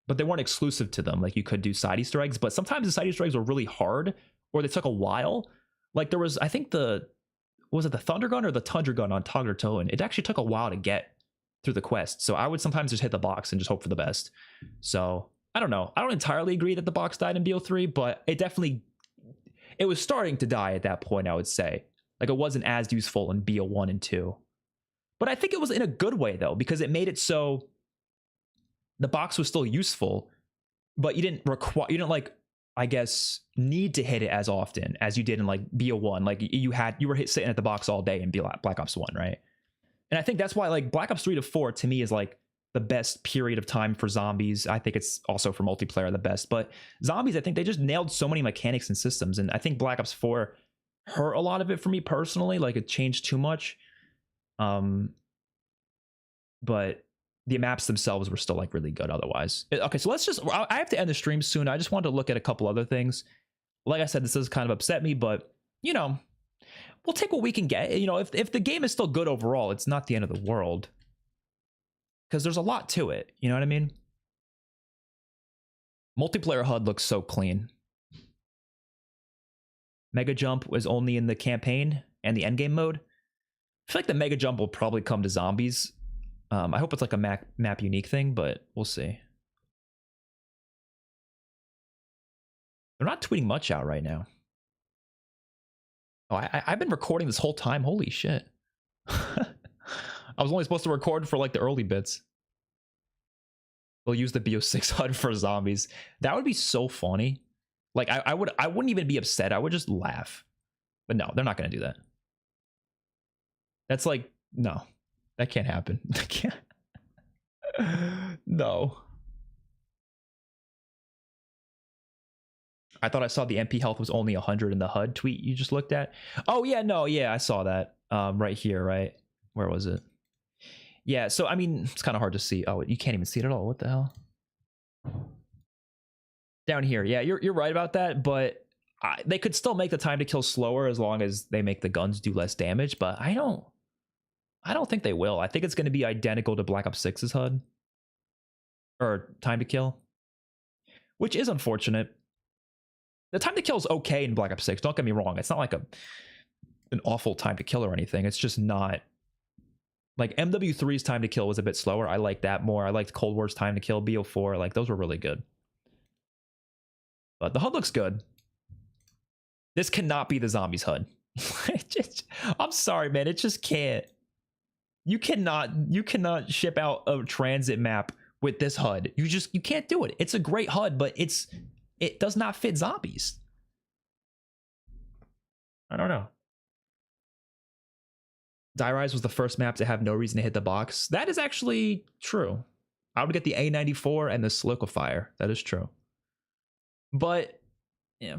but they weren't exclusive to them. Like, you could do side Easter eggs, but sometimes the side Easter eggs were really hard, or they took a while. Like, there was, I think was it the Thunder Gun or the Tundra Gun on Toglertoen? It actually took a while to get through the quest. So I would sometimes just hit the box and just hope for the best. So I don't know. I don't entirely agree that the box died in BO3, but it was starting to die at that point, I would say. Like, it wasn't as useful in BO1 and 2. But I think it was in a good way, though, because it made it so the box was still useful, but you didn't need to hit it as often as you did in like BO1. Like, you were sitting at the box all day in Black Ops 1, right? And I think that's why like Black Ops 3 to 4 to me is like the best period of time for zombies. I think it's also for multiplayer the best, but zombies, I think they just nailed so many mechanics and systems. And I think Black Ops 4 hurt a lot of it for me personally. Like, it changed too much. But the maps themselves were still like really good otherwise. Okay, so I have to end the stream soon. I just wanted to look at a couple other things. Like I said, this does kind of upset me, but we'll take what we can get. If the game is still good overall, it's not the end of the world, because there's a lot to it. You know what I mean? Multiplayer HUD looks so clean. Mega Jump was only in the campaign and the endgame mode. I feel like the Mega Jump will probably come to zombies. I hope it's like a map unique thing, but we'll see. They're not tweeting much out right now. Oh, I've been recording this whole time. Holy shit. I was only supposed to record for like the early bits. They'll use the BO6 HUD for zombies. That would be so funny. Like I wouldn't even be upset. I would just laugh. But no, they're not going to do that. That's like, no, that can't happen. No. I thought I saw the MP health was only 100 in the HUD tweet you just looked at. Oh yeah, no, yeah, I saw that. Right here, right? Where was it? Yeah, so I mean, it's kind of hard to see. Oh, you can't even see it at all. What the hell? Down here, yeah, you're right about that, but they could still make the time to kill slower as long as they make the guns do less damage, but I don't think they will. I think it's going to be identical to Black Ops 6's HUD or time to kill, which is unfortunate. The time to kill is okay in Black Ops 6. Don't get me wrong. It's not like an awful time to kill or anything. It's just not like MW3's time to kill was a bit slower. I like that more. I liked Cold War's time to kill, BO4. Like those were really good. But the HUD looks good. This cannot be the zombies HUD. I'm sorry, man. It just can't. You cannot ship out a transit map with this HUD. You can't do it. It's a great HUD, but it does not fit zombies. I don't know. Die Rise was the first map to have no reason to hit the box. That is actually true. I would get the A94 and the Solidifier. That is true. But yeah,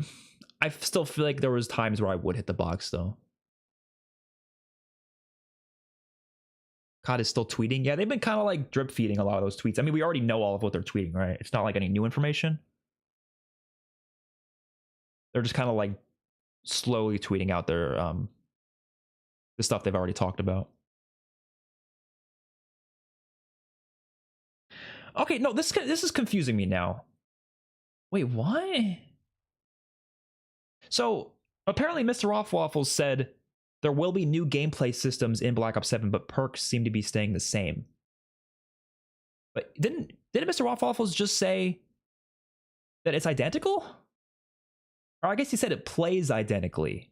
I still feel like there was times where I would hit the box though. COD is still tweeting. Yeah, they've been kind of like drip feeding a lot of those tweets. I mean, we already know all of what they're tweeting, right? It's not like any new information. They're just kind of like slowly tweeting out their the stuff they've already talked about. Okay, no, this is confusing me now. Wait, what? So apparently Mr. Waffles said there will be new gameplay systems in Black Ops 7, but perks seem to be staying the same. But didn't Mr. Waffles just say that it's identical? Or I guess he said it plays identically.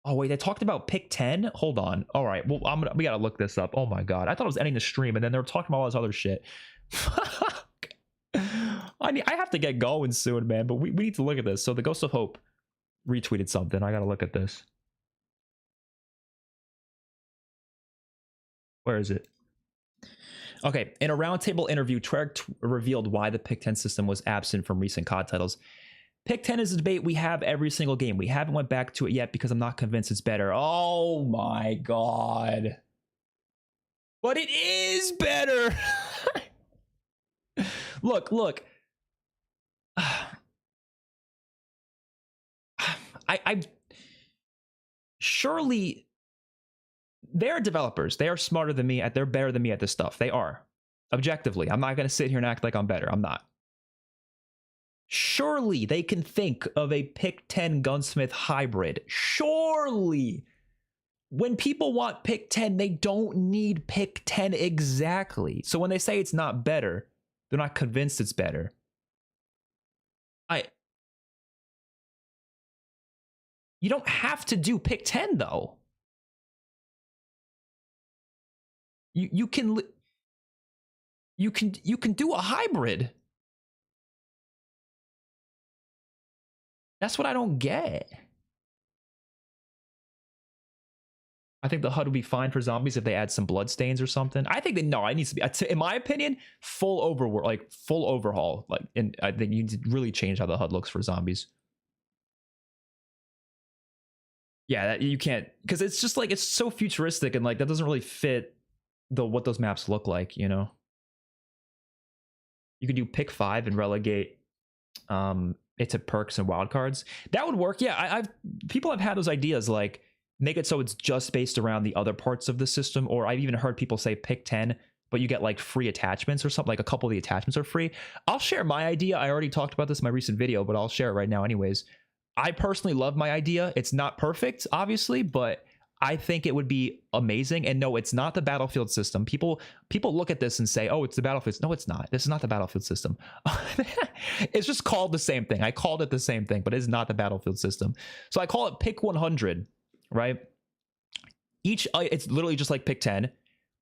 Oh wait, they talked about pick 10? Hold on. All right, well we gotta look this up. Oh my god, I thought it was ending the stream, and then they were talking about all this other shit. Fuck. I have to get going soon, man. But we need to look at this. So the Ghost of Hope retweeted something. I gotta look at this. Where is it? Okay, in a roundtable interview, Treyarch revealed why the pick 10 system was absent from recent COD titles. Pick 10 is a debate we have every single game. We haven't went back to it yet because I'm not convinced it's better. Oh my god. But it is better. Look. I surely they're developers. They are smarter than me. They're better than me at this stuff. They are. Objectively. I'm not going to sit here and act like I'm better. I'm not. Surely they can think of a pick 10 gunsmith hybrid. Surely. When people want pick 10, they don't need pick 10 exactly. So when they say it's not better, they're not convinced it's better. You don't have to do pick 10 though. You can do a hybrid. That's what I don't get. I think the HUD would be fine for zombies if they add some bloodstains or something. I think it needs to be, in my opinion, full overhaul. And I think you need to really change how the HUD looks for zombies. Yeah, you can't, because it's just like, it's so futuristic and like that doesn't really fit what those maps look like, you know? You could do pick 5 and relegate it to perks and wildcards. That would work. Yeah, people have had those ideas, like make it so it's just based around the other parts of the system, or I've even heard people say pick 10, but you get like free attachments or something, like a couple of the attachments are free. I'll share my idea. I already talked about this in my recent video, but I'll share it right now anyways. I personally love my idea. It's not perfect, obviously, but I think it would be amazing. And no, it's not the Battlefield system. People look at this and say, oh, it's the Battlefield. No, it's not. This is not the Battlefield system. It's just called the same thing. I called it the same thing, but it is not the Battlefield system. So I call it pick 100, right? It's literally just like pick 10,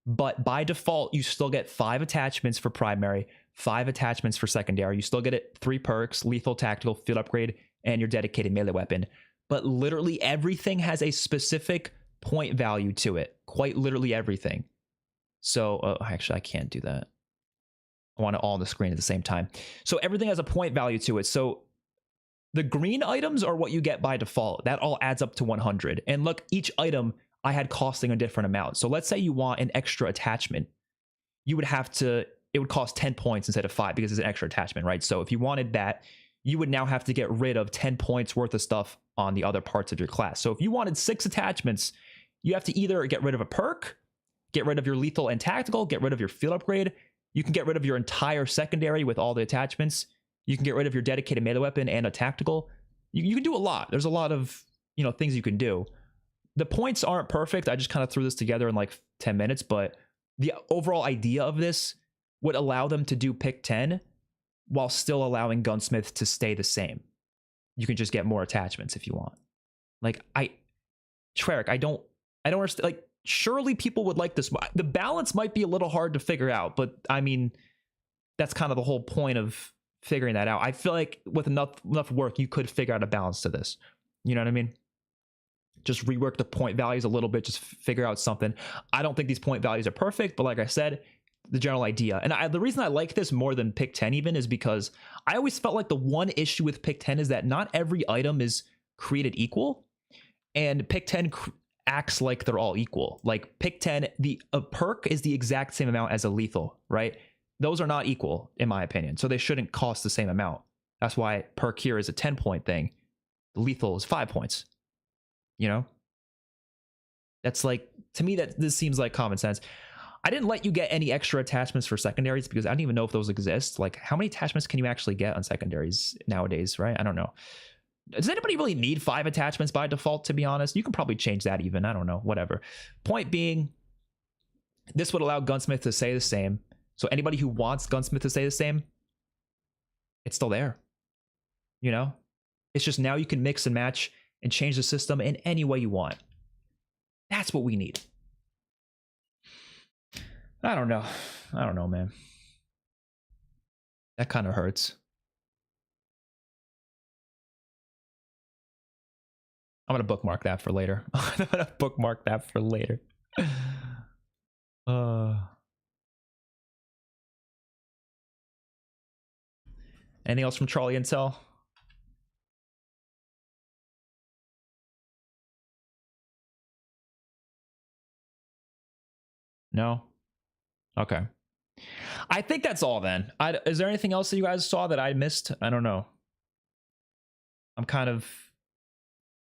but by default, you still get 5 attachments for primary, 5 attachments for secondary. You still get it 3 perks, lethal, tactical, field upgrade, and your dedicated melee weapon. But literally everything has a specific point value to it. Quite literally everything. So actually, I can't do that. I want it all on the screen at the same time. So everything has a point value to it. So the green items are what you get by default. That all adds up to 100. And look, each item I had costing a different amount. So let's say you want an extra attachment. You would have to, it would cost 10 points instead of 5 because it's an extra attachment, right? So if you wanted that, you would now have to get rid of 10 points worth of stuff on the other parts of your class. So if you wanted 6 attachments, you have to either get rid of a perk, get rid of your lethal and tactical, get rid of your field upgrade. You can get rid of your entire secondary with all the attachments. You can get rid of your dedicated melee weapon and a tactical. You can do a lot. There's a lot of, things you can do. The points aren't perfect. I just kind of threw this together in like 10 minutes, but the overall idea of this would allow them to do pick 10 while still allowing Gunsmith to stay the same. You can just get more attachments if you want. Like, Treyarch, I don't understand. Like, surely people would like this. The balance might be a little hard to figure out, but I mean, that's kind of the whole point of figuring that out. I feel like with enough work, you could figure out a balance to this. You know what I mean? Just rework the point values a little bit, just figure out something. I don't think these point values are perfect, but like I said, the general idea. And the reason I like this more than pick 10 even is because I always felt like the one issue with pick 10 is that not every item is created equal, and pick 10 acts like they're all equal. Like pick 10, a perk is the exact same amount as a lethal, right? Those are not equal in my opinion, so they shouldn't cost the same amount. That's why perk here is a 10-point thing. Lethal is 5 points. That's like, to me, that this seems like common sense. I didn't let you get any extra attachments for secondaries because I don't even know if those exist. Like, how many attachments can you actually get on secondaries nowadays, right? I don't know. Does anybody really need 5 attachments by default, to be honest? You can probably change that even. I don't know, whatever. Point being, this would allow Gunsmith to stay the same. So anybody who wants Gunsmith to stay the same, it's still there. It's just now you can mix and match and change the system in any way you want. That's what we need. I don't know, man. That kind of hurts. I'm going to bookmark that for later. Anything else from Charlie Intel? No? Okay. I think that's all then. Is there anything else that you guys saw that I missed? I don't know. I'm kind of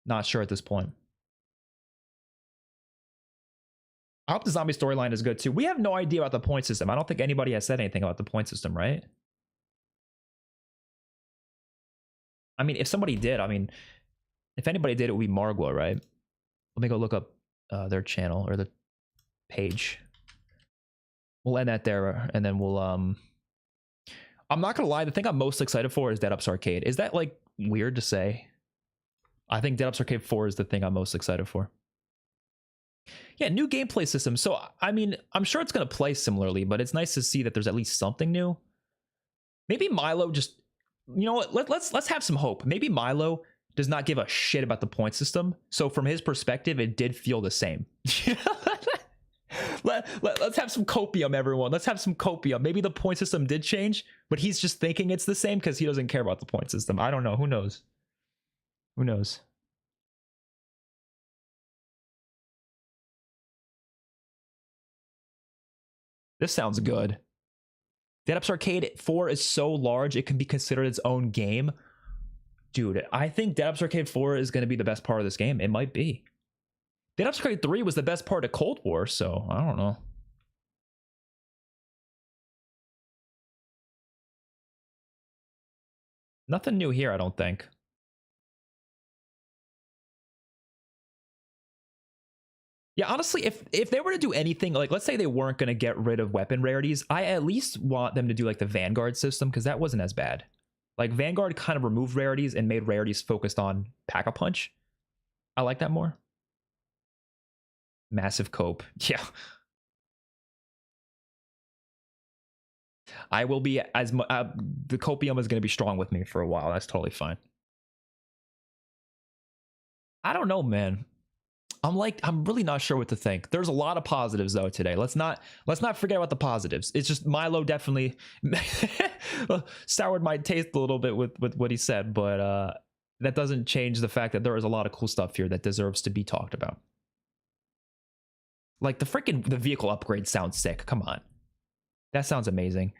not sure at this point. I hope the zombie storyline is good too. We have no idea about the point system. I don't think anybody has said anything about the point system, right? I mean, if somebody did, if anybody did, it would be Margwa, right? Let me go look up their channel or the page. We'll end that there, and then we'll I'm not gonna lie, the thing I'm most excited for is Dead Ups Arcade. Is that like weird to say? I think Dead Ups Arcade 4 is the thing I'm most excited for. Yeah, new gameplay system. So I mean, I'm sure it's gonna play similarly, but it's nice to see that there's at least something new. Maybe Milo just, what? Let's have some hope. Maybe Milo does not give a shit about the point system. So from his perspective, it did feel the same. Let's have some copium, everyone. Let's have some copium. Maybe the point system did change, but he's just thinking it's the same because he doesn't care about the point system. I don't know. Who knows? Who knows? This sounds good. Dead Ups Arcade 4 is so large, it can be considered its own game. Dude, I think Dead Ups Arcade 4 is going to be the best part of this game. It might be. Dead Ups Arcade 3 was the best part of Cold War, so I don't know. Nothing new here, I don't think. Yeah, honestly, if they were to do anything, like let's say they weren't going to get rid of weapon rarities, I at least want them to do like the Vanguard system, because that wasn't as bad. Like Vanguard kind of removed rarities and made rarities focused on Pack-a-Punch. I like that more. Massive cope. Yeah. I will be as the copium is going to be strong with me for a while. That's totally fine. I don't know, man. I'm really not sure what to think. There's a lot of positives though today. Let's not forget about the positives. It's just Milo definitely soured my taste a little bit with what he said, but that doesn't change the fact that there is a lot of cool stuff here that deserves to be talked about. Like the vehicle upgrade sounds sick. Come on. That sounds amazing.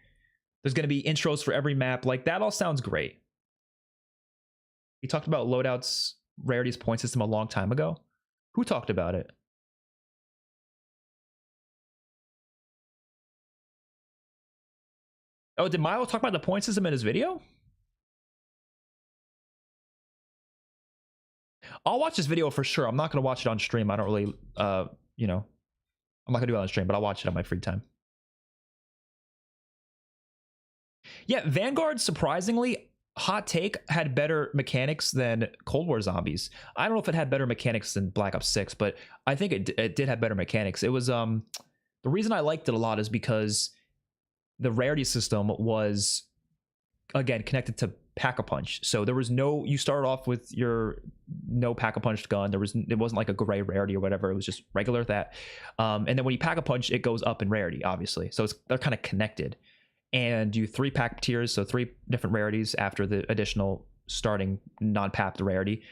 There's going to be intros for every map. Like that all sounds great. We talked about loadouts, rarities, point system a long time ago. Who talked about it? Oh, did Milo talk about the point system in his video? I'll watch this video for sure. I'm not going to watch it on stream. I don't really, you know, I'm not going to do it on stream, but I'll watch it on my free time. Yeah, Vanguard, surprisingly, hot take, had better mechanics than Cold War Zombies. I don't know if it had better mechanics than Black Ops 6, but I think it did have better mechanics. It was the reason I liked it a lot is because the rarity system was, again, connected to Pack-a-Punch. So there was no, you started off with your no Pack-a-Punch gun. It wasn't like a gray rarity or whatever. It was just regular that. And then when you Pack-a-Punch, it goes up in rarity, obviously. So they're kind of connected. And you 3 pack tiers, so 3 different rarities after the additional starting non-papped rarity.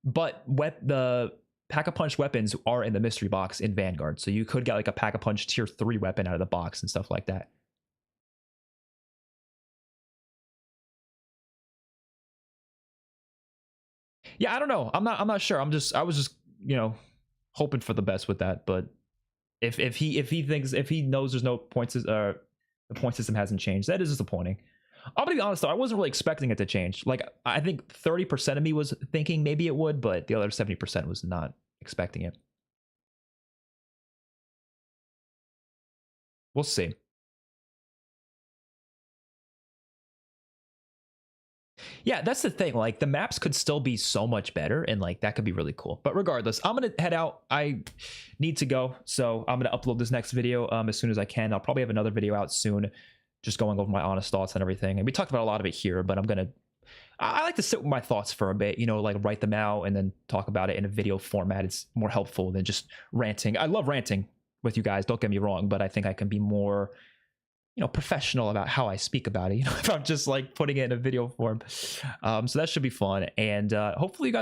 But the Pack-a-Punch weapons are in the mystery box in Vanguard, so you could get like a Pack-a-Punch tier 3 weapon out of the box and stuff like that. Yeah, I don't know. I'm not sure. I was just, you know, hoping for the best with that. But if he knows there's no points, the point system hasn't changed, that is disappointing. I'm gonna be honest though, I wasn't really expecting it to change. Like I think 30% of me was thinking maybe it would, but the other 70% was not expecting it. We'll see. Yeah, that's the thing. Like the maps could still be so much better, and like that could be really cool. But regardless, I'm gonna head out. I need to go, so I'm gonna upload this next video as soon as I can. I'll probably have another video out soon, just going over my honest thoughts and everything. And we talked about a lot of it here, but I like to sit with my thoughts for a bit, you know, like write them out and then talk about it in a video format. It's more helpful than just ranting. I love ranting with you guys, don't get me wrong, but I think I can be more, you know, professional about how I speak about it, you know, if I'm just like putting it in a video form. So that should be fun. And hopefully you guys